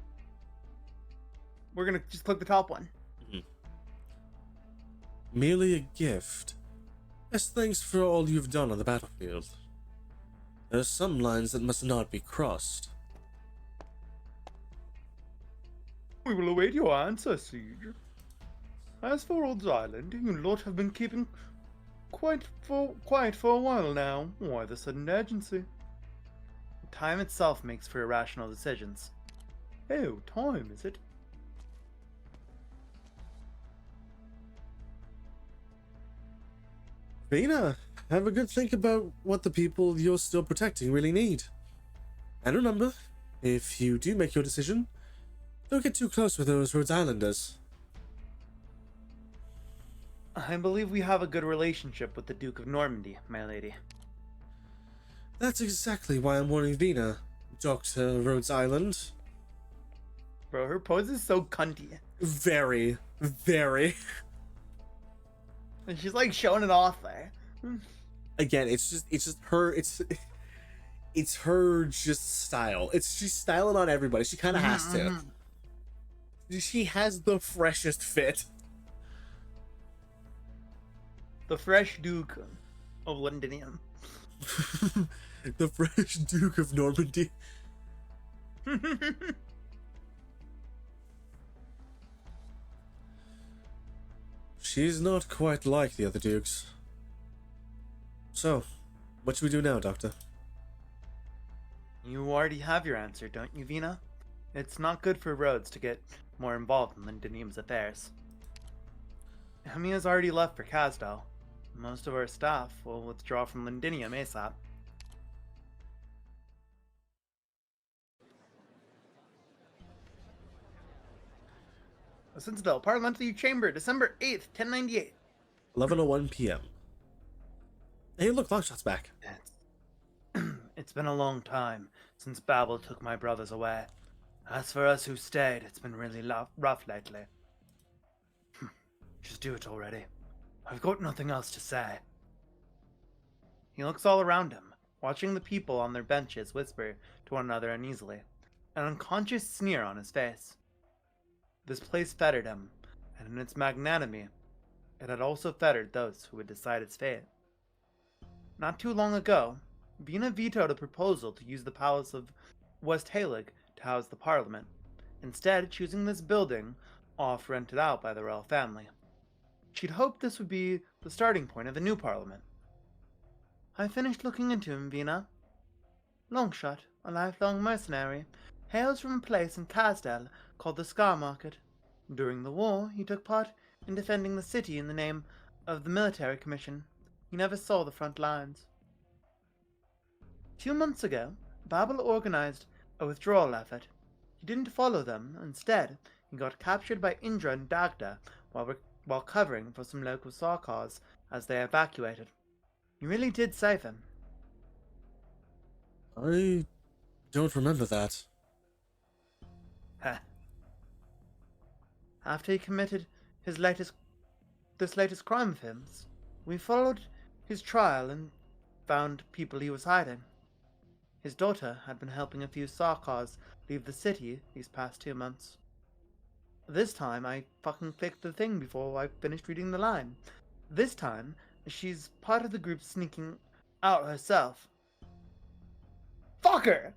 We're gonna just click the top one. Merely a gift. As thanks for all you've done on the battlefield. There are some lines that must not be crossed. We will await your answer, Siege. As for Rhodes Island, you lot have been keeping quiet for a while now. Why the sudden urgency? Time itself makes for irrational decisions. Oh, time, is it? Vina, have a good think about what the people you're still protecting really need. And remember, if you do make your decision, don't get too close with those Rhodes Islanders. I believe we have a good relationship with the Duke of Normandy, my lady. That's exactly why I'm warning Vina, Dr. Rhodes Island. Bro, her pose is so cunty. Very, very. And she's like showing it off there. again, it's just her. It's her just style. She's styling on everybody. She kind of has to. She has the freshest fit. The fresh Duke of Londinium. The fresh Duke of Normandy. She's not quite like the other dukes. So, what should we do now, Doctor? You already have your answer, don't you, Vina? It's not good for Rhodes to get more involved in Londinium's affairs. Hemi has already left for Kasdal. Most of our staff will withdraw from Londinium ASAP. Citadel, Parliamentary Chamber, December 8th, 1098. 11:01 p.m. Hey, look, Longshot's back. It's been a long time since Babel took my brothers away. As for us who stayed, it's been really rough lately. Just do it already. I've got nothing else to say. He looks all around him, watching the people on their benches whisper to one another uneasily, an unconscious sneer on his face. This place fettered him, and in its magnanimity, it had also fettered those who would decide its fate. Not too long ago, Vina vetoed a proposal to use the Palace of West Halig to house the Parliament, instead choosing this building off rented out by the royal family. She'd hoped this would be the starting point of a new Parliament. I finished looking into him, Vina. Longshot, a lifelong mercenary, hails from a place in Kasdal called the Scar Market. During the war, he took part in defending the city in the name of the military commission. He never saw the front lines. 2 months ago, Babel organized a withdrawal effort. He didn't follow them. Instead, he got captured by Indra and Dagda while covering for some local Sarkars as they evacuated. You really did save him. I don't remember that. Heh. After he committed this latest crime of his, we followed his trial and found people he was hiding. His daughter had been helping a few Sarkars leave the city these past 2 months. This time, I fucking clicked the thing before I finished reading the line. This time, she's part of the group sneaking out herself. Fuck her!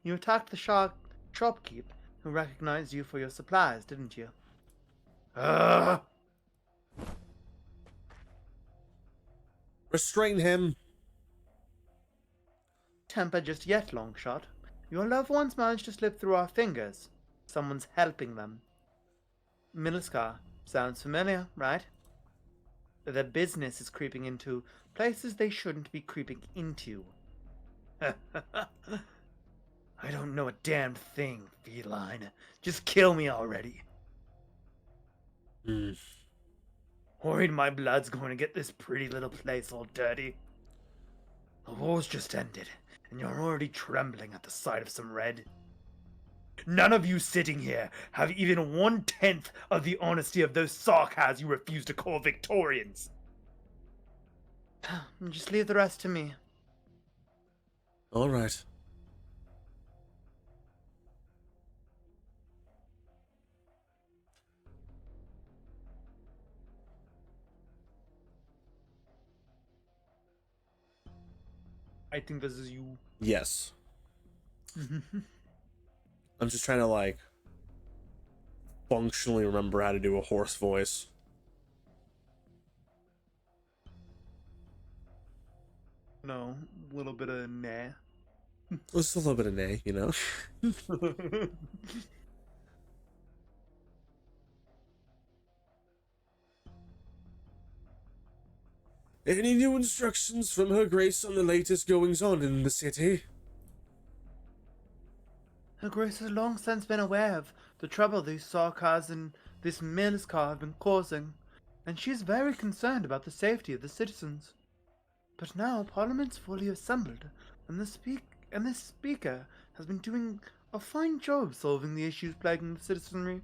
You attacked the shopkeep who recognized you for your supplies, didn't you? Restrain him. Temper just yet, Longshot. Your loved ones managed to slip through our fingers. Someone's helping them. Milskar. Sounds familiar, right? Their business is creeping into places they shouldn't be creeping into. I don't know a damn thing, feline. Just kill me already. Worried my blood's going to get this pretty little place all dirty. The war's just ended, and you're already trembling at the sight of some red. None of you sitting here have even 1/10 of the honesty of those Sarkars you refuse to call Victorians. Just leave the rest to me. All right. I think this is you. Yes. I'm just trying to, like, functionally remember how to do a hoarse voice. No, a little bit of nah. Just a little bit of nay, you know? Any new instructions from Her Grace on the latest goings-on in the city? Her Grace has long since been aware of the trouble these Sarkars and this Milskar have been causing, and she is very concerned about the safety of the citizens. But now Parliament's fully assembled, and this speaker has been doing a fine job solving the issues plaguing the citizenry.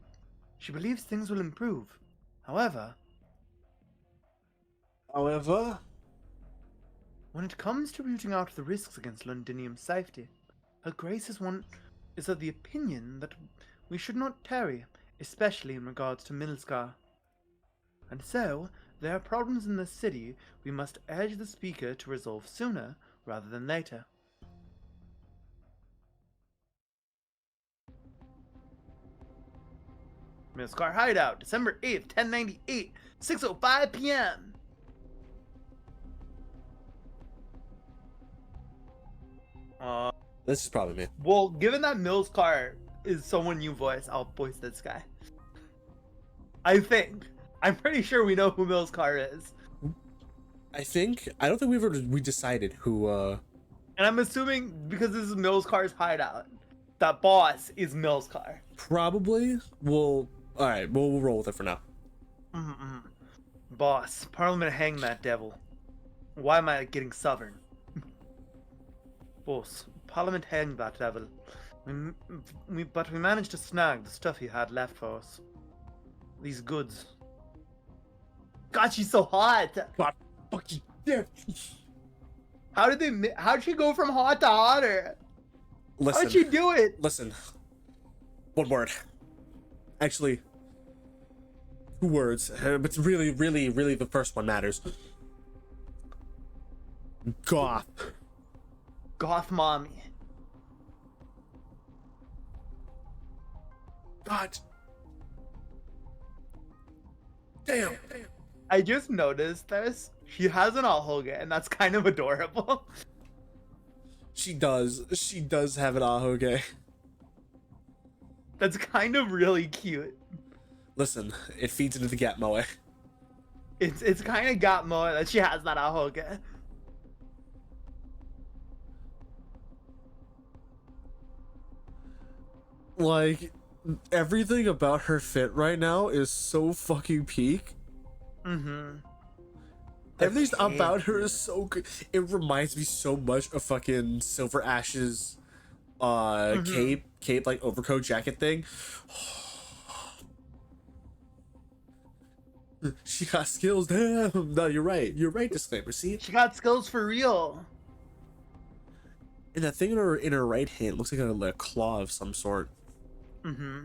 She believes things will improve. However, However, when it comes to rooting out the risks against Londinium's safety, Her Grace is of the opinion that we should not tarry, especially in regards to Milscar. And so, there are problems in the city we must urge the Speaker to resolve sooner rather than later. Milscar Hideout, December 8th, 1098, 6:05 p.m. this is probably me. Well, given that Milscar is someone you voice, I'll voice this guy. I think. I'm pretty sure we know who Milscar is. I don't think we decided who, And I'm assuming, because this is Milscar's hideout, that boss is Milscar. probably will. Alright, we'll roll with it for now. Boss, Parliament hang that devil. Why am I getting southern? Boss, Parliament hang that devil. But we managed to snag the stuff he had left for us. These goods. God, she's so hot! God fucking damn. How'd she go from hot to hotter? Listen. How'd she do it? Listen. One word. Actually, 2 words. But really, really, really the first one matters. Goth. Goth mommy. God. Damn. I just noticed this. She has an ahoga, and that's kind of adorable. She does. She does have an ahoge. That's kind of really cute. Listen, it feeds into the Gatmoe. It's kind of got more that she has that ahoga. Like, everything about her fit right now is so fucking peak. Everything about her is so good. It reminds me so much of fucking Silver Ash's cape, like overcoat jacket thing. She got skills, damn. No, you're right. You're right, disclaimer. See? She got skills for real. And that thing in her right hand looks like a claw of some sort. I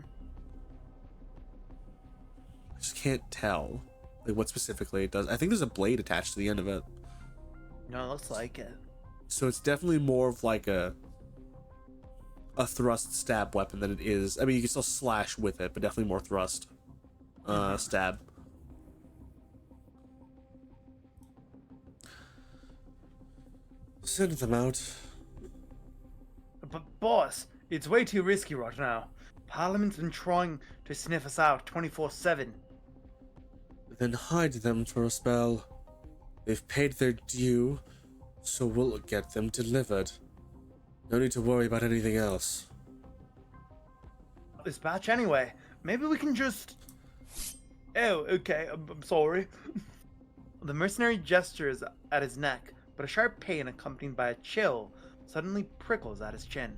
just can't tell like what specifically it does. I think there's a blade attached to the end of it. No, it looks like it. So it's definitely more of like a thrust stab weapon than it is. I mean, you can still slash with it, but definitely more thrust stab. Send them out. But boss, it's way too risky right now. Parliament's been trying to sniff us out 24/7. Then hide them for a spell. They've paid their due, so we'll get them delivered. No need to worry about anything else. This batch anyway. Maybe we can just... Oh, okay, I'm sorry. The mercenary gestures at his neck, but a sharp pain accompanied by a chill suddenly prickles at his chin.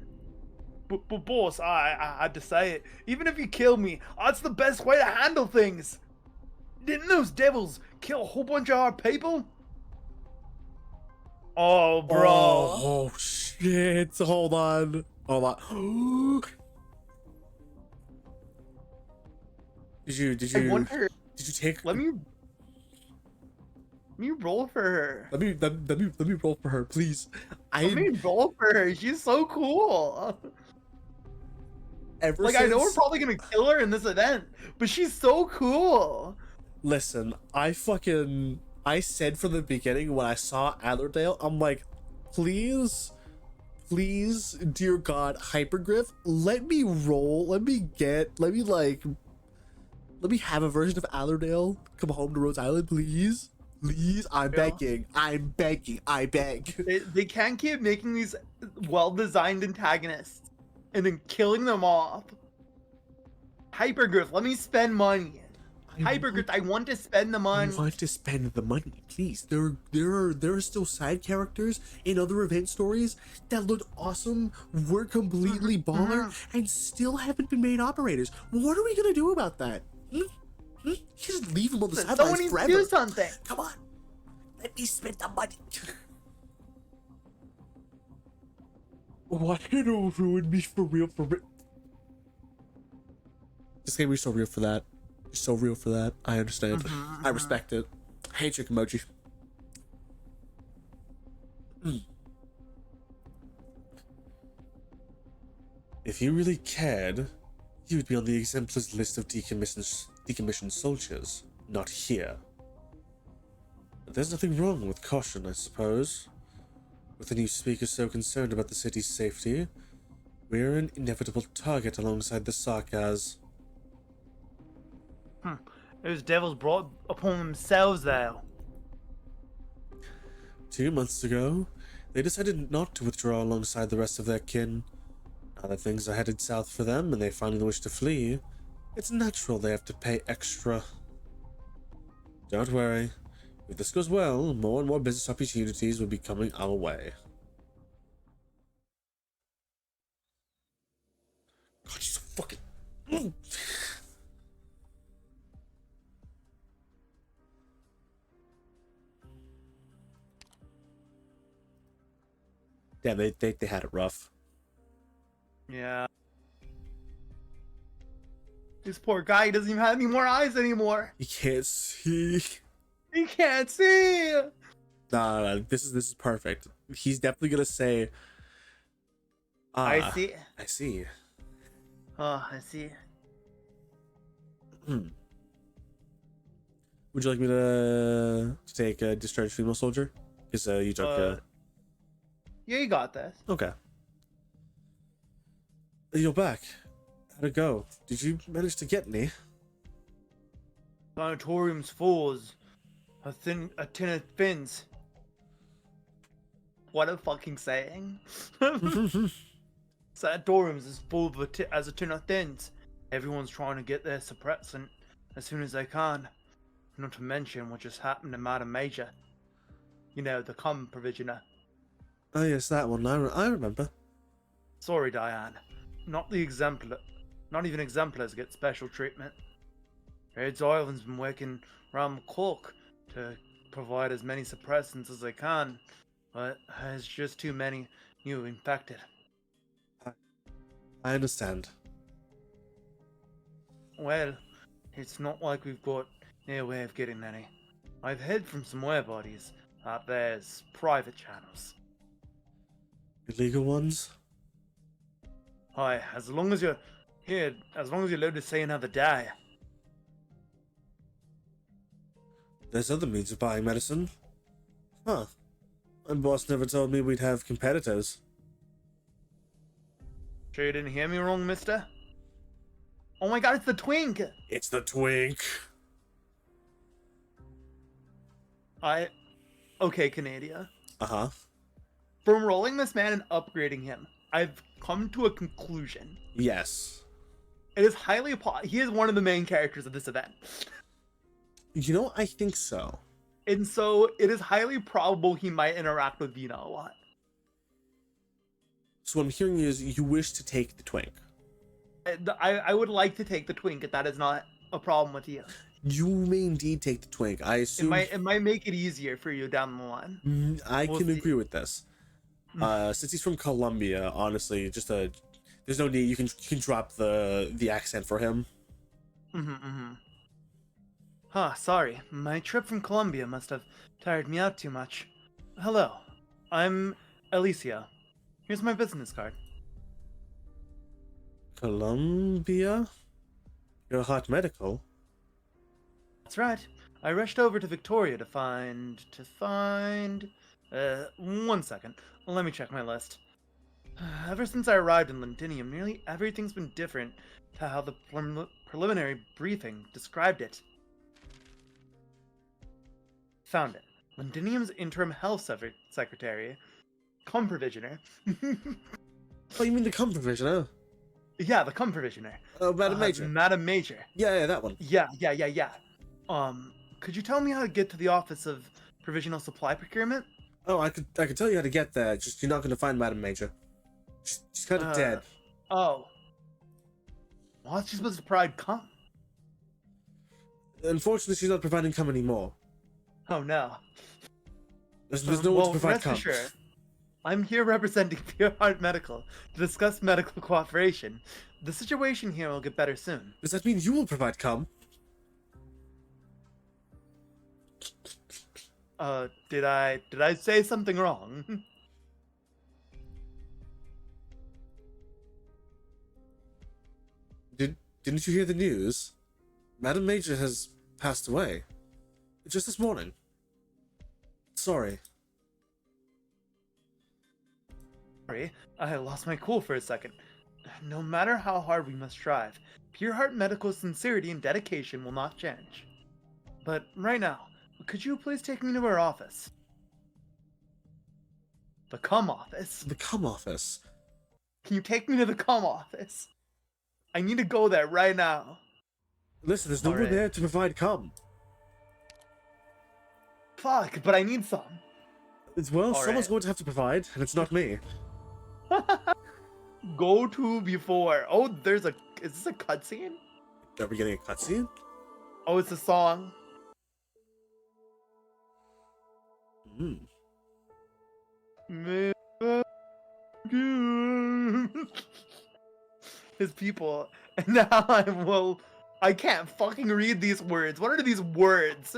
But boss, I had to say it. Even if you kill me, that's the best way to handle things. Didn't those devils kill a whole bunch of our people? Oh, bro. Oh shit. Hold on. Did you I wonder, did you take let me roll for her. let me roll for her, please. Let me roll for her. She's so cool. Ever Like, since, I know we're probably gonna kill her in this event, but she's so cool. listen, I said from the beginning when I saw Allerdale, I'm like, please, dear God, Hypergriff, let me have a version of Allerdale come home to Rhodes Island, please. Please, I'm begging. I beg. They can't keep making these well-designed antagonists and then killing them off. Hypergriff, let me spend money. Hypergriff, I want to spend the money. I want to spend the money, please. There are still side characters in other event stories that looked awesome, were completely baller, and still haven't been made operators. What are we gonna do about that? Just leave them on the sidelines Someone needs forever. to do something. Come on. Let me spend the money. Why did it ruin me for real? This game is so real for that. You're so real for that. I understand. I respect it. Handshake emoji. If you really cared, you would be on the exemplars list of decommissioned soldiers, not here. But there's nothing wrong with caution, I suppose. With the new speaker so concerned about the city's safety, we're an inevitable target alongside the Sarkaz. Those devils brought upon themselves, though. 2 months ago, they decided not to withdraw alongside the rest of their kin. Now that things are headed south for them and they finally wish to flee, it's natural they have to pay extra. Don't worry. If this goes well, more and more business opportunities will be coming our way. God, you're so fucking... Damn, they had it rough. Yeah. This poor guy doesn't even have any more eyes anymore. He can't see. He can't see. No, this is perfect. He's definitely gonna say, I see. I see. Oh, I see. Would you like me to take a discharged female soldier? Because you took. Yeah, you got this. Okay. You're back. How'd it go? Did you manage to get any? Sanatorium's full as a tin of fins. What a fucking saying. Sanatorium's as full of as a tin of thins. Everyone's trying to get their suppressant as soon as they can. Not to mention what just happened to Madam Major. You know, the cum provisioner. Oh yes, that one. I remember. Sorry, Diane. Not even exemplars get special treatment. Rhodes Island's been working round the clock to provide as many suppressants as they can, but there's just too many new infected. I understand. Well, it's not like we've got no way of getting any. I've heard from some were bodies that there's private channels. Illegal ones? Aye, as long as you're allowed to say another day. There's other means of buying medicine. Huh. My boss never told me we'd have competitors. Sure you didn't hear me wrong, mister? Oh my god, it's the twink! It's the twink. Okay, Canadia. Uh-huh. From rolling this man and upgrading him, I've come to a conclusion. Yes. It is he is one of the main characters of this event. You know, I think so. And so, it is highly probable he might interact with Vina a lot. So what I'm hearing is you wish to take the twink. I would like to take the twink if that is not a problem with you. You may indeed take the twink. I assume... It might make it easier for you down the line. I can agree with this. Since he's from Colombia, honestly, there's no need. You can drop the accent for him. Sorry. My trip from Colombia must have tired me out too much. Hello. I'm Alicia. Here's my business card. Colombia? You're hot medical. That's right. I rushed over to Victoria to find... 1 second. Let me check my list. Ever since I arrived in Londinium, nearly everything's been different to how the preliminary briefing described it. Found it. Londinium's interim health secretary, cum provisioner. Oh, you mean the cum provisioner? Yeah, the cum provisioner. Oh, Madam Major. Madam Major. Yeah, that one. Yeah. Could you tell me how to get to the office of provisional supply procurement? Oh, I could tell you how to get there. Just you're not going to find Madam Major. She's kind of dead. Oh. What's she supposed to provide cum? Unfortunately, she's not providing cum anymore. Oh no. There's no one to provide rest comms. assured, I'm here representing Pure Heart Medical to discuss medical cooperation. The situation here will get better soon. Does that mean you will provide comm? Did I say something wrong? Didn't you hear the news? Madam Major has passed away. Just this morning. Sorry. Sorry, I lost my cool for a second. No matter how hard we must strive, Pure Heart Medical's sincerity and dedication will not change. But right now, could you please take me to her office? The cum office. The comm office. Can you take me to the cum office? I need to go there right now. Listen, there's no one Alright. there to provide comm. Fuck, but I need some. Well, All someone's right. going to have to provide, and it's not me. Go to before. Oh, is this a cutscene? Are we getting a cutscene? Oh, it's a song. Hmm. His people. And now I can't fucking read these words. What are these words?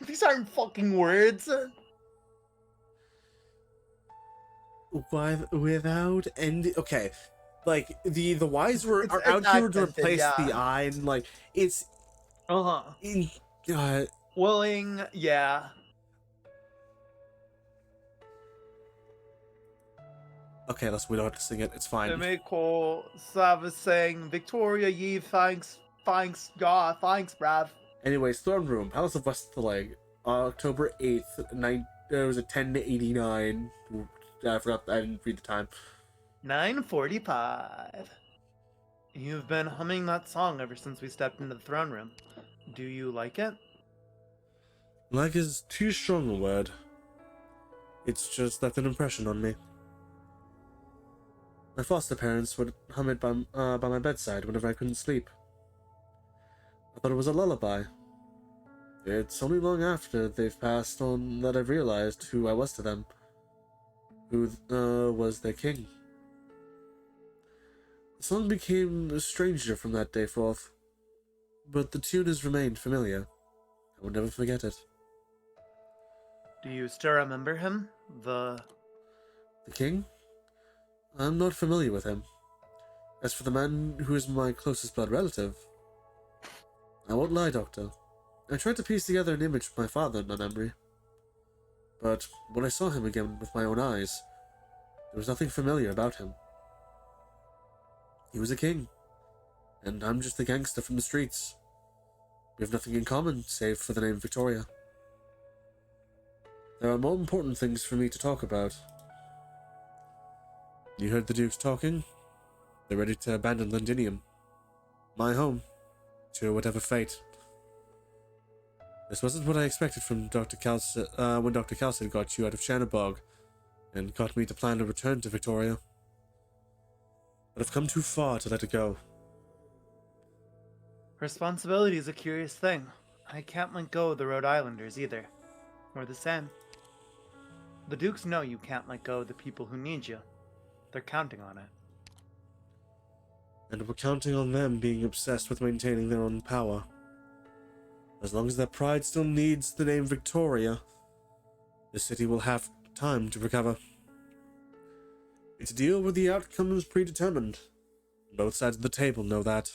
These aren't fucking words. Without ending. Okay, like the Y's are It's out here to accented, replace yeah. the I, and like it's Uh-huh. in. Willing, yeah. Okay, we don't have to sing it. It's fine. Emiko Sava saying Victoria Ye thanks God, thanks bruv. Anyways, Throne Room, Palace of Westhaleg, October 8th, there was a 10:89. I forgot, I didn't read the time. 9:45. You've been humming that song ever since we stepped into the throne room. Do you like it? Like is too strong a word. It's just left an impression on me. My foster parents would hum it by my bedside whenever I couldn't sleep. I thought it was a lullaby. It's only long after they've passed on that I've realized who I was to them. Who was their king. The song became a stranger from that day forth, but the tune has remained familiar. I will never forget it. Do you still remember him? The king? I'm not familiar with him. As for the man who is my closest blood relative, I won't lie, Doctor. I tried to piece together an image of my father in my memory. But when I saw him again with my own eyes, there was nothing familiar about him. He was a king, and I'm just a gangster from the streets. We have nothing in common, save for the name Victoria. There are more important things for me to talk about. You heard the Dukes talking? They're ready to abandon Londinium. My home. To whatever fate. This wasn't what I expected from Dr. Calcid, when Dr. Calcid got you out of Shannabog and got me to plan a return to Victoria. But I've come too far to let it go. Responsibility is a curious thing. I can't let go of the Rhode Islanders either. We're the same. The Dukes know you can't let go of the people who need you. They're counting on it. And we're counting on them being obsessed with maintaining their own power. As long as their pride still needs the name Victoria, the city will have time to recover. It's a deal where the outcome is predetermined. Both sides of the table know that.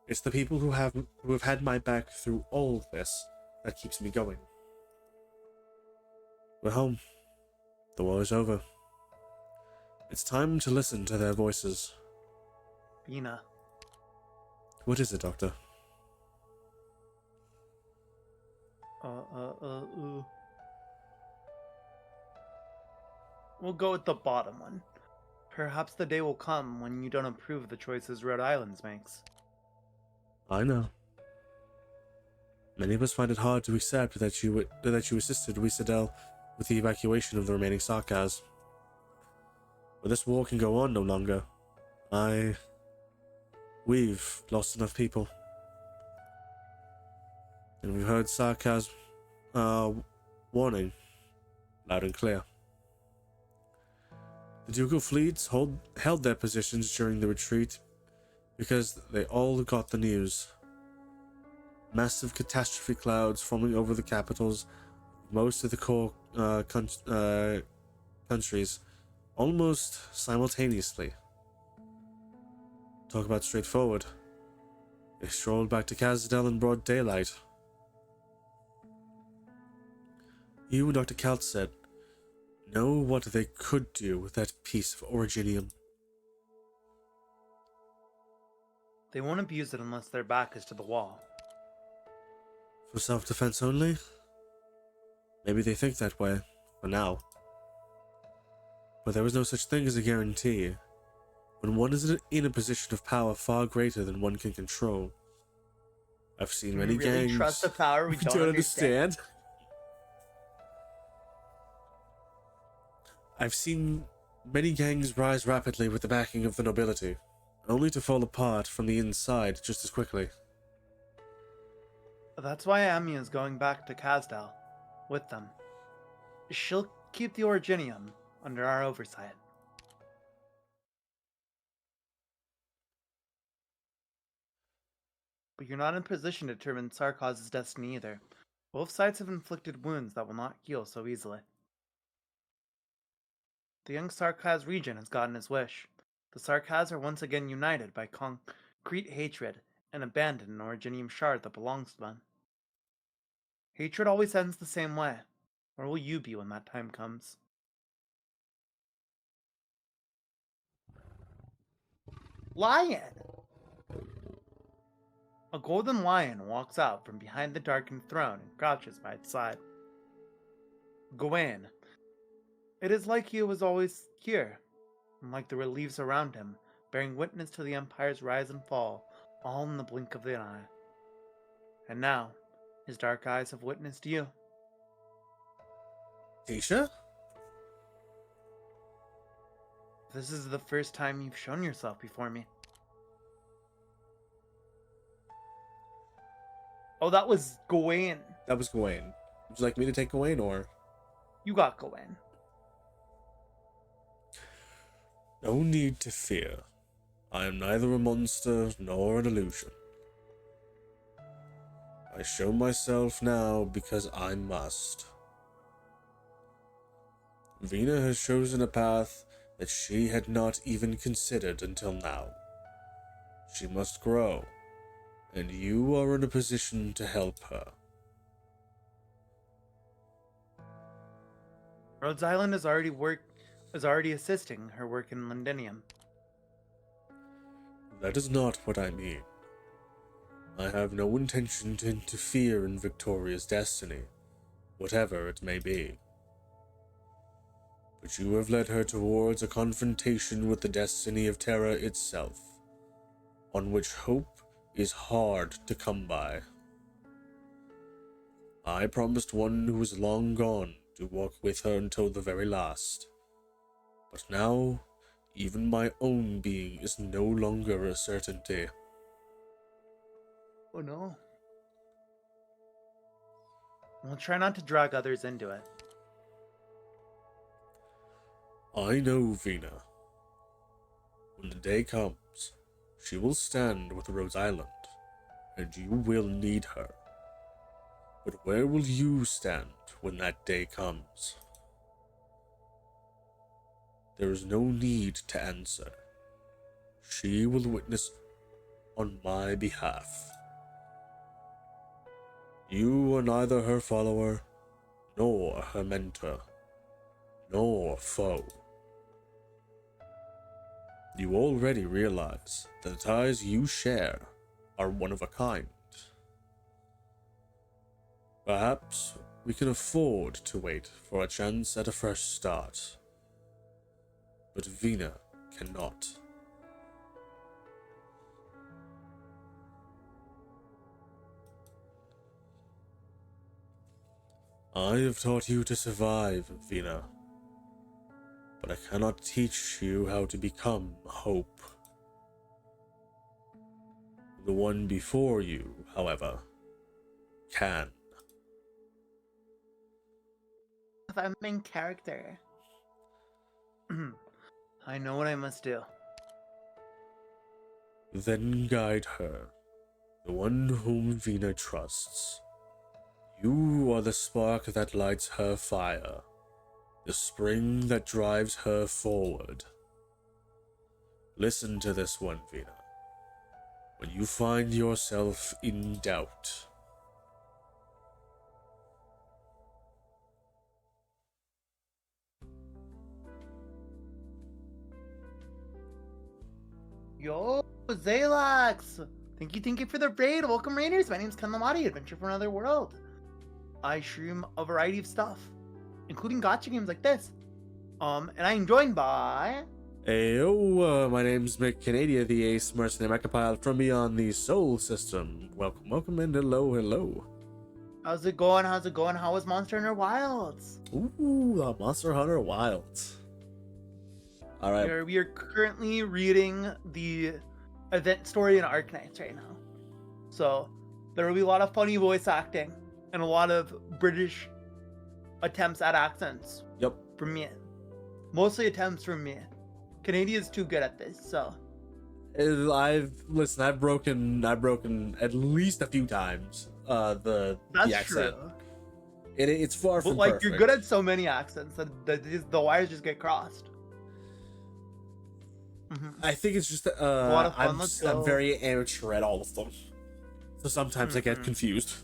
It's the people who have had my back through all this that keeps me going. We're home. The war is over. It's time to listen to their voices. Bina. What is it, Doctor? We'll go with the bottom one. Perhaps the day will come when you don't approve the choices Rhode Islands makes. I know. Many of us find it hard to accept that you assisted Wisadel with the evacuation of the remaining Sarkaz. But this war can go on no longer. We've lost enough people. And we've heard Sarkaz Warning. Loud and clear. The ducal fleets held their positions during the retreat because they all got the news. Massive catastrophe clouds forming over the capitals of most of the core countries almost simultaneously. Talk about straightforward. They strolled back to Kazdel in broad daylight. You and Dr. Kaltset know what they could do with that piece of originium. They won't abuse it unless their back is to the wall. For self-defense only? Maybe they think that way, for now. But there is no such thing as a guarantee. When one is in a position of power far greater than one can control. I've seen many We really gangs... trust the power we don't understand. I've seen many gangs rise rapidly with the backing of the nobility, only to fall apart from the inside just as quickly. That's why Amy is going back to Kazdal with them. She'll keep the Originium under our oversight. But you're not in position to determine Sarkoz's destiny either. Both sides have inflicted wounds that will not heal so easily. The young Sarkaz region has gotten his wish. The Sarkaz are once again united by concrete hatred and abandon an Originium shard that belongs to them. Hatred always ends the same way. Where will you be when that time comes? Lion! A golden lion walks out from behind the darkened throne and crouches by its side. Gawain. It is like he was always here, and like the reliefs around him, bearing witness to the Empire's rise and fall, all in the blink of an eye. And now, his dark eyes have witnessed you. Tisha? This is the first time you've shown yourself before me. Oh, that was Gawain. That was Gawain. Would you like me to take Gawain, or...? You got Gawain. No need to fear. I am neither a monster nor an illusion. I show myself now because I must. Vina has chosen a path that she had not even considered until now. She must grow, and you are in a position to help her. Rhodes Island is already assisting her work in Londinium. That is not what I mean. I have no intention to interfere in Victoria's destiny, whatever it may be. But you have led her towards a confrontation with the destiny of Terra itself, on which hope is hard to come by. I promised one who is long gone to walk with her until the very last. But now, even my own being is no longer a certainty. Oh no. We'll try not to drag others into it. I know Vina. When the day comes, she will stand with Rose Island, and you will need her. But where will you stand when that day comes? There is no need to answer. She will witness on my behalf. You are neither her follower, nor her mentor, nor foe. You already realize that the ties you share are one of a kind. Perhaps we can afford to wait for a chance at a fresh start. But Vina cannot. I have taught you to survive, Vina. But I cannot teach you how to become hope. The one before you, however, can. if I'm main character. I know what I must do. Then guide her, the one whom Vina trusts. You are the spark that lights her fire, the spring that drives her forward. Listen to this one, Vina. When you find yourself in doubt, Yo, Zalax! Thank you for the raid. Welcome, Raiders. My name's Kanamati, Adventure from Another World. I stream a variety of stuff, including gacha games like this. And I'm joined by... Ayo, my name's Mick Canadia, the ace mercenary mechapilot from beyond the Soul System. Welcome, and hello. How's it going? How was Monster Hunter Wilds? Ooh, Monster Hunter Wilds. All right. We are currently reading the event story in Arknights right now. So, there will be a lot of funny voice acting and a lot of British attempts at accents. Yep. From me. Mostly attempts from me. Canadia's too good at this, so. I've broken at least a few times the accent. True. It's far from like perfect. You're good at so many accents that the wires just get crossed. I think it's just a lot of fun. I'm very amateur at all of them, so sometimes I get confused.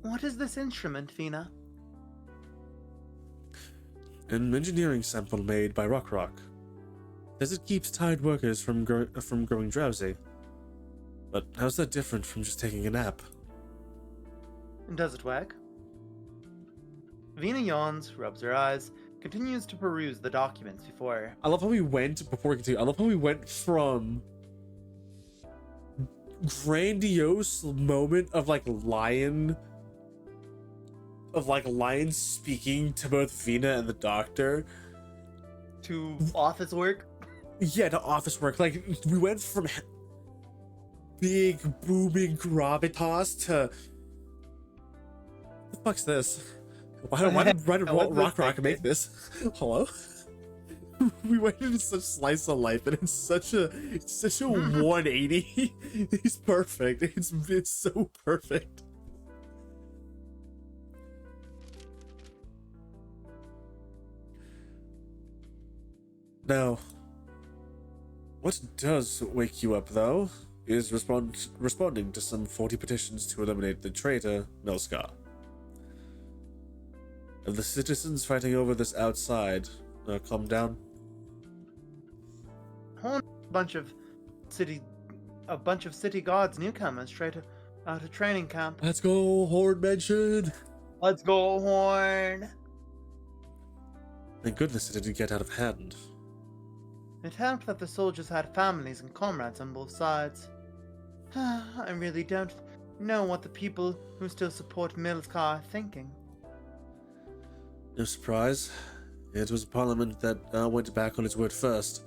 What is this instrument, Vina? An engineering sample made by Rock. Says it keeps tired workers from growing drowsy. But how's that different from just taking a nap? Does it work? Vina yawns, rubs her eyes, continues to peruse the documents before. I love how we went from grandiose moment of Lion speaking to both Vina and the doctor to office work. Yeah, to office work. We went from big booming gravitas to what the fuck's this? Why did Rock make this? Hello? We went into such slice of life, and it's such a 180. It's perfect. It's so perfect. Now, what does wake you up, though, is responding to some 40 petitions to eliminate the traitor, Melskar. Have the citizens fighting over this outside calmed down? A bunch of city guards newcomers straight out of training camp. Let's go, Horde mentioned! Let's go, Horde! Thank goodness it didn't get out of hand. It helped that the soldiers had families and comrades on both sides. I really don't know what the people who still support Melskar are thinking. No surprise. It was a parliament that went back on its word first.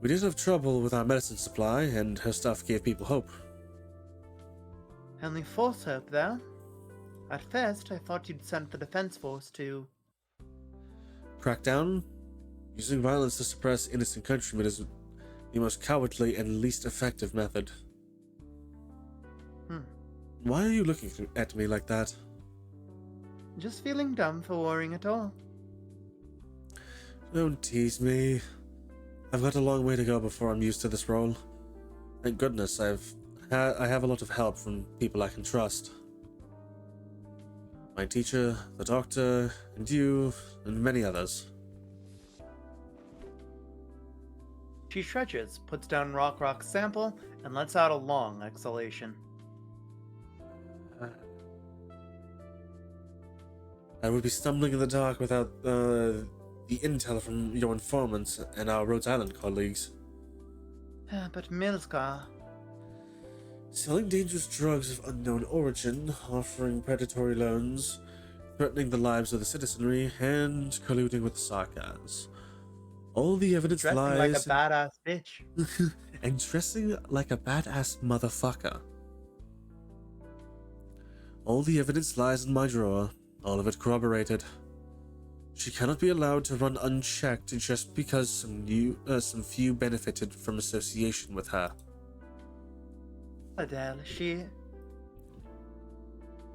We did have trouble with our medicine supply, and her stuff gave people hope. Only false hope, though. At first, I thought you'd sent the defense force to... Crackdown? Using violence to suppress innocent countrymen is the most cowardly and least effective method. Why are you looking at me like that? Just feeling dumb for worrying at all. Don't tease me. I've got a long way to go before I'm used to this role. Thank goodness I have a lot of help from people I can trust. My teacher, the doctor, and you, and many others. She stretches, puts down Rock's sample, and lets out a long exhalation. I would be stumbling in the dark without the intel from your informants and our Rhodes Island colleagues. But Melskar... Selling dangerous drugs of unknown origin, offering predatory loans, threatening the lives of the citizenry, and colluding with the Sarkaz. All the evidence dressing lies... like a badass bitch. And dressing like a badass motherfucker. All the evidence lies in my drawer. All of it corroborated. She cannot be allowed to run unchecked just because some few benefited from association with her. Adele, she...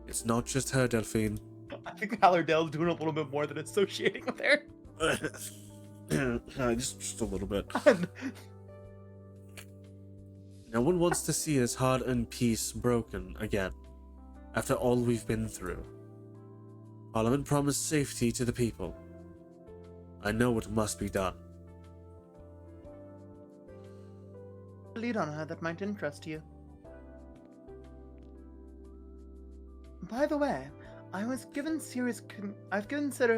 It's not just her, Delphine. I think Hallardale's doing a little bit more than associating with her. just a little bit. No one wants to see his hard-earned peace broken again, after all we've been through. Parliament promised safety to the people. I know what must be done. Lead on her that might interest you. By the way, I've given serious consideration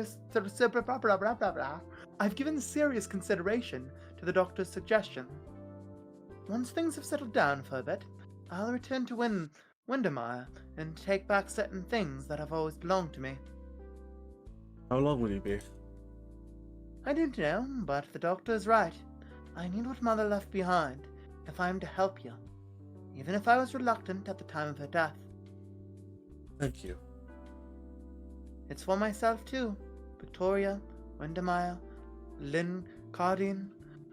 to the doctor's suggestion. Once things have settled down for a bit, I'll return to Windermere and take back certain things that have always belonged to me. How long will you be? I don't know, but the doctor is right. I need what Mother left behind if I am to help you, even if I was reluctant at the time of her death. Thank you. It's for myself too. Victoria, Windermere, Lynn, Cardine.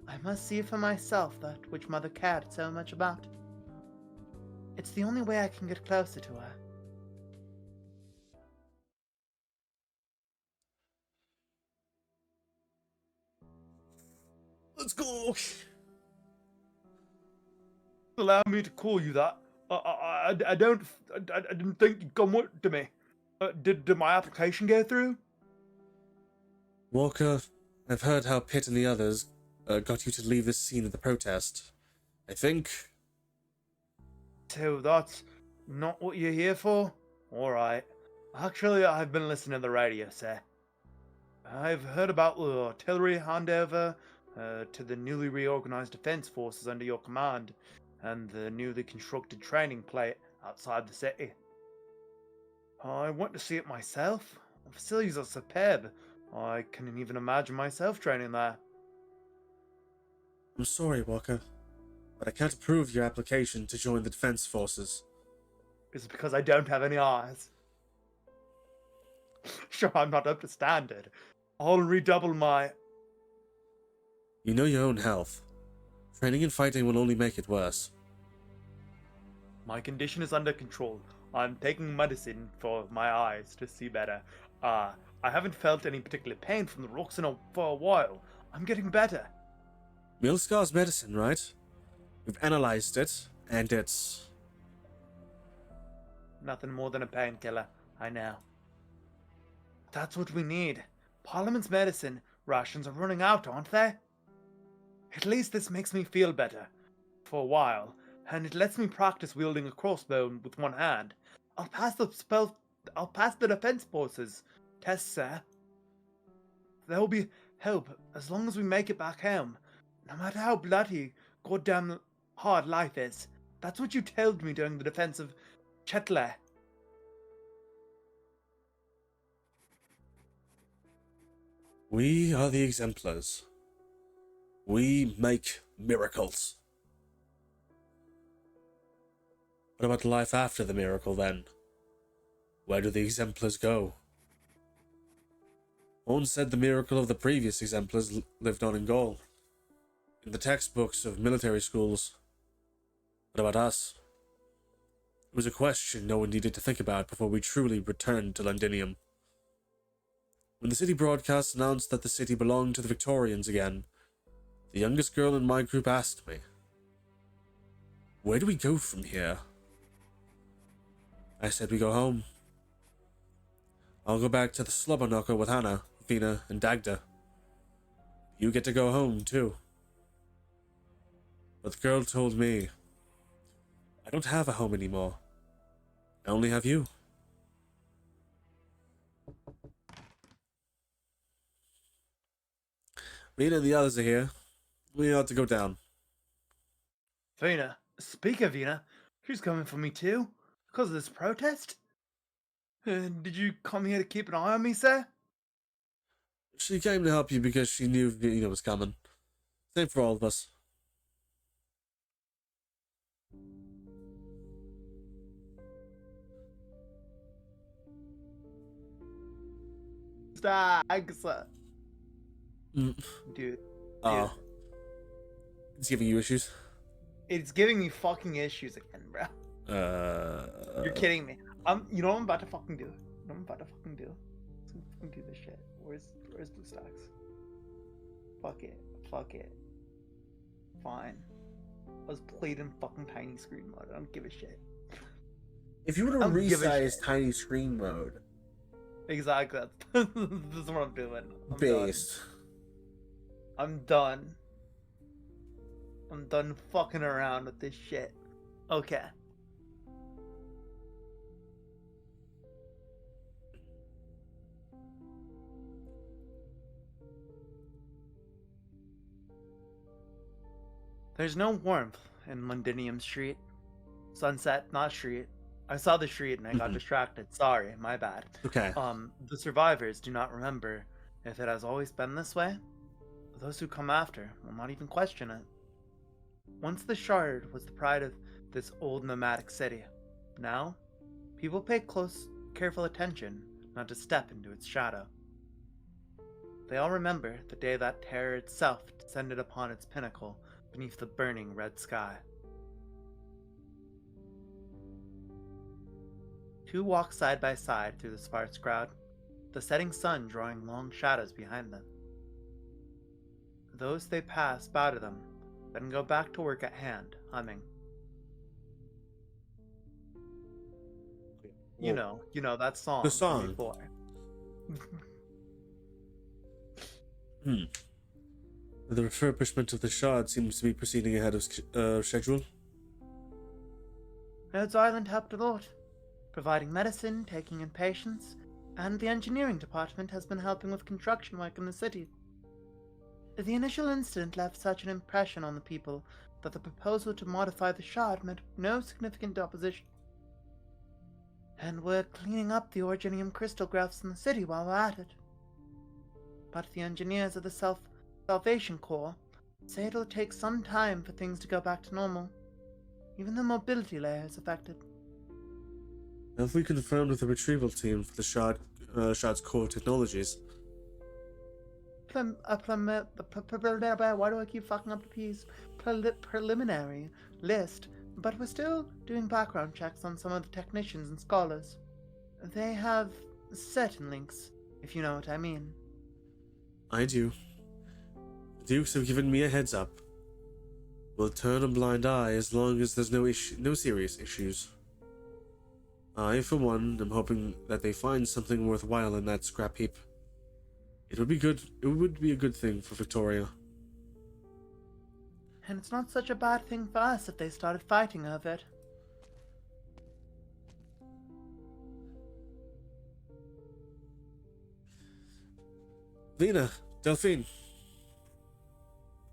I must see for myself that which Mother cared so much about. It's the only way I can get closer to her. Let's go! Allow me to call you that. I didn't think you'd come to me. Did my application go through? Walker, I've heard how Pitt and the others got you to leave the scene of the protest. I think... So that's not what you're here for? Alright. Actually, I've been listening to the radio, sir. I've heard about the artillery handover to the newly reorganized defense forces under your command, and the newly constructed training plate outside the city. I went to see it myself. The facilities are superb. I couldn't even imagine myself training there. I'm sorry, Walker, but I can't approve your application to join the defense forces. Is it because I don't have any eyes? Sure, I'm not up to standard. I'll redouble my... You know your own health. Training and fighting will only make it worse. My condition is under control. I'm taking medicine for my eyes to see better. I haven't felt any particular pain from the rocks for a while. I'm getting better. Milscar's medicine, right? We've analyzed it, and it's... Nothing more than a painkiller, I know. That's what we need. Parliament's medicine rations are running out, aren't they? At least this makes me feel better. For a while. And it lets me practice wielding a crossbow with one hand. I'll pass the defense forces test, sir. There will be help as long as we make it back home. No matter how bloody, goddamn hard life is. That's what you told me during the defense of Chetler. We are the exemplars. We make miracles. What about life after the miracle, then? Where do the exemplars go? One said the miracle of the previous exemplars lived on in Gaul, in the textbooks of military schools. What about us? It was a question no one needed to think about before we truly returned to Londinium. When the city broadcast announced that the city belonged to the Victorians again, the youngest girl in my group asked me, "Where do we go from here?" I said we go home. I'll go back to the Slobberknocker with Hannah, Vina, and Dagda. You get to go home, too. But the girl told me, I don't have a home anymore. I only have you. Vina and the others are here. We ought to go down. Vina, speak of Vina, she's coming for me too. Because of this protest? Did you come here to keep an eye on me, sir? She came to help you because she knew Vina was coming. Same for all of us. stacks. Mm. Dude, Oh. It's giving you issues? it's giving me fucking issues again, bro. You're kidding me. You know what I'm about to fucking do? You know what I'm about to fucking do? I'm gonna fucking do this shit. Where's Blue Stacks? Fuck it. Fuck it. Fine. I was played in fucking tiny screen mode. I don't give a shit. If you were to I don't give a resize shit. tiny screen mode, Exactly. This is what I'm doing. based. I'm done. I'm done fucking around with this shit. Okay. There's no warmth in Londinium Street. Sunset, not street. I saw the street and I got distracted. Sorry, my bad. Okay. The survivors do not remember if it has always been this way. Those who come after will not even question it. Once the Shard was the pride of this old nomadic city. Now, people pay close, careful attention not to step into its shadow. They all remember the day that terror itself descended upon its pinnacle beneath the burning red sky. Two walk side by side through the sparse crowd, the setting sun drawing long shadows behind them. Those they pass bow to them, then go back to work at hand, humming. You know that song. The song. from before. The refurbishment of the shard seems to be proceeding ahead of schedule. Rhodes Island helped a lot, providing medicine, taking in patients, and the engineering department has been helping with construction work in the city. The initial incident left such an impression on the people that the proposal to modify the shard met no significant opposition. And we're cleaning up the Originium crystal grafts in the city while we're at it. But the engineers of the Salvation Corps say it'll take some time for things to go back to normal. Even the mobility layer is affected. Have we confirmed with the retrieval team for the shard's core technologies? Why do I keep fucking up the P's? Preliminary list, but we're still doing background checks on some of the technicians and scholars. They have certain links, if you know what I mean. I do. The Dukes have given me a heads up. We'll turn a blind eye as long as there's no serious issues. I, for one, am hoping that they find something worthwhile in that scrap heap. It would be good. It would be a good thing for Victoria. And it's not such a bad thing for us if they started fighting over it. Lena, Delphine.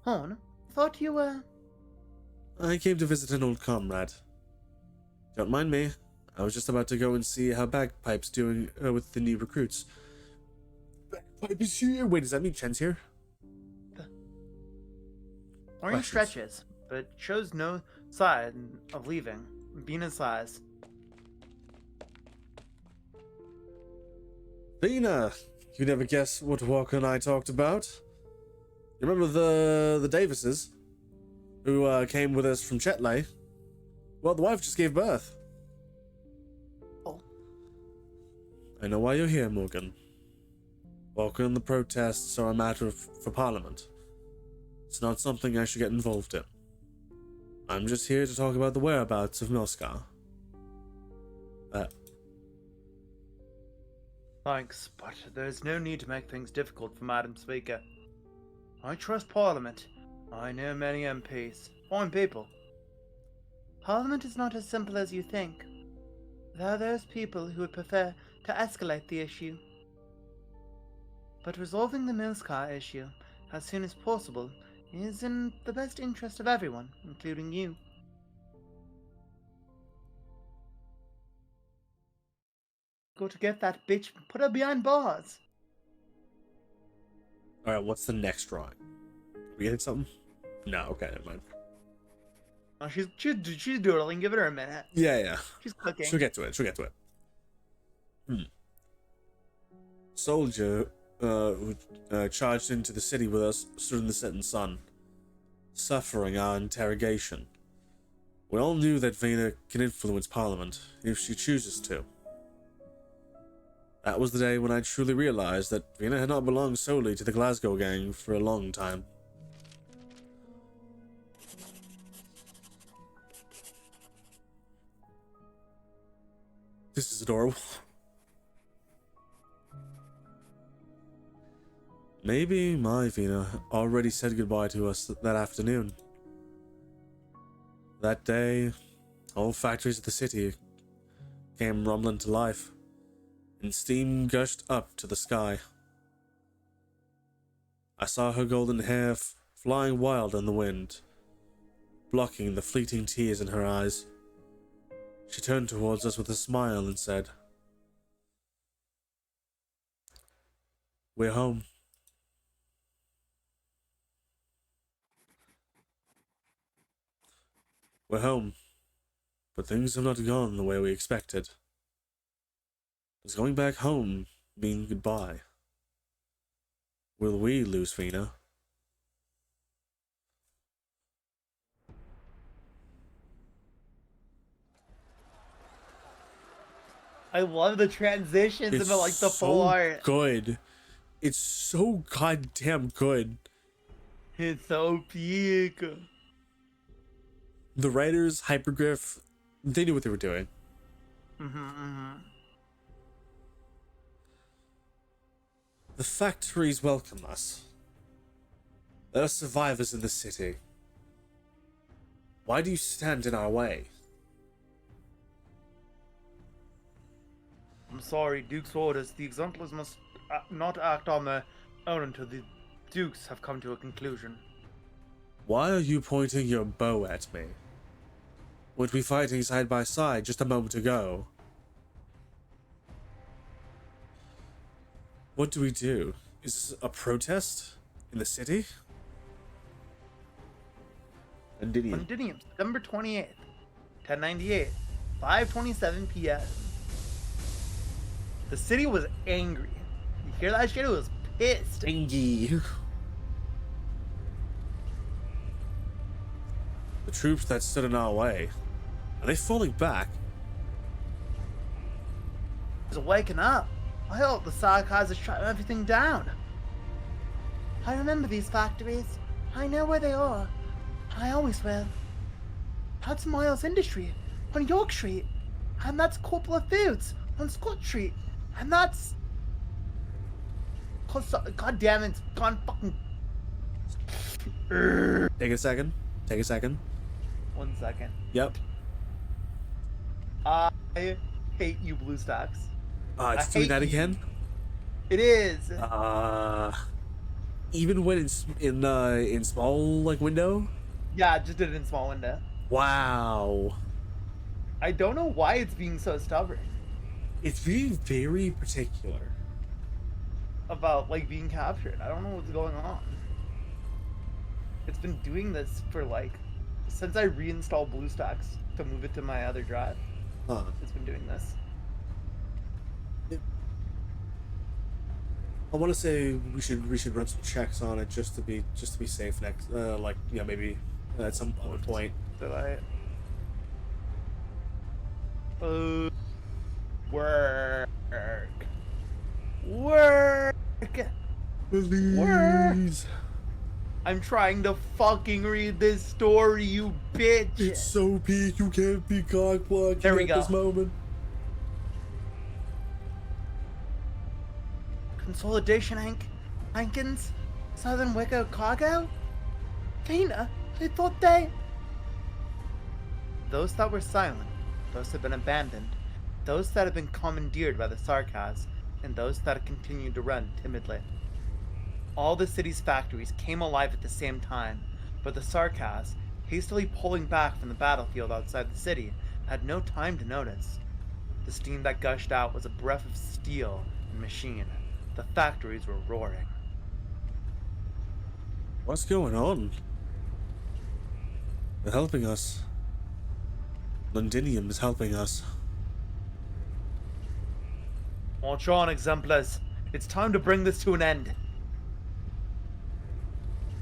Horn, thought you were... I came to visit an old comrade. Don't mind me. I was just about to go and see how Bagpipe's doing with the new recruits. Bagpipe is here. Wait, does that mean Chen's here? Orange stretches, but shows no sign of leaving. Bina sighs. Lena, you never guess what Walker and I talked about. You remember the Davises, who came with us from Chetley? Well, the wife just gave birth. Oh. I know why you're here, Morgan. Walker and the protests are a matter for Parliament. It's not something I should get involved in. I'm just here to talk about the whereabouts of Melskar. Thanks, but there's no need to make things difficult for Madam Speaker. I trust Parliament. I know many MPs. Fine people. Parliament is not as simple as you think. There are those people who would prefer to escalate the issue. But resolving the Milskar issue as soon as possible is in the best interest of everyone, including you. Go to get that bitch and put her behind bars. Alright, what's the next drawing? Are we getting something? No, okay, never mind. Oh, she's doodling. Give it her a minute. Yeah. She's cooking. She'll get to it. Soldier who charged into the city with us stood in the setting sun, suffering our interrogation. We all knew that Vina can influence Parliament if she chooses to. That was the day when I truly realized that Vina had not belonged solely to the Glasgow gang for a long time. This is adorable. Maybe my Vina already said goodbye to us that afternoon. That day, all factories of the city came rumbling to life, and steam gushed up to the sky. I saw her golden hair flying wild on the wind, blocking the fleeting tears in her eyes. She turned towards us with a smile and said, "We're home." We're home, but things have not gone the way we expected. Does going back home mean goodbye? Will we lose Vina? I love the transitions It's and like the full art. good. It's so goddamn good. It's so peak. The writers, Hypergriff, they knew what they were doing. The factories welcome us. Let us survivors in the city. Why do you stand in our way? I'm sorry, Duke's orders. The exemplars must not act on their own until the Dukes have come to a conclusion. Why are you pointing your bow at me? Weren't we fighting side by side just a moment ago? What do we do? Is this a protest in the city? Londinium, September 28th, 1098, 5:27 p.m. The city was angry. You hear that shit? It was pissed. Angie. The troops that stood in our way, are they falling back? It's waking up. I hope the Sarkars are shutting everything down. I remember these factories. I know where they are. I always will. That's Miles Industry on York Street. And that's Corporal Foods on Scott Street. And that's... God damn it. Gone fucking... Take a second. Take a second. 1 second. Yep. I hate you, BlueStacks. It's doing that again? It is. Even when it's in small like window? Yeah, I just did it in small window. Wow. I don't know why it's being so stubborn It's being very particular. about like being captured. I don't know what's going on. It's been doing this for like since I reinstalled BlueStacks to move it to my other drive. Huh. It's been doing this. I want to say we should run some checks on it just to be safe next like maybe at some point. So work. Please. I'm trying to fucking read this story, you bitch. It's so peak, you can't be cockblocking There we at go. this moment. Consolidation Hankins? Southern Wicker Cargo? Dana, I thought they... Those that were silent, those that have been abandoned, those that have been commandeered by the Sarkars, and those that have continued to run timidly. All the city's factories came alive at the same time, but the Sarkars, hastily pulling back from the battlefield outside the city, had no time to notice. The steam that gushed out was a breath of steel and machine. The factories were roaring. What's going on? They're helping us. Londinium is helping us. March on, exemplars. It's time to bring this to an end.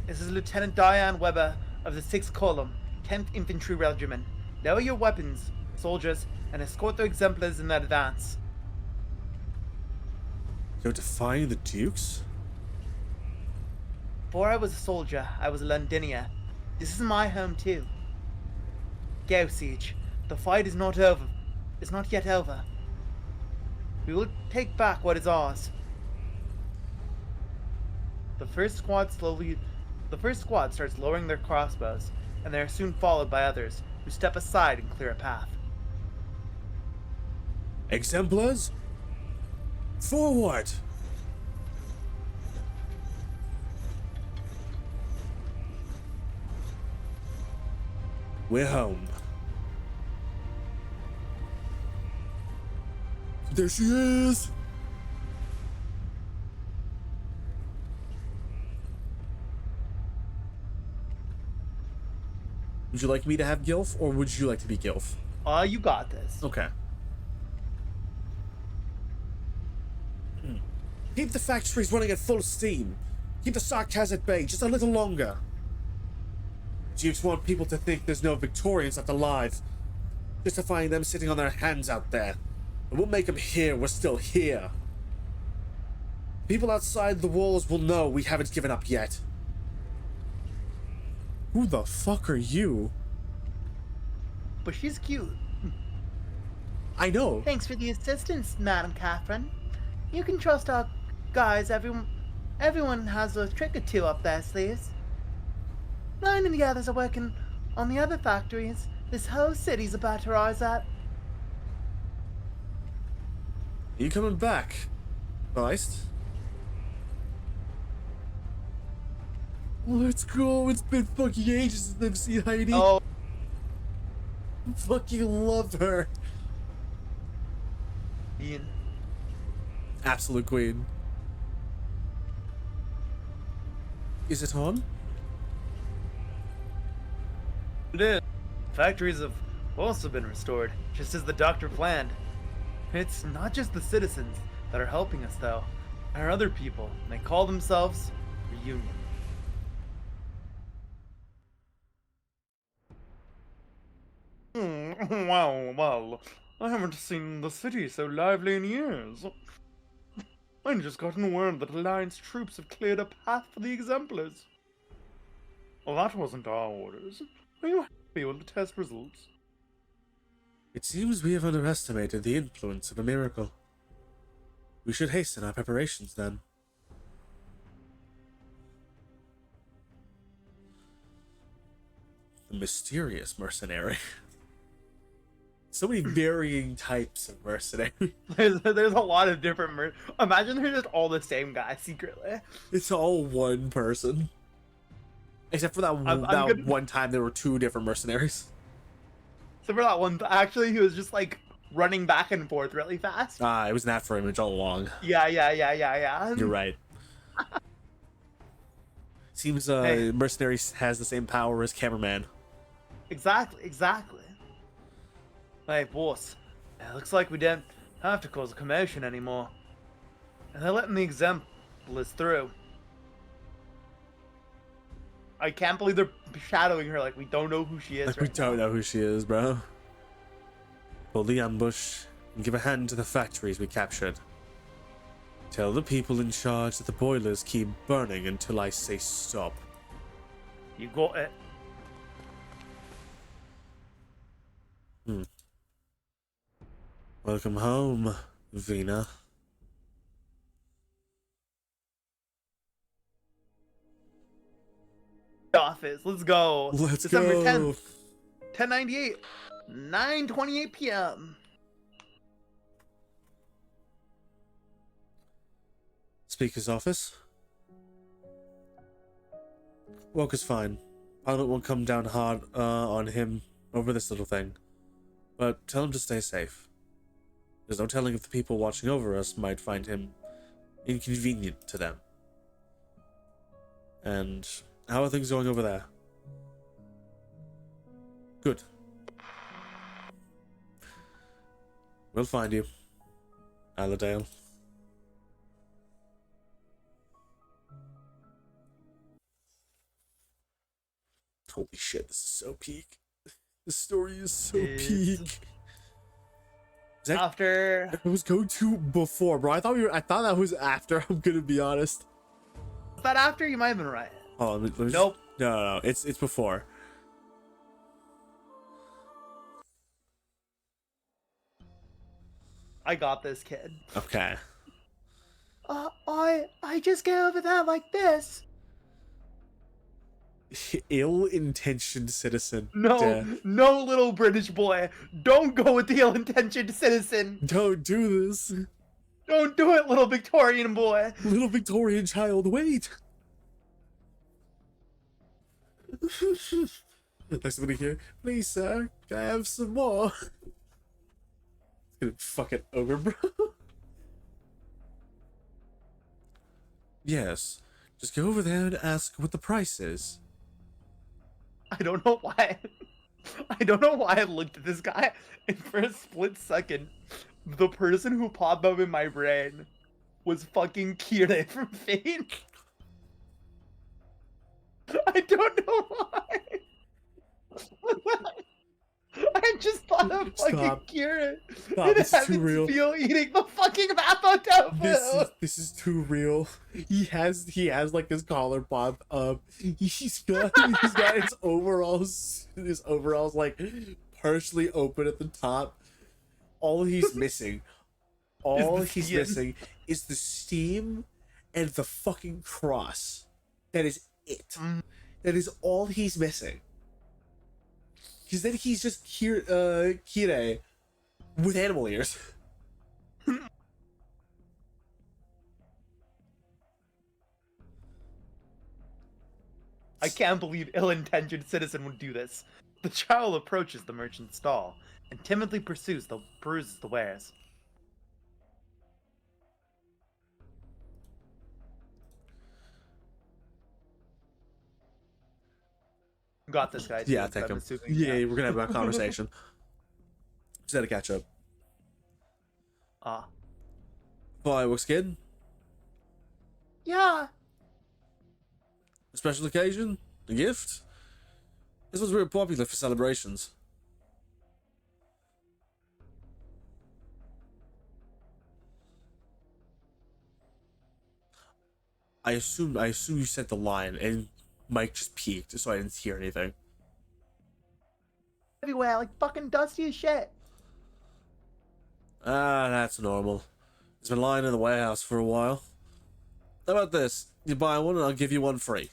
This is Lieutenant Diane Weber of the 6th Column, 10th Infantry Regiment. Lower your weapons, soldiers, and escort the exemplars in that advance. You're defying the Dukes? Before I was a soldier, I was a Londinier. This is my home too. Go, Siege. The fight is not over. It's not yet over. We will take back what is ours. The first squad starts lowering their crossbows, and they are soon followed by others, who step aside and clear a path. Exemplars? Forward! We're home. There she is! Would you like me to have Gilf, or would you like to be Gilf? You got this. Okay. Keep the factories running at full steam. Keep the sarcasm at bay just a little longer. Dukes want people to think there's no Victorians left alive, justifying them sitting on their hands out there. But we'll make them hear we're still here. People outside the walls will know we haven't given up yet. Who the fuck are you? But she's cute. I know. Thanks for the assistance, Madam Catherine. You can trust our guys. Everyone has a trick or two up their sleeves. Mine and the others are working on the other factories this whole city's about to rise up. Are you coming back, Feist? Let's go. It's been fucking ages since I've seen Heidi. Oh, I fucking love her. Ian. Absolute queen. Is it on? It is. Factories have also been restored, just as the doctor planned. It's not just the citizens that are helping us, though. There are other people, and they call themselves Reunion. Well, I haven't seen the city so lively in years. I've just gotten word that Alliance troops have cleared a path for the exemplars. Well, that wasn't our orders. Are you happy with the test results? It seems we have underestimated the influence of a miracle. We should hasten our preparations then. The mysterious mercenary. So many varying types of mercenary. There's a lot of different imagine they're just all the same guy secretly. It's all one person. Except for that one time there were two different mercenaries. Except for that one, actually, he was just like running back and forth really fast. It was an after image all along. Yeah. You're right. Seems mercenary has the same power as cameraman. Exactly. Hey, boss. It looks like we don't have to cause a commotion anymore. And they're letting the exemplars through. I can't believe they're shadowing her like we don't know who she is. We don't know who she is, bro. Pull the ambush and give a hand to the factories we captured. Tell the people in charge that the boilers keep burning until I say stop. You got it. Welcome home, Vina. Office. Let's go. Let's December go. 10th, 1098, 9:28 p.m. Speaker's office. Walker's fine. Parliament won't come down hard on him over this little thing. But tell him to stay safe. There's no telling if the people watching over us might find him inconvenient to them. And how are things going over there? Good. We'll find you, Allerdale. Holy shit, this is so peak. This story is so It's- peak. Is that, After it was go to before, bro. I thought that was after. I'm gonna be honest. was that after? You might have been right. Oh, let me just- Nope. No. It's before. I got this, kid. Okay. I just get over that like this. Ill-intentioned citizen. No, Yeah. no, little British boy. Don't go with the ill-intentioned citizen. Don't do this. Don't do it, little Victorian boy. Little Victorian child, wait. There's somebody here. Please, sir, can I have some more? It's gonna fucking ogre, bro. Yes. Just go over there and ask what the price is. I don't know why. I don't know why I looked at this guy, and for a split second, the person who popped up in my brain was fucking Kira from Fate. I don't know why. I just thought of fucking Stop. Kira. Stop, in this is too Heaven's real. Feel eating the fucking Vapo tofu. This is too real. He has like his collar pop up. He's got his overalls like partially open at the top. All he's missing is the steam and the fucking cross. That is it. That is all he's missing. Because then he's just Kire with animal ears. I can't believe ill-intentioned citizen would do this. The child approaches the merchant's stall and timidly peruses the wares. Got this guy. Yeah, too, take I'm him. assuming, Yeah, we're gonna have a conversation. Just had to catch up. Fireworks kid. Yeah. A special occasion? A gift? This was real popular for celebrations. I assume you said the line and Mike just peeked so I didn't hear anything. Everywhere, like fucking dusty as shit. Ah, that's normal. It's been lying in the warehouse for a while. How about this? You buy one and I'll give you one free.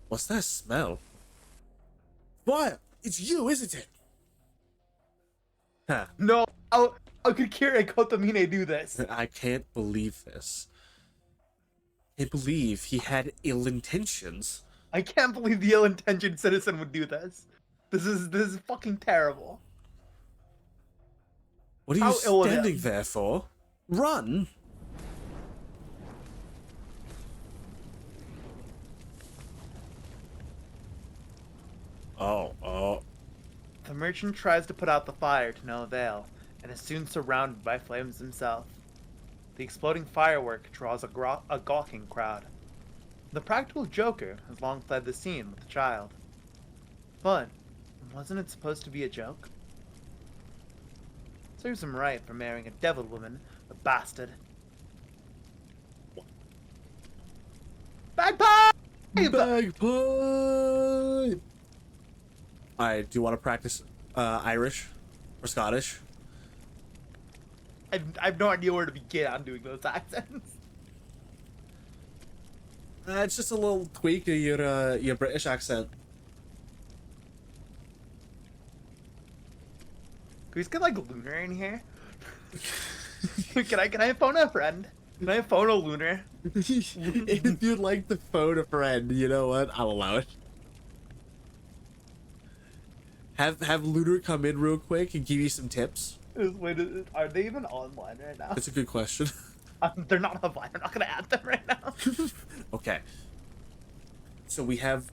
What's that smell? What? It's you, isn't it? Huh. No, how could Kira Kotomine do this? I can't believe this. I can't believe he had ill intentions. I can't believe the ill-intentioned citizen would do this. This is fucking terrible. What are How you ill of standing him. there for? Run! Oh. The merchant tries to put out the fire to no avail, and is soon surrounded by flames himself. The exploding firework draws a gawking crowd. The practical joker has long fled the scene with the child. But, wasn't it supposed to be a joke? Serves him right for marrying a devil woman, a bastard. Bagpipe! Bagpipe! Alright, do you want to practice Irish or Scottish? I have no idea where to begin on doing those accents. It's just a little tweak of your British accent. Can we just get like Lunar in here? can I phone a friend? Can I phone a Lunar? If you'd like to phone a friend, you know what? I'll allow it. Have Lunar come in real quick and give you some tips. Wait, are they even online right now? That's a good question. They're not online. I'm not gonna add them right now. Okay. So we have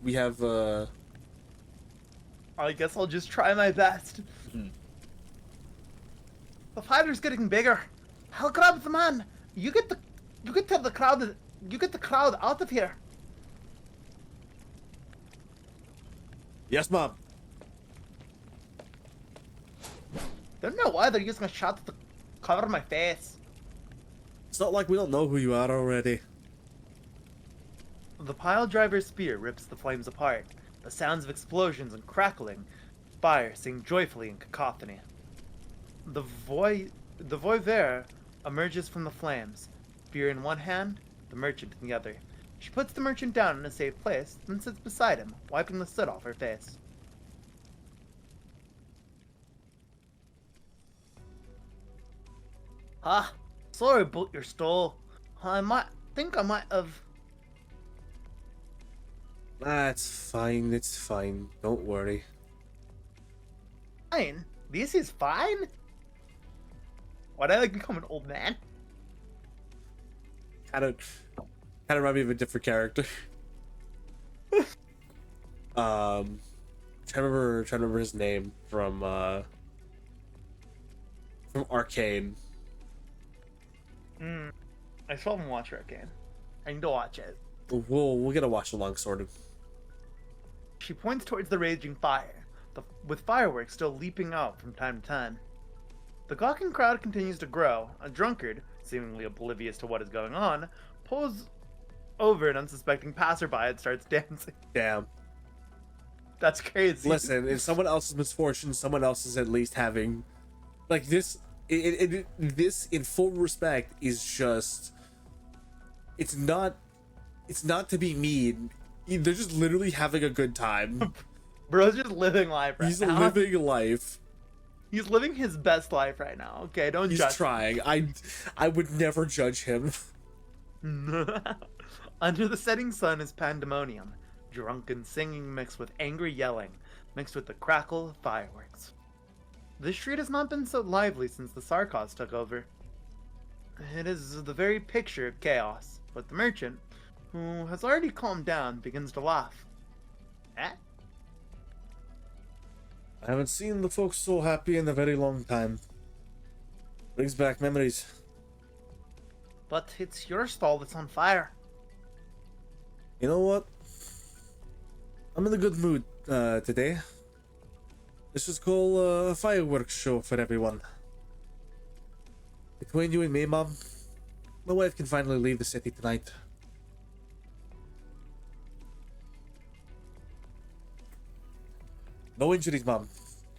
I guess I'll just try my best. Mhm. The fighter's getting bigger. Hell, grab the man. You get the crowd out of here. Yes, Mom. Don't know why they're using a shot to cover my face. It's not like we don't know who you are already. The pile driver's spear rips the flames apart. The sounds of explosions and crackling fire sing joyfully in cacophony. The voivere emerges from the flames, spear in one hand, the merchant in the other. She puts the merchant down in a safe place, then sits beside him, wiping the soot off her face. Ah, sorry about your stall. I might have. That's fine, it's fine. Don't worry. Fine? This is fine? Why'd I become an old man? Kind of remind me of a different character. Trying to remember his name from Arcane. I still haven't watched Arknights. I need to watch it. We'll get a watch along, sort of. She points towards the raging fire, with fireworks still leaping out from time to time. The gawking crowd continues to grow. A drunkard, seemingly oblivious to what is going on, pulls over an unsuspecting passerby and starts dancing. Damn. That's crazy. Listen, in someone else's misfortune, someone else is at least having, like, this. This, in full respect, is just. It's not to be mean. They're just literally having a good time. Bro's just living life right He's now. living life. He's living his best life right now. Okay, don't He's judge. trying. I would never judge him. Under the setting sun is pandemonium. Drunken singing mixed with angry yelling, mixed with the crackle of fireworks. This street has not been so lively since the Sarkos took over. It is the very picture of chaos, but the merchant, who has already calmed down, begins to laugh. Eh? I haven't seen the folks so happy in a very long time. Brings back memories. But it's your stall that's on fire. You know what? I'm in a good mood today. This is called a fireworks show for everyone. Between you and me, Mom, my wife can finally leave the city tonight. No injuries, Mom.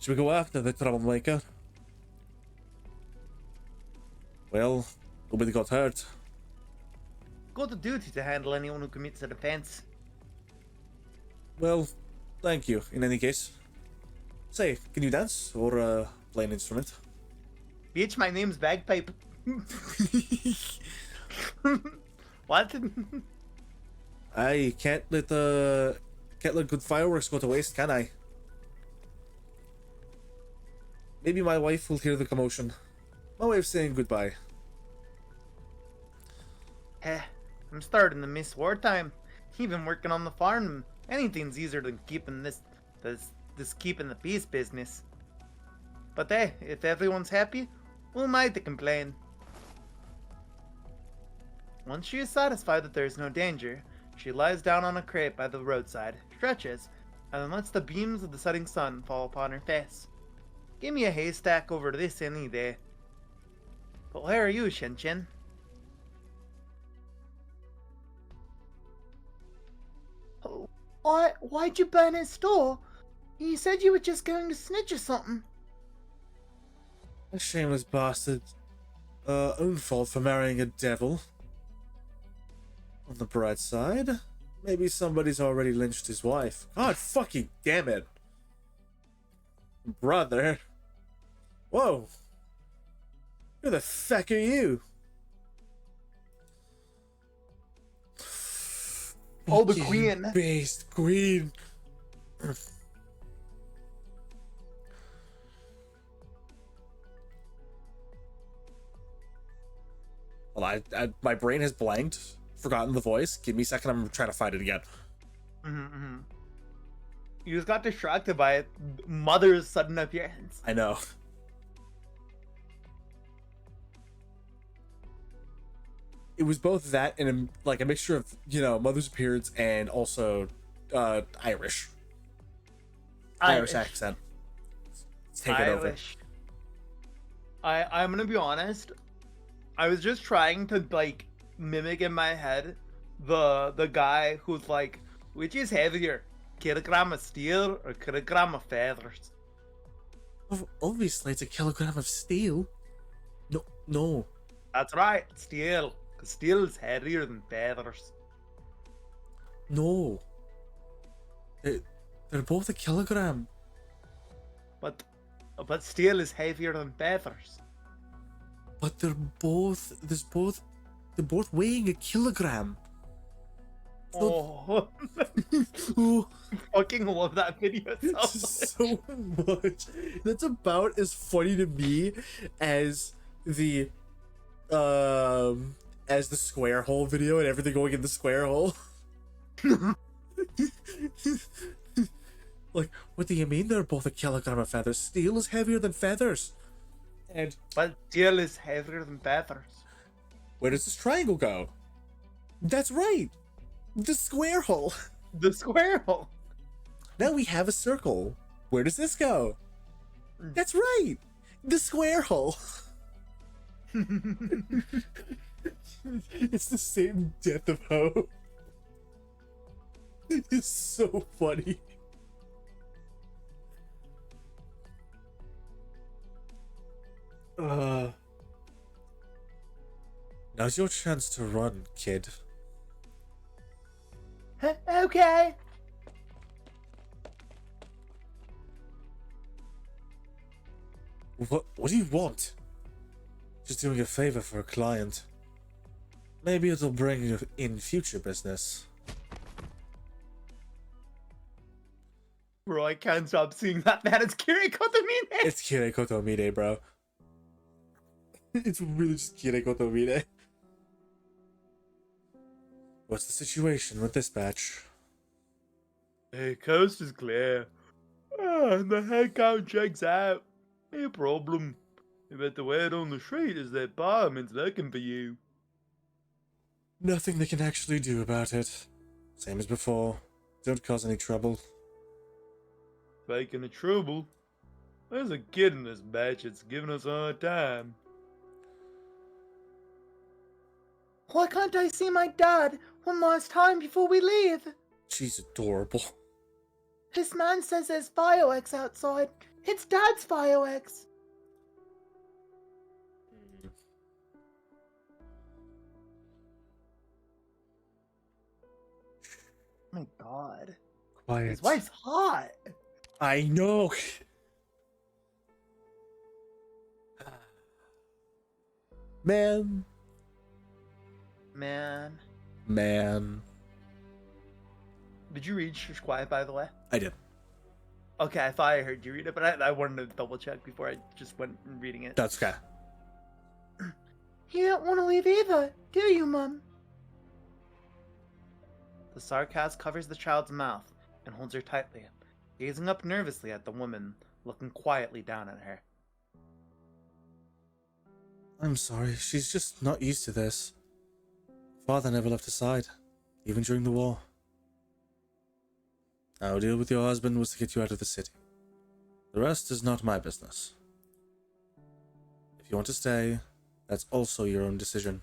Should we go after the troublemaker? Well, nobody got hurt. Go to duty to handle anyone who commits an offense. Well, thank you, in any case. Say, can you dance or play an instrument? Bitch, my name's Bagpipe. What? I can't let good fireworks go to waste, can I? Maybe my wife will hear the commotion. My wife's saying goodbye. I'm starting to miss wartime. Even working on the farm, anything's easier than keeping this keeping the peace business. But hey, if everyone's happy, who am I to complain? Once she is satisfied that there is no danger, she lies down on a crate by the roadside, stretches, and then lets the beams of the setting sun fall upon her face. Give me a haystack over this any day. But where are you, Shin-Chin? Oh, why'd you burn his store? You said you were just going to snitch or something. A shameless bastard. Own fault for marrying a devil. On the bright side, maybe somebody's already lynched his wife. God fucking damn it. Brother. Whoa. Who the fuck are you? Oh, the Fucking queen. Based queen. Well, my brain has blanked, forgotten the voice. Give me a second, I'm trying to find it again. You just got distracted by Mother's sudden appearance. I know. It was both that and like a mixture of, Mother's appearance and also Irish. Irish accent. Take it over. Irish. I'm gonna be honest. I was just trying to like mimic in my head the guy who's like, which is heavier, kilogram of steel or kilogram of feathers? Obviously, it's a kilogram of steel. No. That's right, steel. Cause steel is heavier than feathers. No. They're both a kilogram. But steel is heavier than feathers. But they're both weighing a kilogram. Oh, Oh, I fucking love that video so much. so much. That's about as funny to me as the square hole video and everything going in the square hole. Like, what do you mean they're both a kilogram of feathers? Steel is heavier than feathers. And But steel is heavier than feathers. where does this triangle go? That's right. The square hole. The square hole. Now we have a circle. Where does this go? That's right. The square hole. It's the same depth of hope. It's so funny. Now's your chance to run, kid. Okay. What do you want? Just doing a favor for a client. Maybe it'll bring you in future business. Bro, I can't stop seeing that man. It's Kiriko Tamine. It's Kiriko Tomine, bro. It's really just Kiriko Tomine. What's the situation with this batch? Hey, coast is clear. And the head count checks out. No problem. But the word on the street is that Barman's looking for you. Nothing they can actually do about it. Same as before. Don't cause any trouble. Speaking of trouble, there's a kid in this batch that's giving us a hard time. Why can't I see my dad one last time before we leave? She's adorable. This man says there's fireworks outside. It's Dad's fireworks. Oh my god. Quiet. His wife's hot. I know. Man. Did you read Shush Quiet, by the way? I did. Okay, I thought I heard you read it, but I wanted to double check before I just went reading it. That's okay. You don't want to leave either, do you, Mum? The sarcasm covers the child's mouth and holds her tightly, gazing up nervously at the woman, looking quietly down at her. I'm sorry, she's just not used to this. Father never left her side, even during the war. Our deal with your husband was to get you out of the city. The rest is not my business. If you want to stay, that's also your own decision.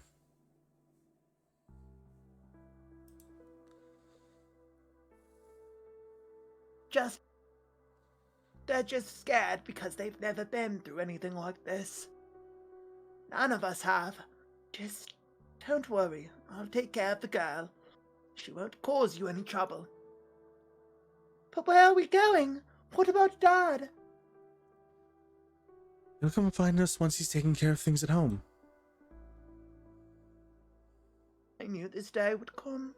They're just scared because they've never been through anything like this. None of us have. Just don't worry. I'll take care of the girl. She won't cause you any trouble. But where are we going? What about Dad? He'll come and find us once he's taking care of things at home. I knew this day would come.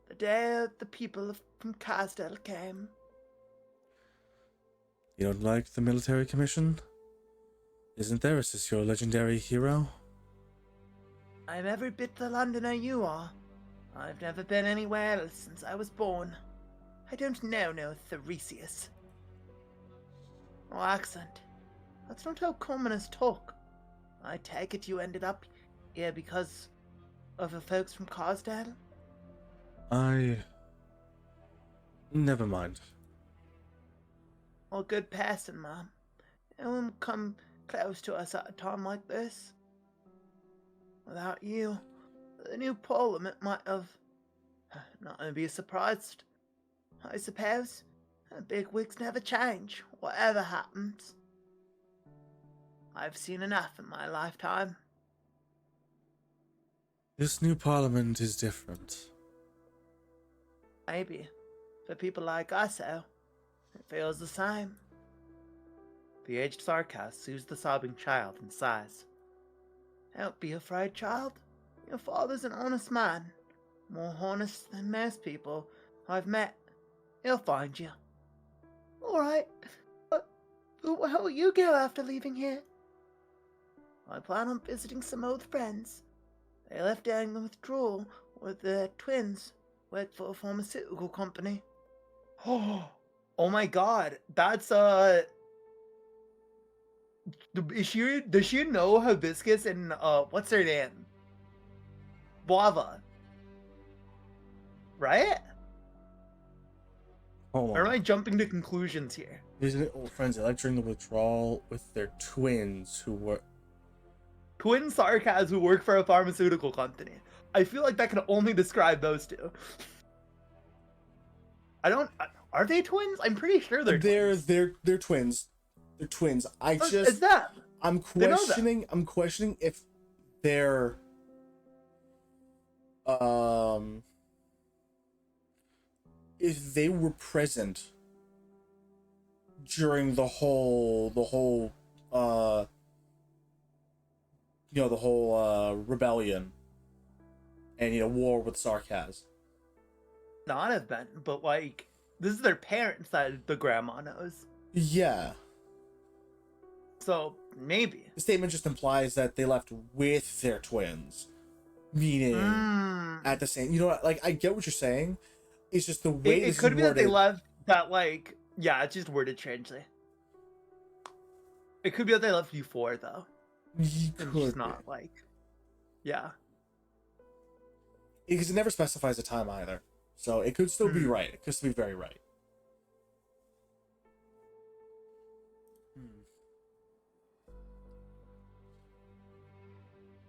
The day the people from Carsdale came. You don't like the military commission? Isn't Theresis your legendary hero? I'm every bit the Londoner you are. I've never been anywhere else since I was born. I don't know no Thereseus. No accent. That's not how commoners talk. I take it you ended up here because of the folks from Carsdale? Never mind. or good person, Mom. No one would come close to us at a time like this. Without you, the new Parliament might have... not to be surprised, I suppose. The bigwigs never change, whatever happens. I've seen enough in my lifetime. This new parliament is different. Maybe. For people like us, though, it feels the same. The aged sarcast soothes the sobbing child and sighs. Don't be afraid, child. Your father's an honest man. More honest than most people I've met. He'll find you. Alright. But where will you go after leaving here? I plan on visiting some old friends. They left during the withdrawal with their twins. Work for a pharmaceutical company. Oh my god. That's, does she know Hibiscus and, what's her name? Guava. Right? Hold Or am on. I jumping to conclusions here? Visiting old friends that left during the withdrawal with their twins who were... Twin sarcas who work for a pharmaceutical company. I feel like that can only describe those two. Are they twins? I'm pretty sure they're twins. They're twins. They're twins. It's them. I'm They know that. questioning if they're if they were present during the whole rebellion and war with sarcasm. Not have been, but like this is their parents that the grandma knows. Yeah. So maybe. The statement just implies that they left with their twins. Meaning at the same, you know what, like I get what you're saying. It's just the way It could be that they left that like yeah, it's just worded strangely. It could be that they left before though. And just not like yeah. Because it never specifies a time either. So it could still be right. It could still be very right.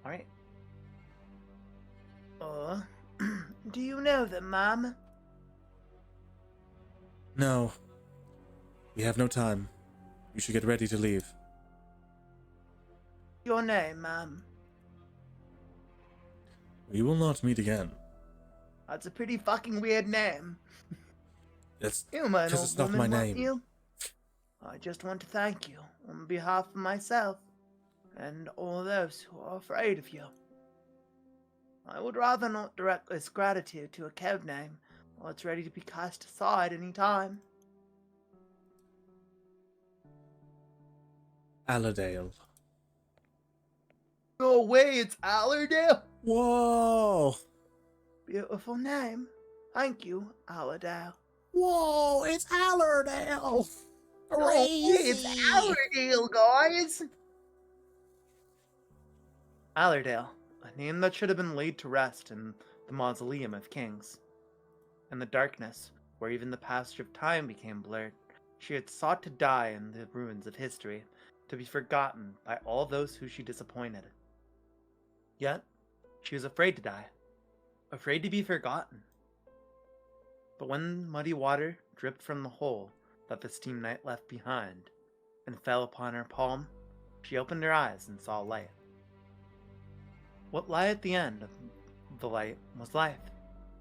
Alright. Do you know them, Mom? No. We have no time. You should get ready to leave. Your name, Mom? We will not meet again. That's a pretty fucking weird name. That's You might because it's not my name. You? I just want to thank you on behalf of myself and all those who are afraid of you. I would rather not direct this gratitude to a code name while it's ready to be cast aside any time. Allerdale. No way, it's Allerdale! Whoa! Beautiful name. Thank you, Allerdale. Whoa! It's Allerdale! It's Allerdale, guys! Allerdale, a name that should have been laid to rest in the mausoleum of kings. In the darkness, where even the passage of time became blurred, she had sought to die in the ruins of history, to be forgotten by all those who she disappointed. Yet, she was afraid to die, afraid to be forgotten. But when muddy water dripped from the hole that the steam knight left behind, and fell upon her palm, she opened her eyes and saw light. What lay at the end of the light was life,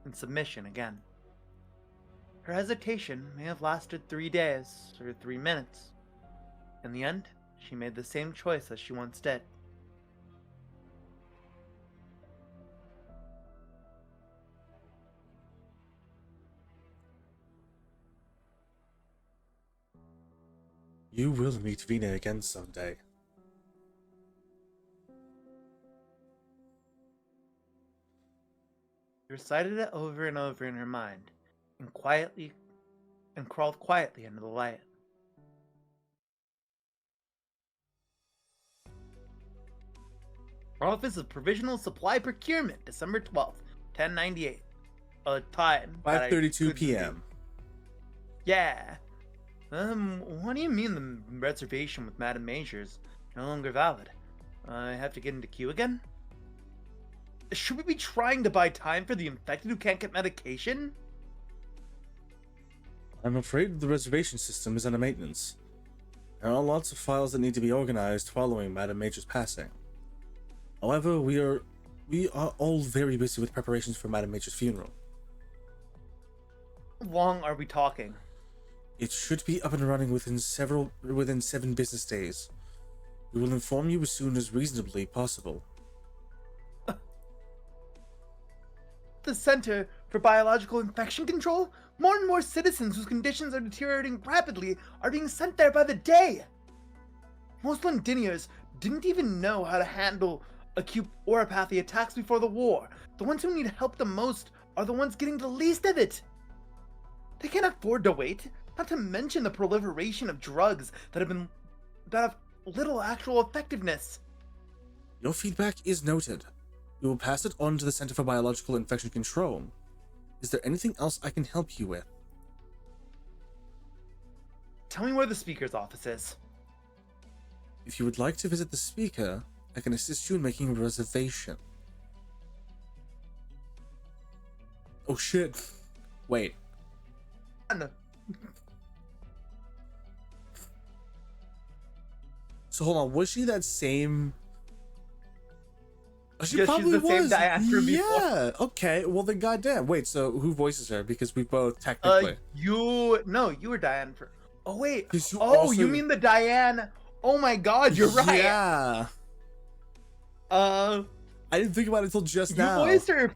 and submission again. Her hesitation may have lasted 3 days, or 3 minutes. In the end, she made the same choice as she once did. You will meet Vina again someday. She recited it over and over in her mind, and crawled quietly into the light. Office of Provisional Supply Procurement, December 12th, 1098. A time. that I 5:32 couldn't p.m. see. Yeah. What do you mean the reservation with Madame Major's no longer valid? I have to get into queue again? Should we be trying to buy time for the infected who can't get medication? I'm afraid the reservation system is under maintenance. There are lots of files that need to be organized following Madame Major's passing. However, we are all very busy with preparations for Madame Major's funeral. How long are we talking? It should be up and running within 7 business days. We will inform you as soon as reasonably possible. The Center for Biological Infection Control? More and more citizens whose conditions are deteriorating rapidly are being sent there by the day. Most Londiniers didn't even know how to handle acute oropathy attacks before the war. The ones who need help the most are the ones getting the least of it. They can't afford to wait, not to mention the proliferation of drugs that have little actual effectiveness. Your feedback is noted. We will pass it on to the Center for Biological Infection Control. Is there anything else I can help you with? Tell me where the speaker's office is. If you would like to visit the speaker, I can assist you in making a reservation. Oh shit. Wait. So hold on, was she that same... Oh, she Yeah, probably she's the same was. Diane from before. Yeah, okay, well then goddamn. Wait, so who voices her? Because we both technically... You were Diane for... Oh, wait. 'Cause you Oh, also- you mean the Diane... Oh my god, you're right. Yeah. Uh, I didn't think about it until just you now. voiced her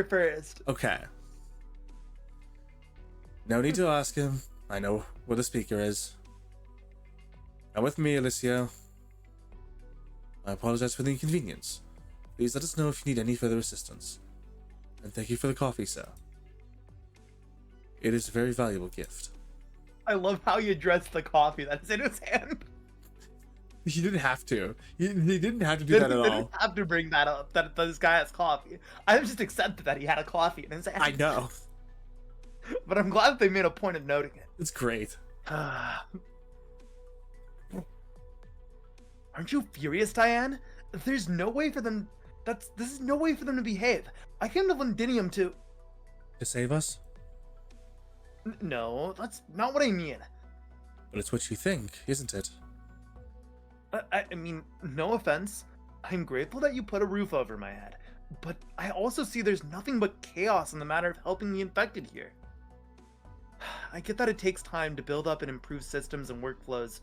first. Okay. No need to ask him. I know where the speaker is. Come with me, Alicia. I apologize for the inconvenience. Please let us know if you need any further assistance. And thank you for the coffee, sir. It is a very valuable gift. I love how you addressed the coffee that is in his hand. You didn't have to. He didn't have to do that at They all. didn't have to bring that up, that this guy has coffee. I just accepted that he had a coffee in his hand. I know. But I'm glad that they made a point of noting it. It's great. Aren't you furious, Diane? There's no way for them... This is no way for them to behave. I came to Londinium to... To save us? No, that's not what I mean. But it's what you think, isn't it? I mean, no offense. I'm grateful that you put a roof over my head. But I also see there's nothing but chaos in the matter of helping the infected here. I get that it takes time to build up and improve systems and workflows.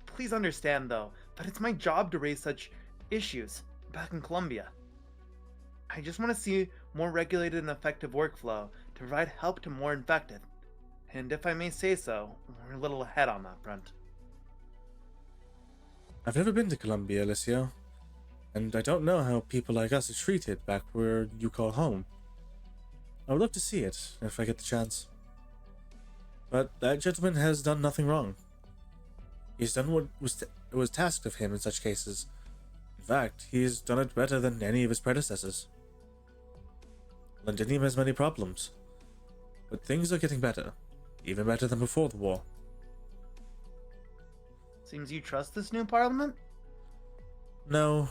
Please understand, though, that it's my job to raise such issues back in Colombia. I just want to see more regulated and effective workflow to provide help to more infected. And if I may say so, we're a little ahead on that front. I've never been to Colombia, Alicia. And I don't know how people like us are treated back where you call home. I would love to see it, if I get the chance. But that gentleman has done nothing wrong. He's done what was tasked of him in such cases. In fact, he's done it better than any of his predecessors. Londinium has many problems, but things are getting better. Even better than before the war. Seems you trust this new parliament? No,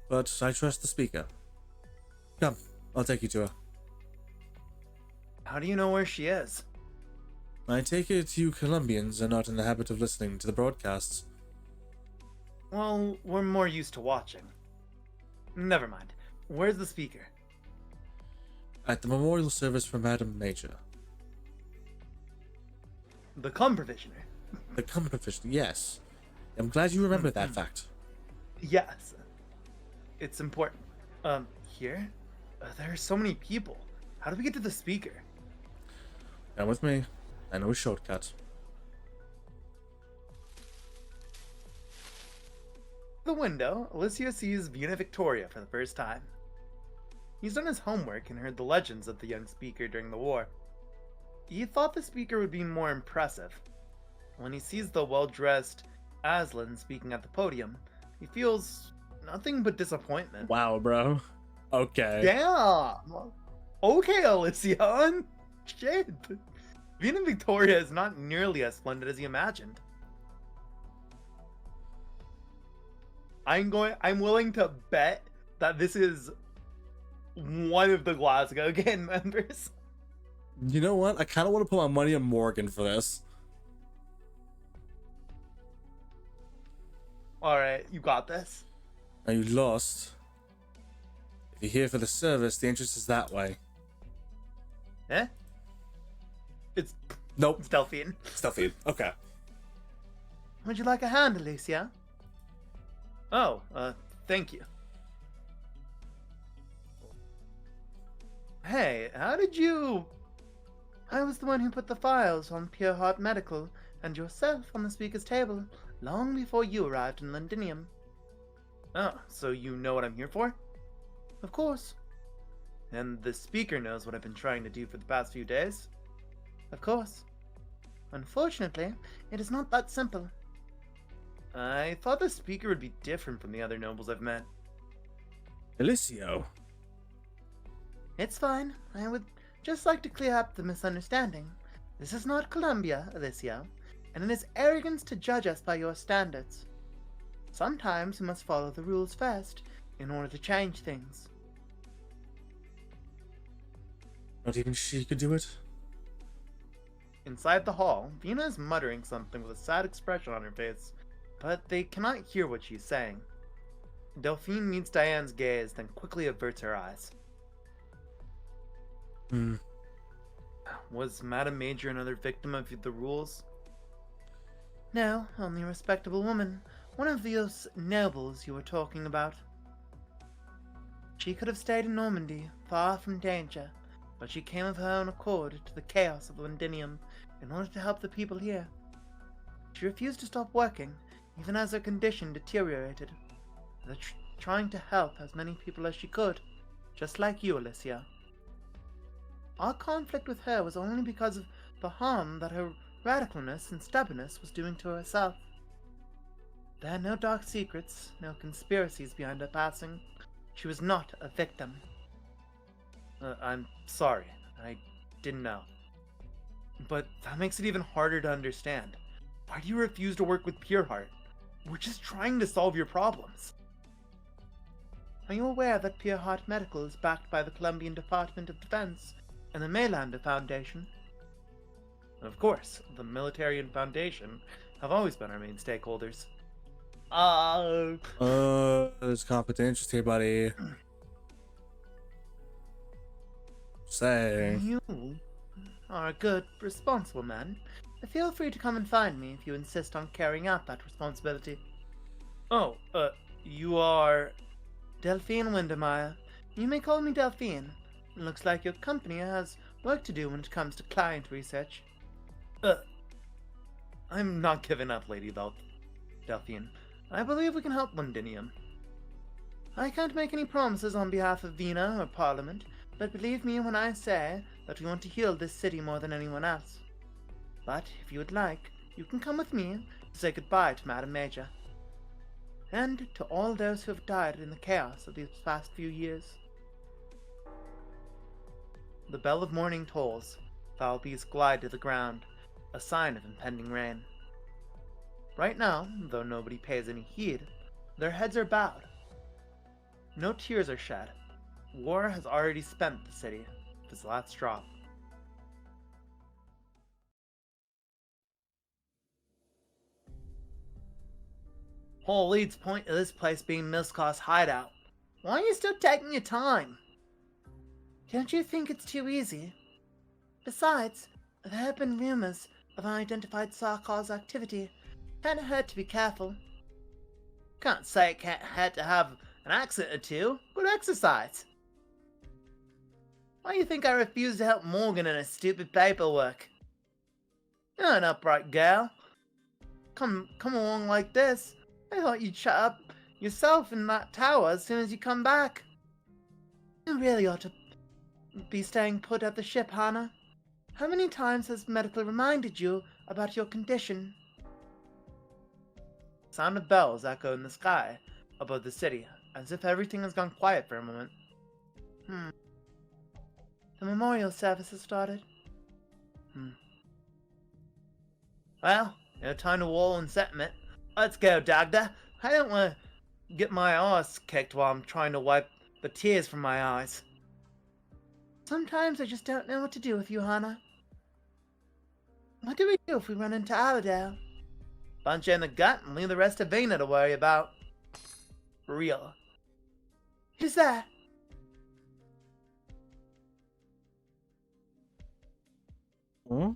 but I trust the speaker. Come, I'll take you to her. How do you know where she is? I take it you Colombians are not in the habit of listening to the broadcasts. Well, we're more used to watching. Never mind. Where's the speaker? At the memorial service for Madame Major. The cum provisioner. The composition, yes. I'm glad you remembered that fact. Yes. It's important. Here? There are so many people. How do we get to the speaker? Come with me. I know a shortcut. The window, Alicia sees Vina Victoria for the first time. He's done his homework and heard the legends of the young speaker during the war. He thought the speaker would be more impressive. When he sees the well-dressed Aslan speaking at the podium, he feels nothing but disappointment. Wow, bro. Okay. Damn! Okay, Alicia. Shit. Being in Victoria is not nearly as splendid as he imagined. I'm willing to bet that this is one of the Glasgow gang members. You know what? I kind of want to put my money on Morgan for this. Alright, you got this. Are you lost? If you're here for the service, the entrance is that way. Eh? It's Nope. Delphine. Delphine. Okay. Would you like a hand, Alicia? Oh, thank you. Hey, how did you... I was the one who put the files on Pure Heart Medical and yourself on the speaker's table long before you arrived in Londinium. Oh, so you know what I'm here for? Of course. And the speaker knows what I've been trying to do for the past few days? Of course. Unfortunately, it is not that simple. I thought the speaker would be different from the other nobles I've met. Alicio. It's fine. I would just like to clear up the misunderstanding. This is not Columbia, Alicia, and it is arrogance to judge us by your standards. Sometimes we must follow the rules first in order to change things. Not even she could do it? Inside the hall, Vina is muttering something with a sad expression on her face, but they cannot hear what she's saying. Delphine meets Diane's gaze, then quickly averts her eyes. Was Madame Major another victim of the rules? No, only a respectable woman. One of those nobles you were talking about. She could have stayed in Normandy, far from danger, but she came of her own accord to the chaos of Londinium in order to help the people here. She refused to stop working, even as her condition deteriorated, trying to help as many people as she could, just like you, Alicia. Our conflict with her was only because of the harm that her radicalness and stubbornness was doing to herself. There are no dark secrets, no conspiracies behind her passing. She was not a victim. I'm sorry. I didn't know. But that makes it even harder to understand. Why do you refuse to work with Pureheart? We're just trying to solve your problems. Are you aware that Pureheart Medical is backed by the Colombian Department of Defense and the Melander Foundation? Of course, the military and Foundation have always been our main stakeholders. There's conflict of interest here, buddy. Saying. You are a good, responsible man. Feel free to come and find me if you insist on carrying out that responsibility. Oh, you are... Delphine Windermere. You may call me Delphine. It looks like your company has work to do when it comes to client research. I'm not giving up, Lady Delphine. I believe we can help Londinium. I can't make any promises on behalf of Vina or Parliament, but believe me when I say that we want to heal this city more than anyone else. But if you would like, you can come with me to say goodbye to Madame Major. And to all those who have died in the chaos of these past few years. The bell of morning tolls. Foul bees glide to the ground, a sign of impending rain. Right now, though nobody pays any heed, their heads are bowed. No tears are shed. War has already spent the city with its last drop. Whole leads point to this place being Milscott's hideout. Why are you still taking your time? Don't you think it's too easy? Besides, there have been rumors of unidentified Sarkar's activity. Can't hurt to be careful. Can't say it can't hurt to have an accent or two. Good exercise. Why do you think I refused to help Morgan in her stupid paperwork? You're an upright girl. Come along like this. I thought you'd shut up yourself in that tower as soon as you come back. You really ought to be staying put at the ship, Hannah. How many times has medical reminded you about your condition? Sound of bells echo in the sky above the city, as if everything has gone quiet for a moment. The memorial service has started. Well, time to wall and settlement. Let's go, Dagda. I don't want to get my ass kicked while I'm trying to wipe the tears from my eyes. Sometimes I just don't know what to do with you, Hana. What do we do if we run into Aladale? Punch you in the gut and leave the rest to Vena to worry about. For real. Who's that? Hmm?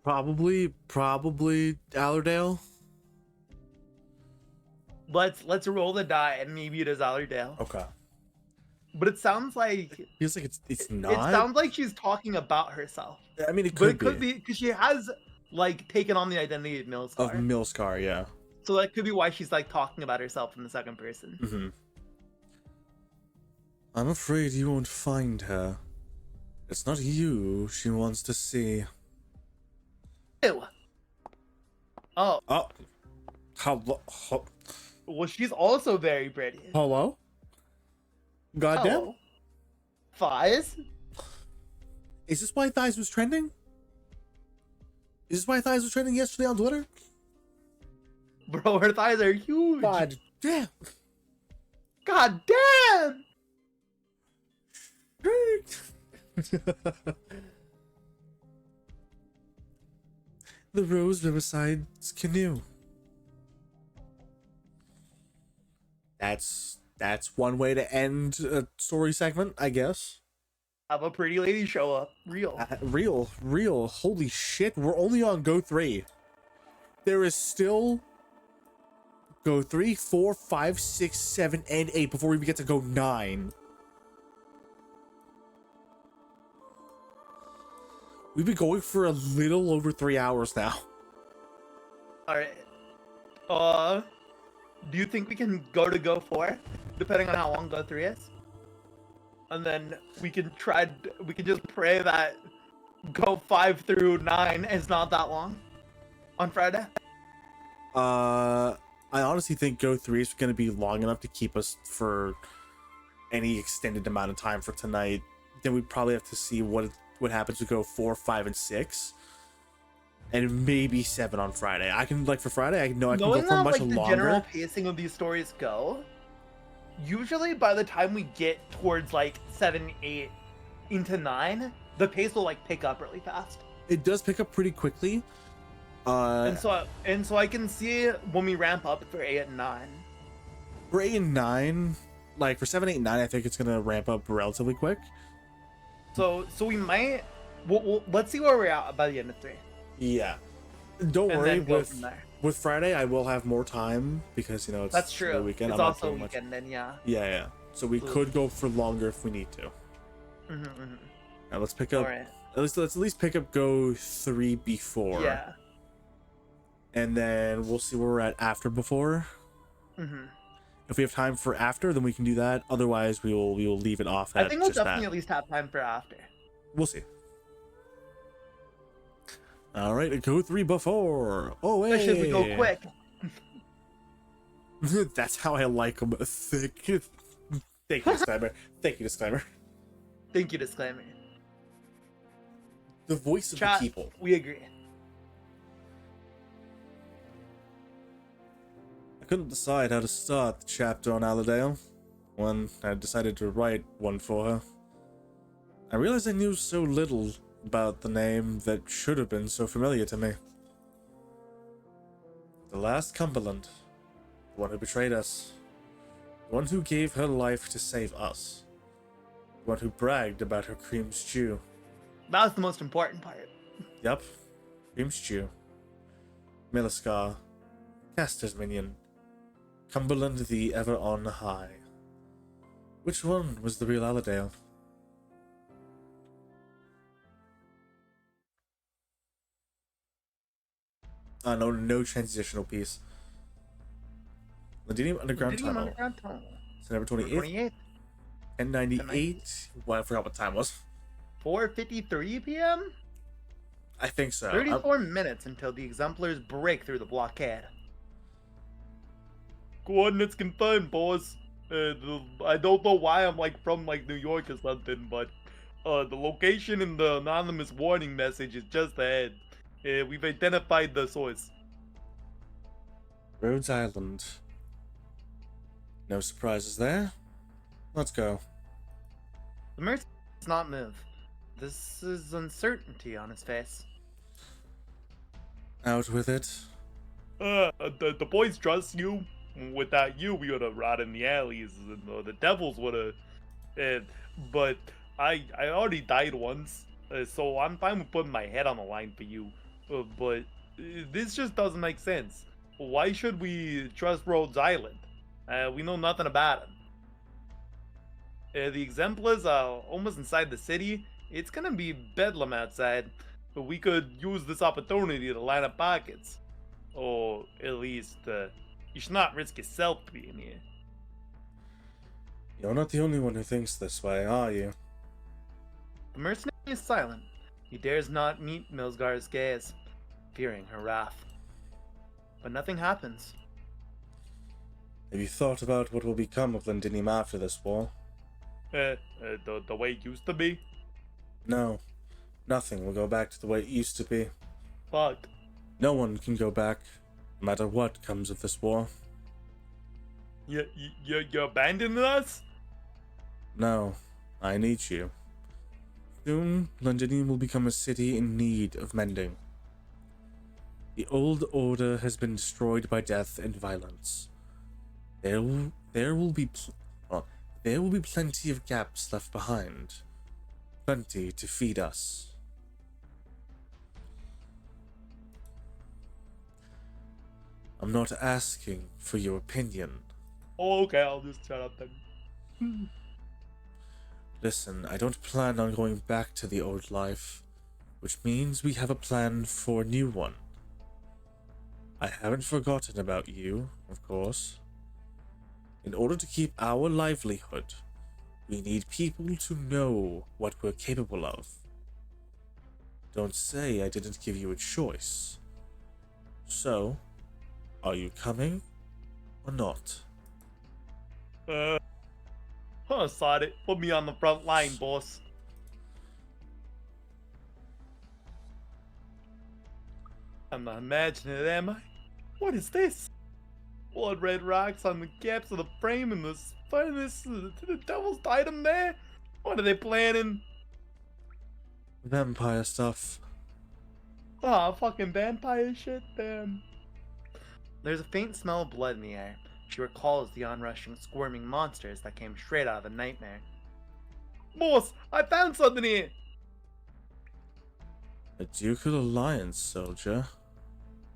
Probably Allerdale. Let's roll the die and maybe it is Aladale. Okay. But it sounds like Feels like it's not. It sounds like she's talking about herself. I mean, it But could it could be because she has like taken on the identity of Milscar. of Milscar, yeah. So that could be why she's like talking about herself in the second person. Mm-hmm. I'm afraid you won't find her. It's not you she wants to see. Ew. Oh, Oh. Hello? well, she's also very pretty. Hello? Goddamn. Hello. Thighs? Is this why Thighs was trending? Is this why Thighs was trending yesterday on Twitter? Bro, her thighs are huge. God damn. God damn! The Rose Riverside's canoe. That's one way to end a story segment, I guess. Have a pretty lady show up. Real. Real. Holy shit, we're only on Go 3. There is still Go 3, 4, 5, 6, 7, and 8 before we get to Go 9. We've been going for a little over 3 hours now. Alright. Do you think we can go to Go 4? Depending on how long Go 3 is? And then we can just pray that Go 5 through 9 is not that long on Friday. I honestly think Go 3 is going to be long enough to keep us for any extended amount of time for tonight. Then we'd probably have to see what happens to Go 4, 5, and 6. And maybe 7 on Friday. I can, like, for Friday, I know I can Knowing go for how, much like, the longer. general pacing of these stories go, usually by the time we get towards, like, 7, 8, into 9, the pace will, like, pick up really fast. It does pick up pretty quickly. And so I can see when we ramp up for 8 and 9. For 8 and 9, like, for 7, 8, and 9, I think it's going to ramp up relatively quick. So we might... let's see where we're at by the end of 3. Yeah. Don't And worry, then go from there. with Friday, I will have more time because, you know, it's That's true. the weekend. It's I'm not also a doing much. weekend, then, yeah. Yeah. So we could go for longer if we need to. Now let's pick up. Alright. Let's at least pick up Go 3 before. Yeah. And then we'll see where we're at after before. If we have time for after, then we can do that. Otherwise, we will leave it off at I think we'll just definitely that. at least have time for after. We'll see. All right, Go 3 before. Oh, hey. Especially if we go quick. That's how I like them. Thank you, disclaimer. Thank you, disclaimer. Thank you, disclaimer. The voice of Chat, the people. we agree. I couldn't decide how to start the chapter on Aladale when I decided to write one for her. I realized I knew so little about the name that should have been so familiar to me. The last Cumberland, the one who betrayed us, the one who gave her life to save us, the one who bragged about her cream stew. That was the most important part. Yup, cream stew. Milliscar, Caster's minion, Cumberland the ever on high. Which one was the real Aladale? No transitional piece. Ladinium Underground Tunnel. September 28th, 1098. Well, I forgot what time it was. 4:53 p.m. I think so. 34 minutes until the exemplars break through the blockade. Coordinates confirmed, boss. I don't know why I'm like from like New York or something, but The location in the anonymous warning message is just ahead. We've identified the source. Rhodes Island. No surprises there. Let's go. The merchant does not move. This is uncertainty on his face. Out with it. The boys trust you. Without you, we would have rotted in the alleys, and the devils would have. But I already died once, so I'm fine with putting my head on the line for you. But this just doesn't make sense. Why should we trust Rhodes Island? We know nothing about him. The exemplars are almost inside the city. It's gonna be bedlam outside, but we could use this opportunity to line up pockets. Or at least, you should not risk yourself being here. You're not the only one who thinks this way, are you? The mercenary is silent. He dares not meet Milsgar's gaze, fearing her wrath. But nothing happens. Have you thought about what will become of Londinium after this war? The way it used to be? No. Nothing will go back to the way it used to be. Fuck. No one can go back, no matter what comes of this war. You abandoning us? No, I need you. Soon, Londinium will become a city in need of mending. The old order has been destroyed by death and violence. There will be plenty of gaps left behind. Plenty to feed us. I'm not asking for your opinion. Oh, okay, I'll just shut up then. Listen, I don't plan on going back to the old life, which means we have a plan for a new one. I haven't forgotten about you, of course. In order to keep our livelihood, we need people to know what we're capable of. Don't say I didn't give you a choice. So, are you coming or not? Sod it. Put me on the front line, boss. I'm not imagining it, am I? What is this? Blood red rocks on the gaps of the frame and the spineless. The devil's item there? What are they planning? Vampire stuff. Ah, fucking vampire shit, then. There's a faint smell of blood in the air. She recalls the onrushing, squirming monsters that came straight out of the nightmare. Boss, I found something here! A Ducal Alliance soldier?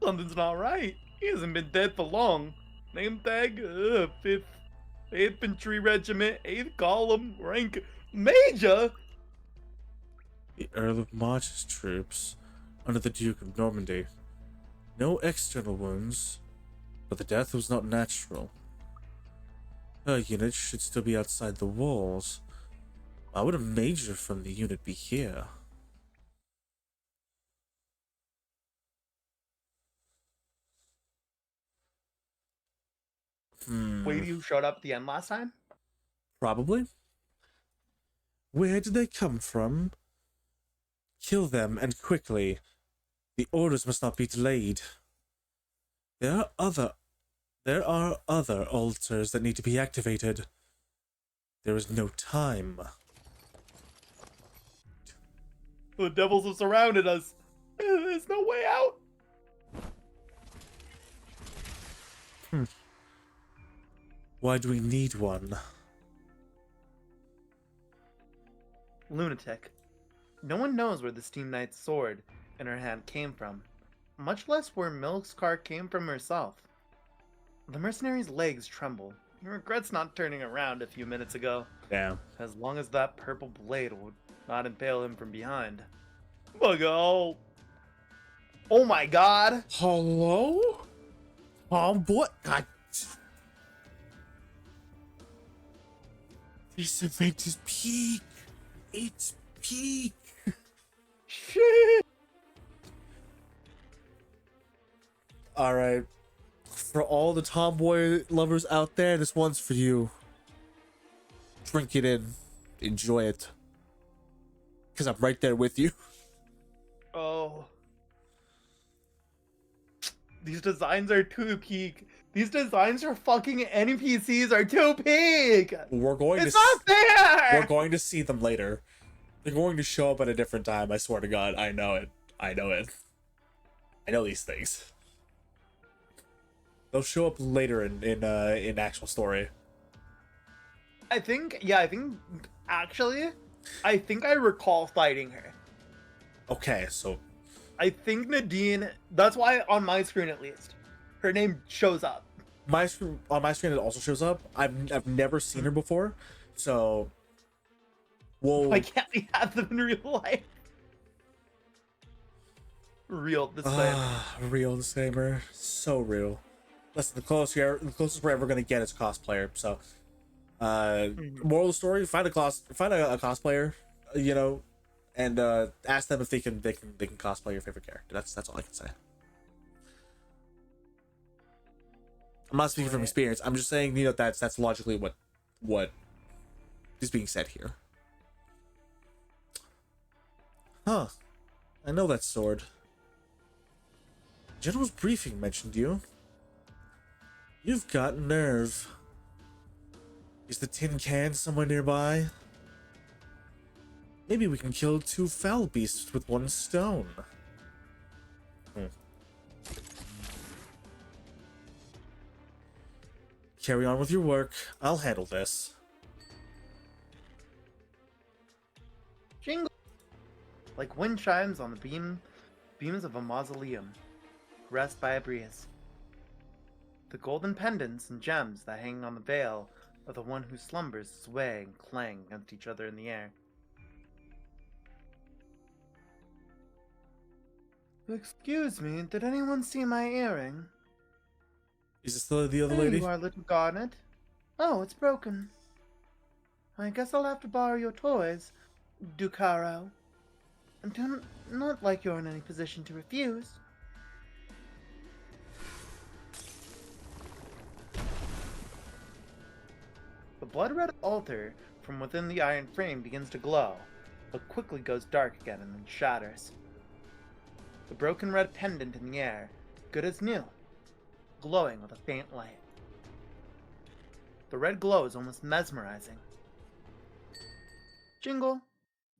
Something's not right. He hasn't been dead for long. Name tag, 5th Infantry Regiment, 8th Column, rank Major! The Earl of March's troops, under the Duke of Normandy. No external wounds, but the death was not natural. Her unit should still be outside the walls. Why would a major from the unit be here? Wait, you showed up at the end last time? Probably. Where did they come from? Kill them, and quickly. The orders must not be delayed. There are other altars that need to be activated. There is no time. The devils have surrounded us. There's no way out. Why do we need one? Lunatic. No one knows where the Steam Knight's sword in her hand came from, much less where Milkscar came from herself. The mercenary's legs tremble. He regrets not turning around a few minutes ago. Yeah. As long as that purple blade would not impale him from behind. Buggo! Oh my god! Hello? Oh, boy. God. This event is peak. It's peak. Shit! Alright. For all the tomboy lovers out there, this one's for you. Drink it in. Enjoy it. Because I'm right there with you. Oh. These designs are too peak. These designs for fucking NPCs are too peak. We're going It's to not there. we're going to see them later. They're going to show up at a different time. I swear to God, I know it. I know it. I know these things. They'll show up later in actual story. I think I recall fighting her. Okay, so I think Nadine, that's why on my screen at least, her name shows up. on my screen it also shows up. I've never seen her before, so Why can't we have them in real life? Real disclaimer. Real disclaimer, so real. Listen, the closest we're ever gonna get is a cosplayer. So, moral of the story: find a cosplayer, you know, and ask them if they can cosplay your favorite character. That's all I can say. I'm not speaking from experience. I'm just saying, you know, that's logically what is being said here. Huh. I know that sword. General's briefing mentioned you. You've got nerve. Is the tin can somewhere nearby? Maybe we can kill 2 foul beasts with 1 stone. Carry on with your work. I'll handle this. Jingle. Like wind chimes on the beams of a mausoleum, caressed by a breeze. The golden pendants and gems that hang on the veil of the one who slumbers sway and clang against each other in the air. Excuse me, did anyone see my earring? Is this the other There lady? you are, little Garnet. Oh, it's broken. I guess I'll have to borrow your toys, Ducaro. I do not like you're in any position to refuse. The blood-red altar from within the iron frame begins to glow, but quickly goes dark again and then shatters. The broken red pendant in the air, good as new, glowing with a faint light. The red glow is almost mesmerizing. Jingle!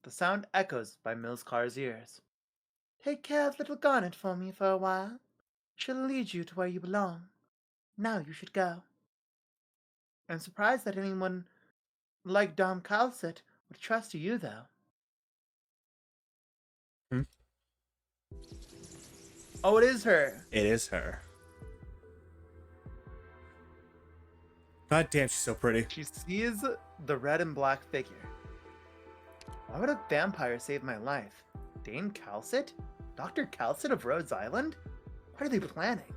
The sound echoes by Milscar's ears. Take care of little Garnet for me for a while. She'll lead you to where you belong. Now you should go. I'm surprised that anyone like Dom Calcit would trust you, though. Oh, it is her. It is her. God damn, she's so pretty. She sees the red and black figure. Why would a vampire save my life? Dane Calcit? Dr. Calcit of Rhodes Island? What are they planning?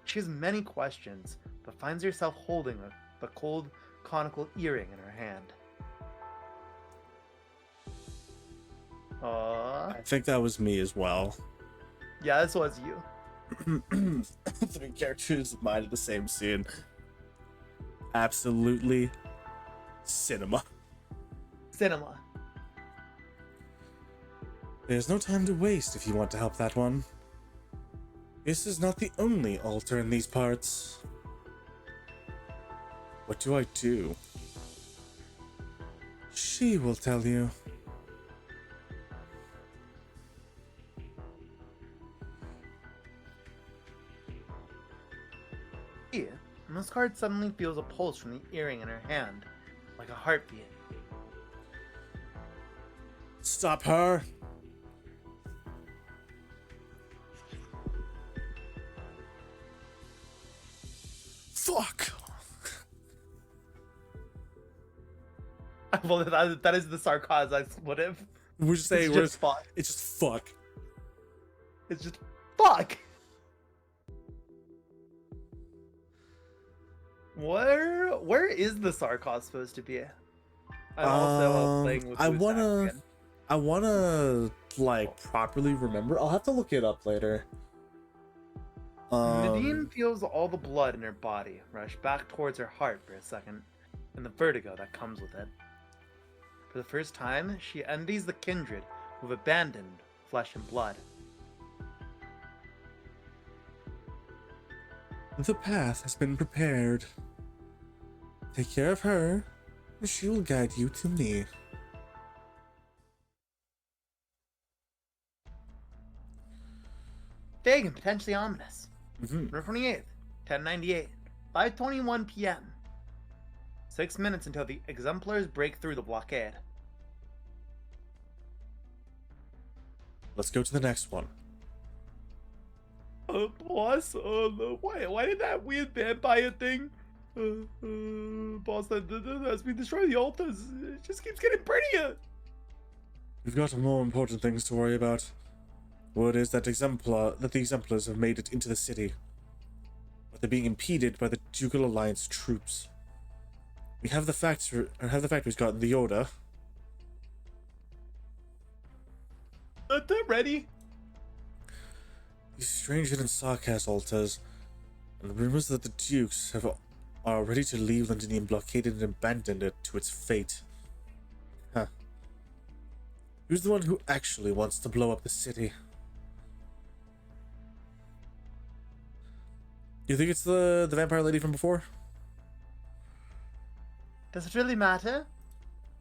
She has many questions, but finds herself holding the cold, conical earring in her hand. Aww. I think that was me as well. Yeah, this was you. 3 characters of mine in the same scene. Absolutely cinema. Cinema. There's no time to waste if you want to help that one. This is not the only altar in these parts. What do I do? She will tell you. Here, Muscard suddenly feels a pulse from the earring in her hand, like a heartbeat. Stop her! Fuck! Well, that is the sarcasm expletive. We're just saying, It's just fuck. It's just fuck. It's just fuck. Where is the sarcasm supposed to be? I'm also playing with. I wanna like properly remember. I'll have to look it up later. Nadine feels all the blood in her body rush back towards her heart for a second, and the vertigo that comes with it. For the first time, she envies the kindred who've abandoned flesh and blood. The path has been prepared. Take care of her, and she will guide you to me. Vague and potentially ominous. Mm-hmm. November 28th, 1098, 5:21 p.m. 6 minutes until the exemplars break through the blockade. Let's go to the next one. Boss, why did that weird vampire thing, boss, that as we destroy the altars, it just keeps getting prettier. We've got more important things to worry about. Word is that the exemplars have made it into the city, but they're being impeded by the Ducal Alliance troops. We have the factories gotten the order? They're ready. These strange hidden sarcas altars, and rumors that the Dukes are ready to leave Londinium blockaded and abandoned it to its fate. Huh. Who's the one who actually wants to blow up the city? You think it's the vampire lady from before? Does it really matter?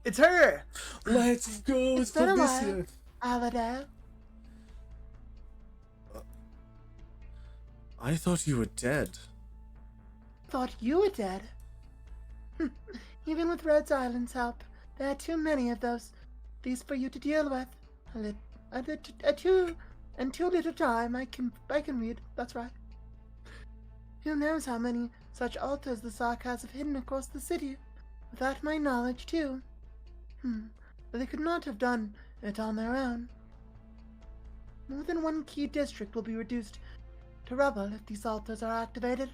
It's her! Let's go! It's been a while, Aladale. I thought you were dead. Thought you were dead. Even with Rhodes Island's help, there are too many of these for you to deal with. Too little time. I can read. That's right. Who knows how many such altars the Sarkas have hidden across the city? Without my knowledge, too. But they could not have done it on their own. More than one key district will be reduced to rubble if these altars are activated.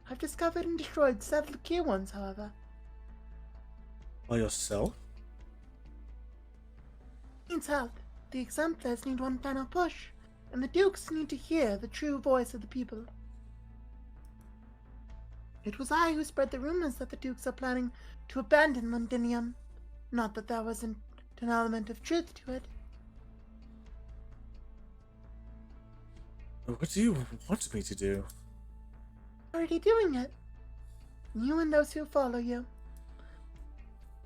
I've discovered and destroyed several key ones, however. By yourself? Needs help. The exemplars need one final push, and the Dukes need to hear the true voice of the people. It was I who spread the rumors that the Dukes are planning to abandon Londinium. Not that there wasn't an element of truth to it. What do you want me to do? Already doing it. You and those who follow you.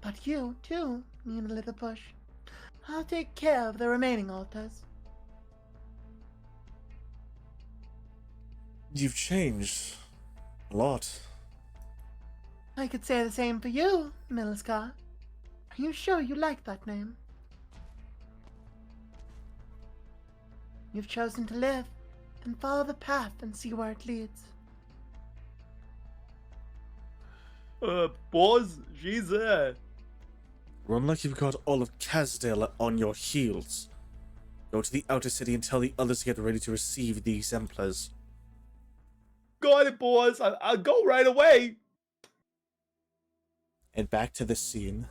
But you, too, need a little push. I'll take care of the remaining altars. You've changed a lot. I could say the same for you, Milskar. Are you sure you like that name? You've chosen to live, and follow the path and see where it leads. Boss, she's there. Run like you've got all of Casdale on your heels. Go to the outer city and tell the others to get ready to receive the exemplars. Got it, boss. I'll go right away. And back to the scene.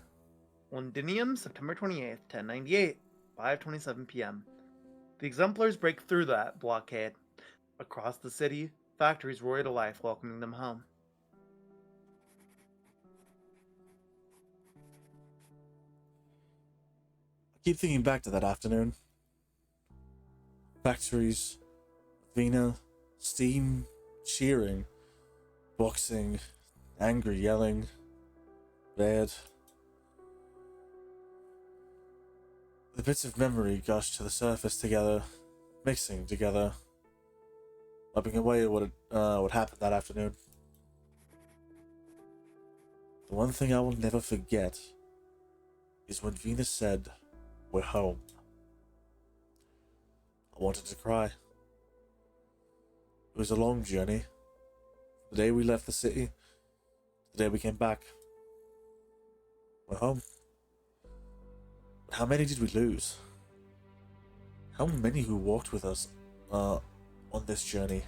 Londinium, September 28th, 1098, 5:27 p.m. The exemplars break through that blockade. Across the city, factories roar to life, welcoming them home. I keep thinking back to that afternoon. Factories, Vina, steam, cheering, boxing, angry yelling, bed. The bits of memory gush to the surface together, mixing together, wiping away what happened that afternoon. The one thing I will never forget is when Venus said, "We're home." I wanted to cry. It was a long journey. The day we left the city, the day we came back. We're home. But how many did we lose? How many who walked with us on this journey?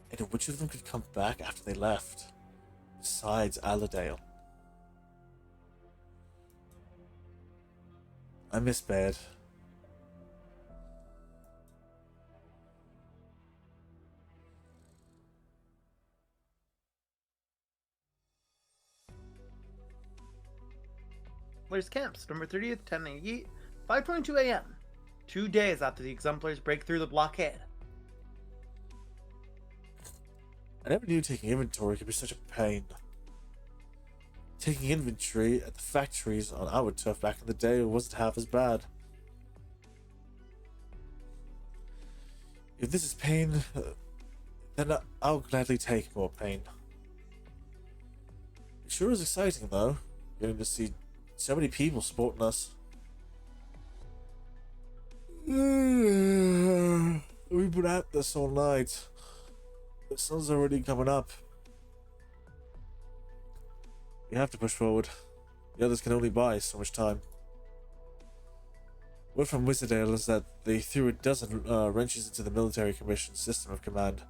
And which of them could come back after they left? Besides Aladale. I miss bed. Exemplars Camp, September 30th, 1088, 5:22 a.m. 2 days after the Exemplars break through the blockade. I never knew taking inventory could be such a pain. Taking inventory at the factories on our turf back in the day wasn't half as bad. If this is pain, then I'll gladly take more pain. It sure is exciting, though, getting to see so many people supporting us. We've been at this all night. The sun's already coming up. We have to push forward. The others can only buy so much time. Word from Wizardale is that they threw a dozen wrenches into the military commission's system of command.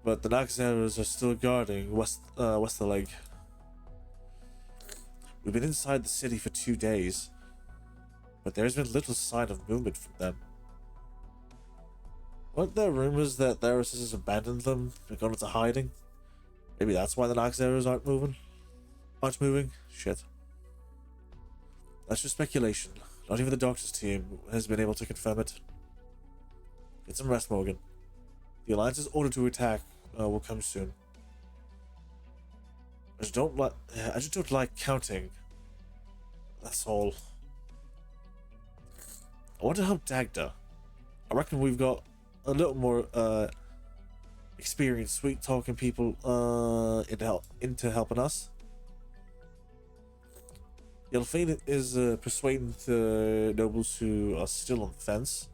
But the Naxxeras are still guarding west of the lake. We've been inside the city for 2 days, but there's been little sign of movement from them. Weren't there rumors that Theros has abandoned them and gone into hiding? Maybe that's why the Naxxeras aren't moving? Shit. That's just speculation. Not even the doctor's team has been able to confirm it. Get some rest, Morgan. The Alliance's order to attack will come soon. I just don't like counting. That's all. I want to help Dagda. I reckon we've got a little more experienced, sweet-talking people into helping us. Yelfane is persuading the nobles who are still on the fence,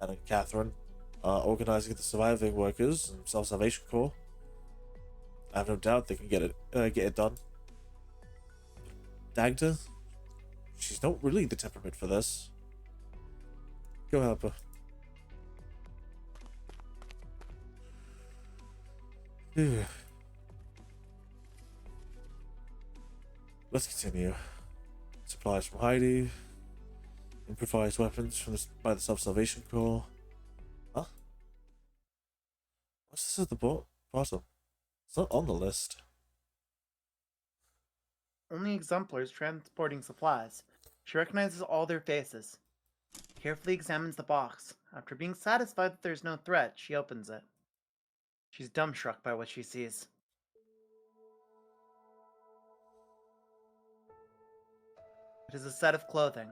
and Catherine organizing the surviving workers and Self-Salvation Corps. I have no doubt they can get it done. Dagda, she's not really the temperament for this. Go help her. Let's continue. Supplies from Heidi. Improvised weapons by the Self-Salvation Corps. Huh? What's this at the bottom? It's not on the list. Only exemplars transporting supplies. She recognizes all their faces. Carefully examines the box. After being satisfied that there's no threat, she opens it. She's dumbstruck by what she sees. It is a set of clothing.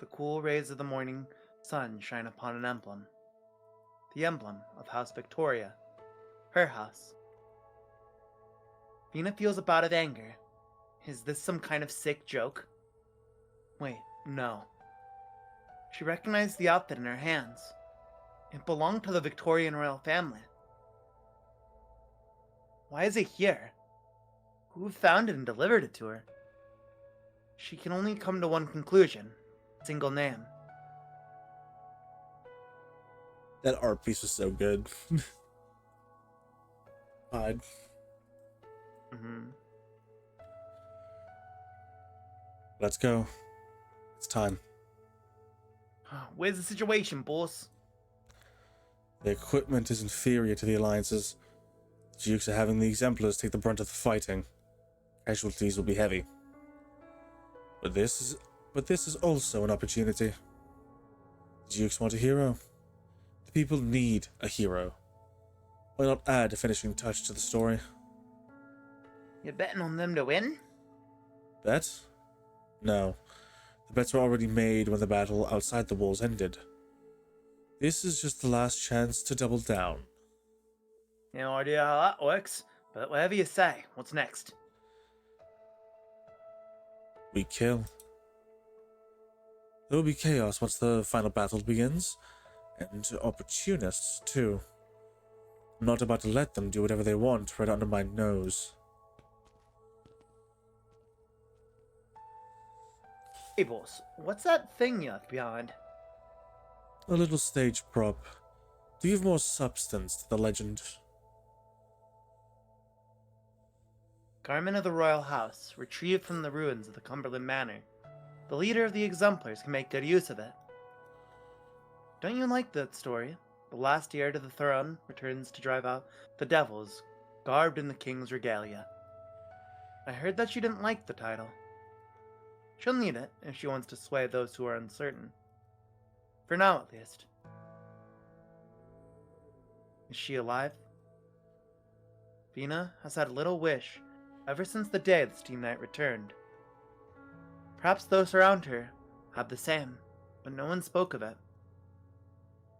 The cool rays of the morning sun shine upon an emblem. The emblem of House Victoria. Her house. Vina feels a bout of anger. Is this some kind of sick joke? Wait, no. She recognized the outfit in her hands. It belonged to the Victorian royal family. Why is it here? Who found it and delivered it to her? She can only come to one conclusion. A single name. That art piece was so good. God. Let's go. It's time. Where's the situation, boss? The equipment is inferior to the Alliance's. The Dukes are having the Exemplars take the brunt of the fighting. Casualties will be heavy. But this is also an opportunity. The Dukes want a hero. The people need a hero. Why not add a finishing touch to the story? You're betting on them to win? Bet? No. The bets were already made when the battle outside the walls ended. This is just the last chance to double down. No idea how that works, but whatever you say, what's next? We kill. There will be chaos once the final battle begins, and opportunists, too. I'm not about to let them do whatever they want right under my nose. Hey boss, what's that thing you left behind? A little stage prop, to give more substance to the legend. Garment of the royal house, retrieved from the ruins of the Cumberland Manor. The leader of the Exemplars can make good use of it. Don't you like that story? The last heir to the throne returns to drive out the devils, garbed in the king's regalia. I heard that she didn't like the title. She'll need it if she wants to sway those who are uncertain. For now, at least. Is she alive? Vina has had little wish ever since the day the Steam Knight returned. Perhaps those around her have the same, but no one spoke of it.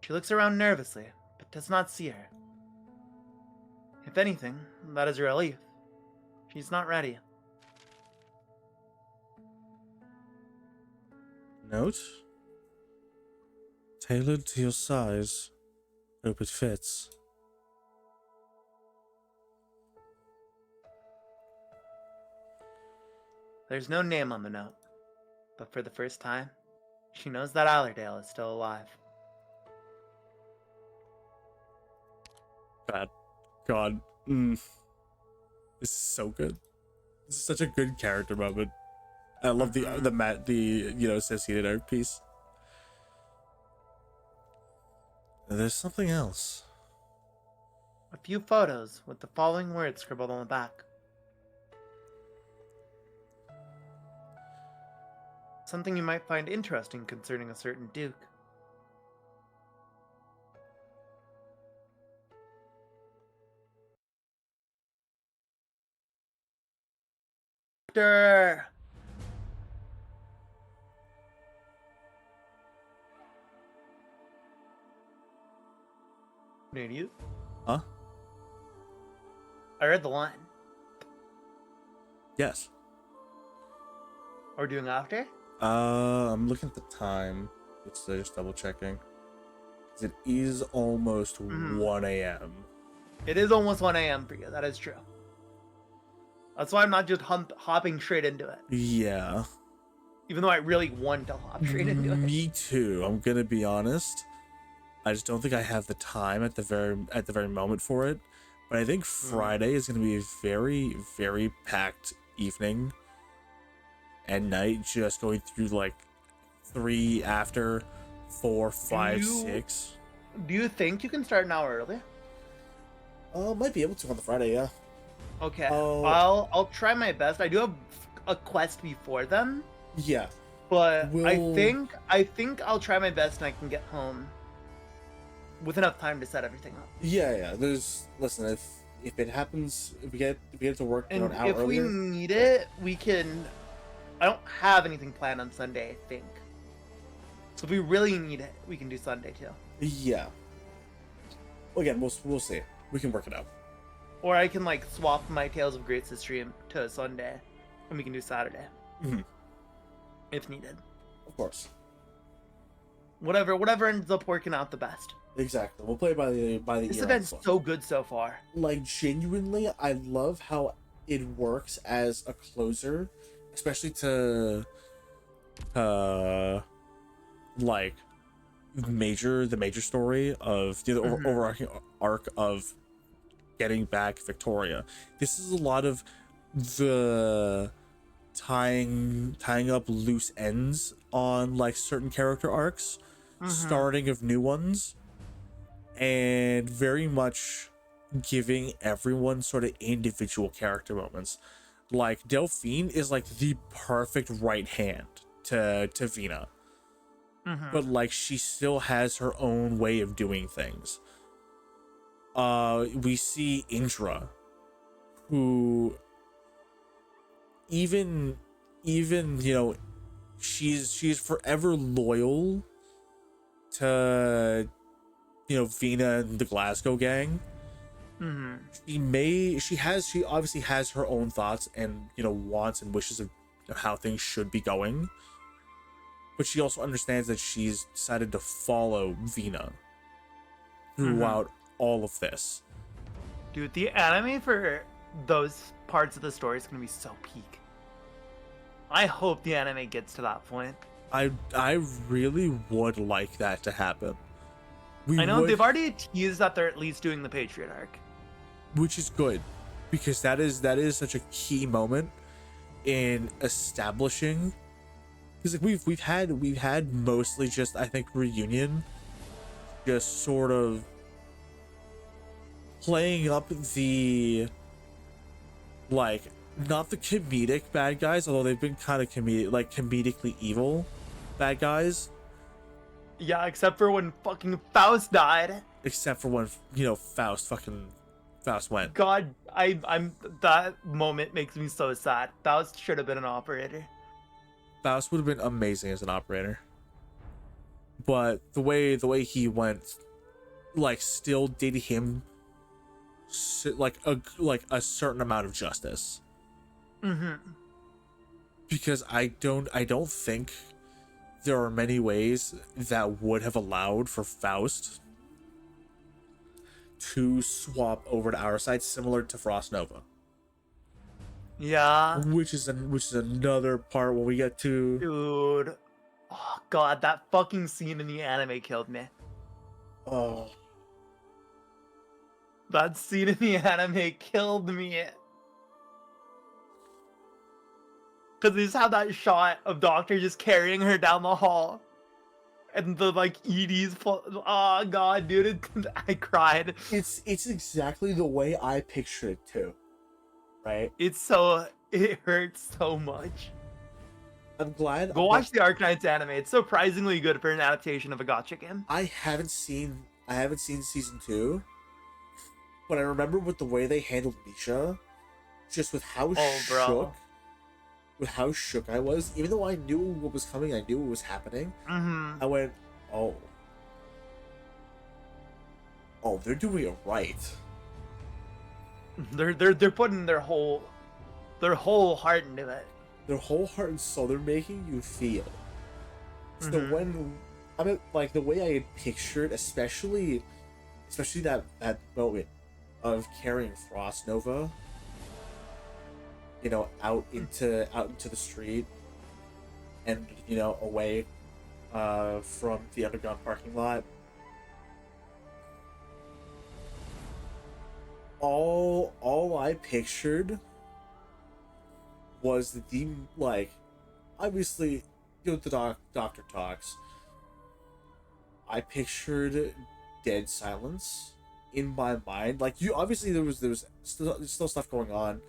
She looks around nervously, but does not see her. If anything, that is a relief. She's not ready. Note? Tailored to your size. Hope it fits. There's no name on the note, but for the first time, she knows that Allerdale is still alive. Bad. God. This is so good. This is such a good character moment. I love the associated art piece. There's something else. A few photos with the following words scribbled on the back. Something you might find interesting concerning a certain duke. Doctor! Need you? Huh? I read the line. Yes. Are we doing after? I'm looking at the time. It's just double checking. It is almost 1 a.m. It is almost 1 a.m. for you. That is true. That's why I'm not just hopping straight into it. Yeah. Even though I really want to hop straight into it. Me too. I'm gonna be honest. I just don't think I have the time at the very moment for it. But I think Friday is gonna be a very, very packed evening and night, just going through like 3 after 4, 5, 6. Do you think you can start an hour early? Might be able to on the Friday, yeah. Okay. I'll try my best. I do have a quest before then. Yeah. But I think I'll try my best and I can get home with enough time to set everything up. Yeah. Listen, if it happens, if we get to work an hour if earlier, we need it, we can. I don't have anything planned on Sunday, I think. So if we really need it, we can do Sunday too. Yeah. Well, again, we'll see. We can work it out. Or I can like swap my Tales of Greats stream to Sunday, and we can do Saturday. If needed. Of course. Whatever ends up working out the best. Exactly. We'll play by the This year event's end. so good so far. Like, genuinely, I love how it works as a closer, especially to like the major story of the overarching arc of getting back Victoria. This is a lot of the tying up loose ends on like certain character arcs, starting of new ones, and very much giving everyone sort of individual character moments. Like Delphine is like the perfect right hand to Vina, but like she still has her own way of doing things. We see Indra, who even she's forever loyal to Vina and the Glasgow gang. She obviously has her own thoughts and wants and wishes of how things should be going, but she also understands that she's decided to follow Vina throughout all of this. Dude, the anime for those parts of the story is gonna be so peak. I hope the anime gets to that point. I really would like that to happen. I know they've already teased that they're at least doing the Patriot arc, which is good, because that is such a key moment in establishing. Because like we've had mostly just, I think, reunion, just sort of playing up the like not the comedic bad guys, although they've been kind of comedically evil bad guys. Yeah, except for when fucking Faust died. Except for when, you know, Faust went. God, I'm that moment makes me so sad. Faust should have been an operator. Faust would have been amazing as an operator. But the way he went, like, still did him like a certain amount of justice. Because I don't think there are many ways that would have allowed for Faust to swap over to our side, similar to Frost Nova. Yeah. Which is another part when we get to. Dude. Oh god, that fucking scene in the anime killed me. Oh. That scene in the anime killed me. Cause they just have that shot of Doctor just carrying her down the hall. And the like ED's oh god, dude, I cried. It's exactly the way I pictured it too. Right? It hurts so much. I'm glad. Go watch the Arknights anime. It's surprisingly good for an adaptation of a gacha game. I haven't seen season 2, but I remember with the way they handled Misha, just with how shook I was. Even though I knew what was coming, I knew what was happening. I went, oh, they're doing it right. They're putting their whole heart into it. Their whole heart and soul. They're making you feel. So when like the way I had pictured, especially that moment of carrying Frost Nova, you know, out into the street, and you know, away from the underground parking lot. All I pictured was the like, obviously, you know, the doctor talks. I pictured dead silence in my mind. Like, you obviously there was still stuff going on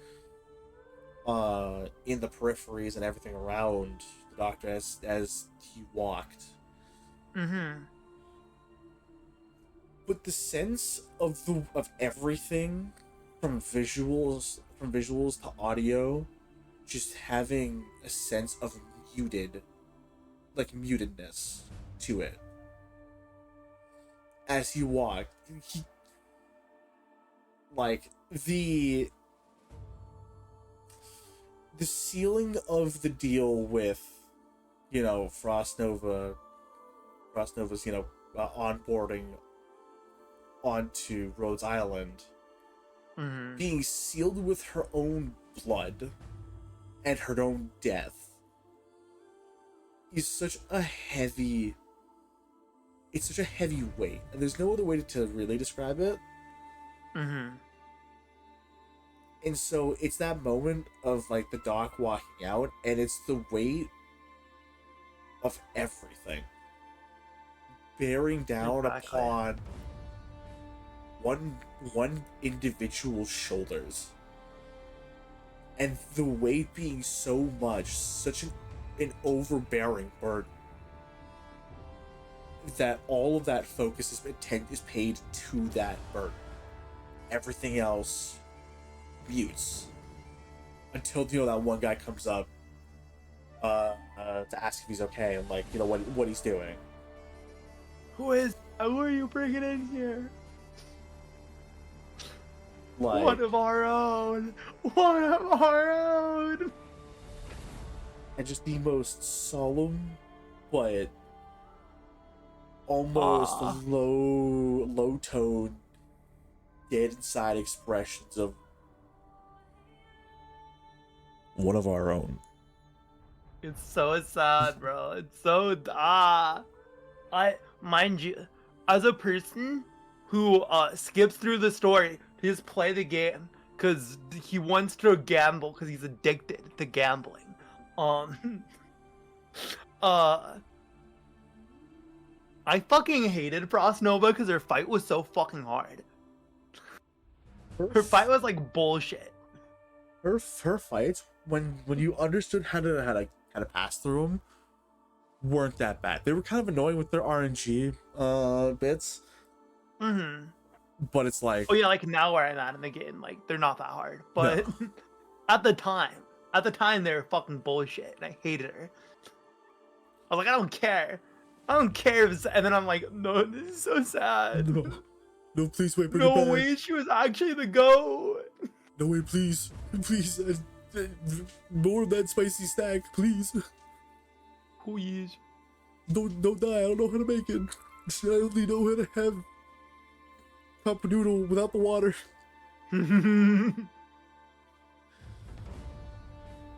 in the peripheries and everything around the doctor as he walked. But the sense of everything, from visuals to audio, just having a sense of mutedness to it. As he walked, he, like, the ceiling of the deal with, you know, Frost Nova's, you know, onboarding onto Rhodes Island, being sealed with her own blood and her own death, is such a heavy weight, and there's no other way to really describe it. And so it's that moment of like the doc walking out, and it's the weight of everything bearing down upon one individual's shoulders, and the weight being so much, such an overbearing burden, that all of that focus is paid to that burden. Everything else mutes until, you know, that one guy comes up to ask if he's okay, and like, you know, what he's doing. Who are you bringing in here? Like, One of our own. One of our own. And just the most solemn, but almost low tone, dead inside expressions of one of our own. It's so sad, bro. It's so mind you, as a person who skips through the story to just play the game because he wants to gamble because he's addicted to gambling. I fucking hated Frost Nova because her fight was so fucking hard. Her fight was like bullshit. her fights when you understood how to pass through them weren't that bad. They were kind of annoying with their RNG bits, Mm-hmm. but it's like, Oh yeah, like now where I'm at in the game, like they're not that hard. But at the time they were fucking bullshit, and I hated her. I was like, I don't care. I don't care. And then I'm like, no, this is so sad. no, please wait, bring it No back. way, she was actually the GOAT. No way, please, more of that spicy snack, please. Please. Don't die. I don't know how to make it. I only know how to have cup noodle without the water.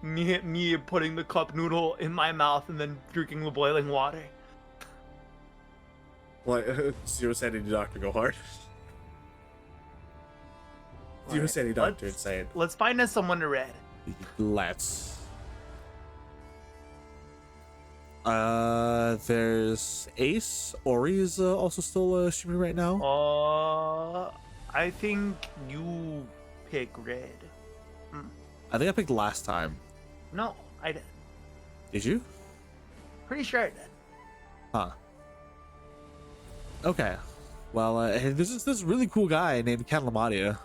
me putting the cup noodle in my mouth and then drinking the boiling water. Like, Zero Sanity Doctor, go hard. Zero Sanity Doctor, insane. Let's find us someone to read. Let's. There's Ace. Ori is also still streaming right now. I think you pick red. I think I picked last time. No, I did. Did you? Pretty sure I did. Huh. Okay. Well, there's this really cool guy named Catalamadia.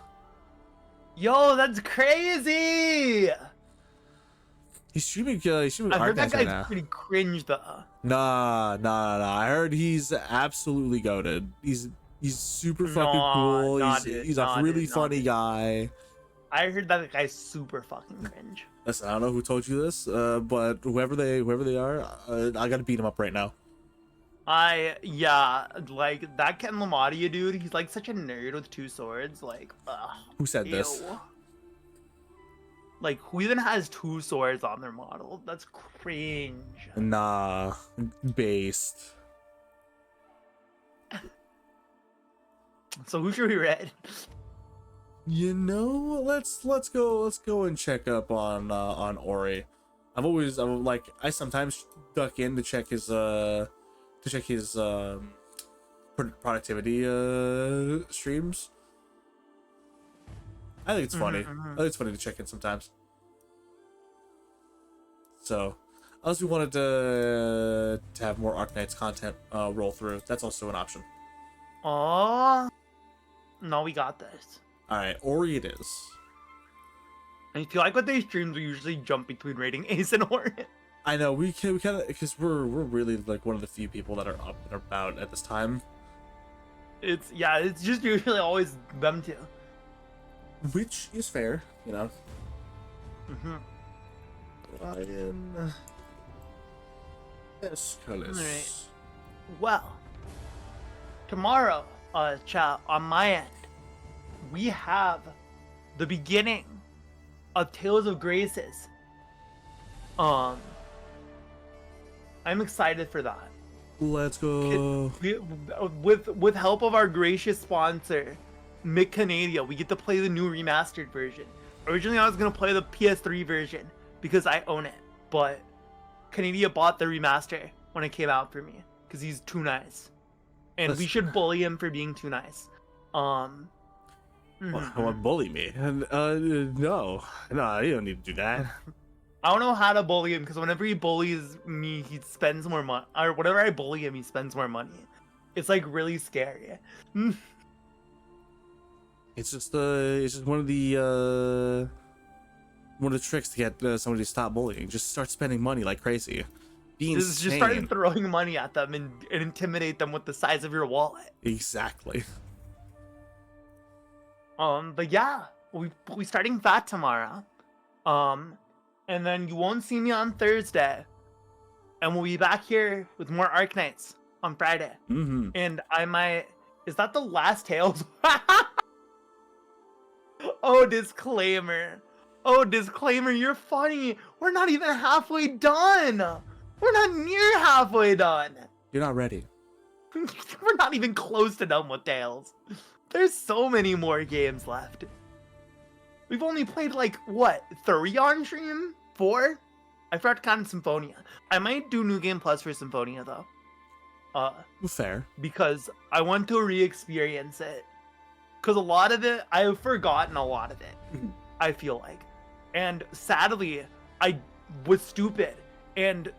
Yo, that's crazy! He's streaming. I heard that Arknights guy's right now. pretty cringe though. Nah. I heard he's absolutely goated. He's super fucking cool. He's a really funny guy. I heard that guy's super fucking cringe. Listen, I don't know who told you this, but whoever they are, I gotta beat him up right now. Yeah, like that Ken Lamadia dude, he's like such a nerd with two swords. Like, Who said this? Like, who even has two swords on their model? That's cringe. Nah, based. So who should we read? You know, let's go and check up on Ori. I sometimes duck in to check his productivity streams. I think it's funny. I think it's funny to check in sometimes. So, unless we wanted to have more Arknights content roll through, that's also an option. Oh, no, we got this. All right, Ori it is. I feel like with these streams, we usually jump between rating Ace and Ori. I know we kind of, because we're really like one of the few people that are up and about at this time. It's just usually always them two. Which is fair, you know. Mm-hmm. Escalis. Alright. Well, tomorrow, chat, on my end, we have the beginning of Tales of Graces. I'm excited for that. Let's go. With help of our gracious sponsor, Mick Canada, we get to play the new remastered version. Originally, I was gonna play the PS3 version because I own it, but Canada bought the remaster when it came out for me because he's too nice, and we should bully him for being too nice. What bully me? No, you don't need to do that. I don't know how to bully him because whenever he bullies me, he spends more money. Or whenever I bully him, he spends more money. It's like really scary. It's just one of the tricks to get somebody to stop bullying. Just start spending money like crazy. Just start throwing money at them and intimidate them with the size of your wallet. Exactly. But yeah, we starting that tomorrow. And then you won't see me on Thursday. And we'll be back here with more Arknights on Friday. Mm-hmm. And I might... Is that the last Tales? Oh, disclaimer. Oh, disclaimer, you're funny. We're not even halfway done. We're not near halfway done. You're not ready. We're not even close to done with Tales. There's so many more games left. We've only played like, what, 3 on stream? 4? I forgot to count Symphonia. I might do New Game Plus for Symphonia though. Fair. Because I want to re-experience it. Because a lot of it, I've forgotten a lot of it. I feel like. and sadly, I was stupid. And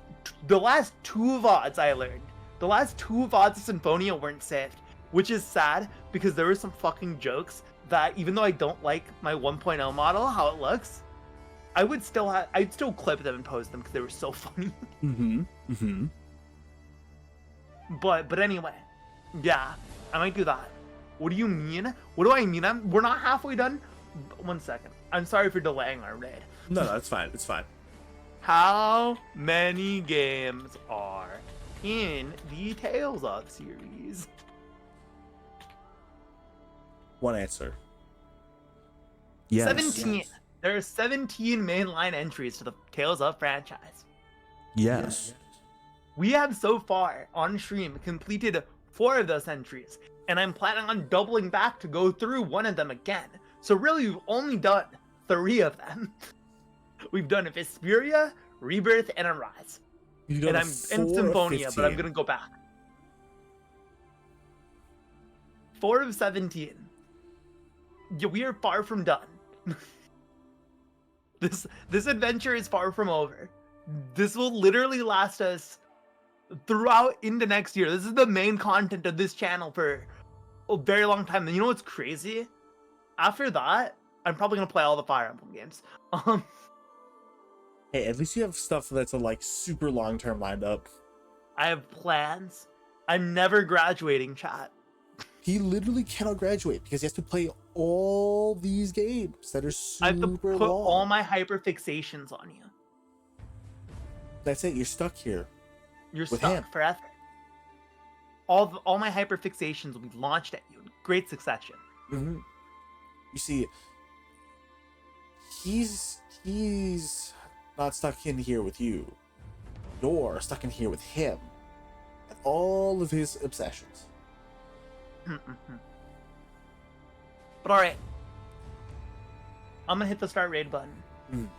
the last 2 VODs I learned, the last 2 VODs of Symphonia weren't saved, which is sad because there were some fucking jokes that even though I don't like my 1.0 model, how it looks, I'd still clip them and post them because they were so funny. But anyway, yeah, I might do that. What do you mean? What do I mean? We're not halfway done. 1 second. I'm sorry for delaying our raid. No, it's fine. It's fine. How many games are in the Tales of series? One answer. Yes. 17. Yes. There are 17 mainline entries to the Tales of franchise. Yes. We have so far on stream completed 4 of those entries, and I'm planning on doubling back to go through 1 of them again. So really, we've only done 3 of them. We've done a Vesperia, Rebirth, and Arise. And I'm in Symphonia, but I'm gonna go back. 4 of 17. Yeah, we are far from done. This adventure is far from over. This will literally last us throughout into next year. This is the main content of this channel for a very long time. And you know what's crazy? After that, I'm probably gonna play all the Fire Emblem games. Hey, at least you have stuff that's like super long term lined up. I have plans. I'm never graduating, chat. He literally cannot graduate because he has to play all these games that are super I have to put long. all my hyperfixations on you. That's it. You're stuck here. You're with stuck him. forever. All my hyperfixations will be launched at you in great succession. Mm-hmm. You see, he's not stuck in here with you. You're stuck in here with him and all of his obsessions. But alright. I'm gonna hit the start raid button.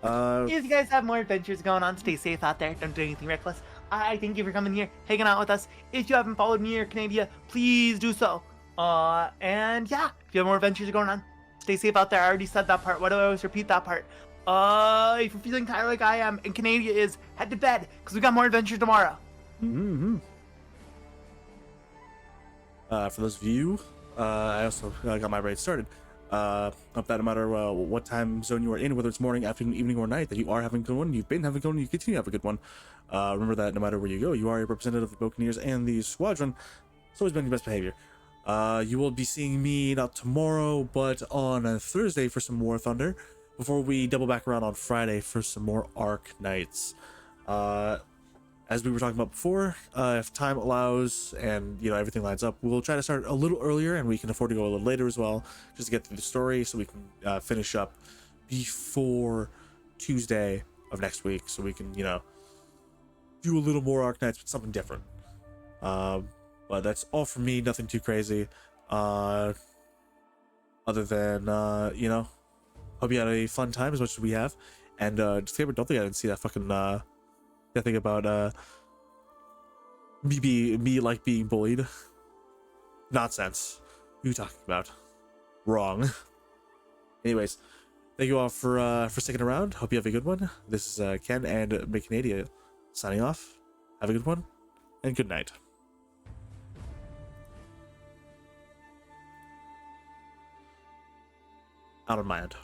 If you guys have more adventures going on, stay safe out there. Don't do anything reckless. I thank you for coming here, hanging out with us. If you haven't followed me or Canada, please do so. And yeah, if you have more adventures going on, stay safe out there. I already said that part. Why do I always repeat that part? If you're feeling tired like I am, and Canada is, head to bed, because we got more adventures tomorrow. For those of you, I also got my raid started. Up that no matter what time zone you are in, whether it's morning, afternoon, evening, or night, that you are having a good one, you've been having a good one, you continue to have a good one. Remember that no matter where you go, you are a representative of the Buccaneers and the squadron. It's always been your best behavior. You will be seeing me not tomorrow, but on a Thursday for some more Thunder, before we double back around on Friday for some more Arknights. As we were talking about before, if time allows and everything lines up, we'll try to start a little earlier, and we can afford to go a little later as well, just to get through the story, so we can finish up before Tuesday of next week, so we can do a little more Arknights, but something different. But that's all from me. Nothing too crazy. Other than hope you had a fun time as much as we have. And disclaimer, don't think I didn't see that fucking that thing about me like being bullied. Nonsense. Who are you talking about? Wrong. Anyways, thank you all for sticking around. Hope you have a good one. This is Ken and McCanadia signing off. Have a good one and good night. Out on my end.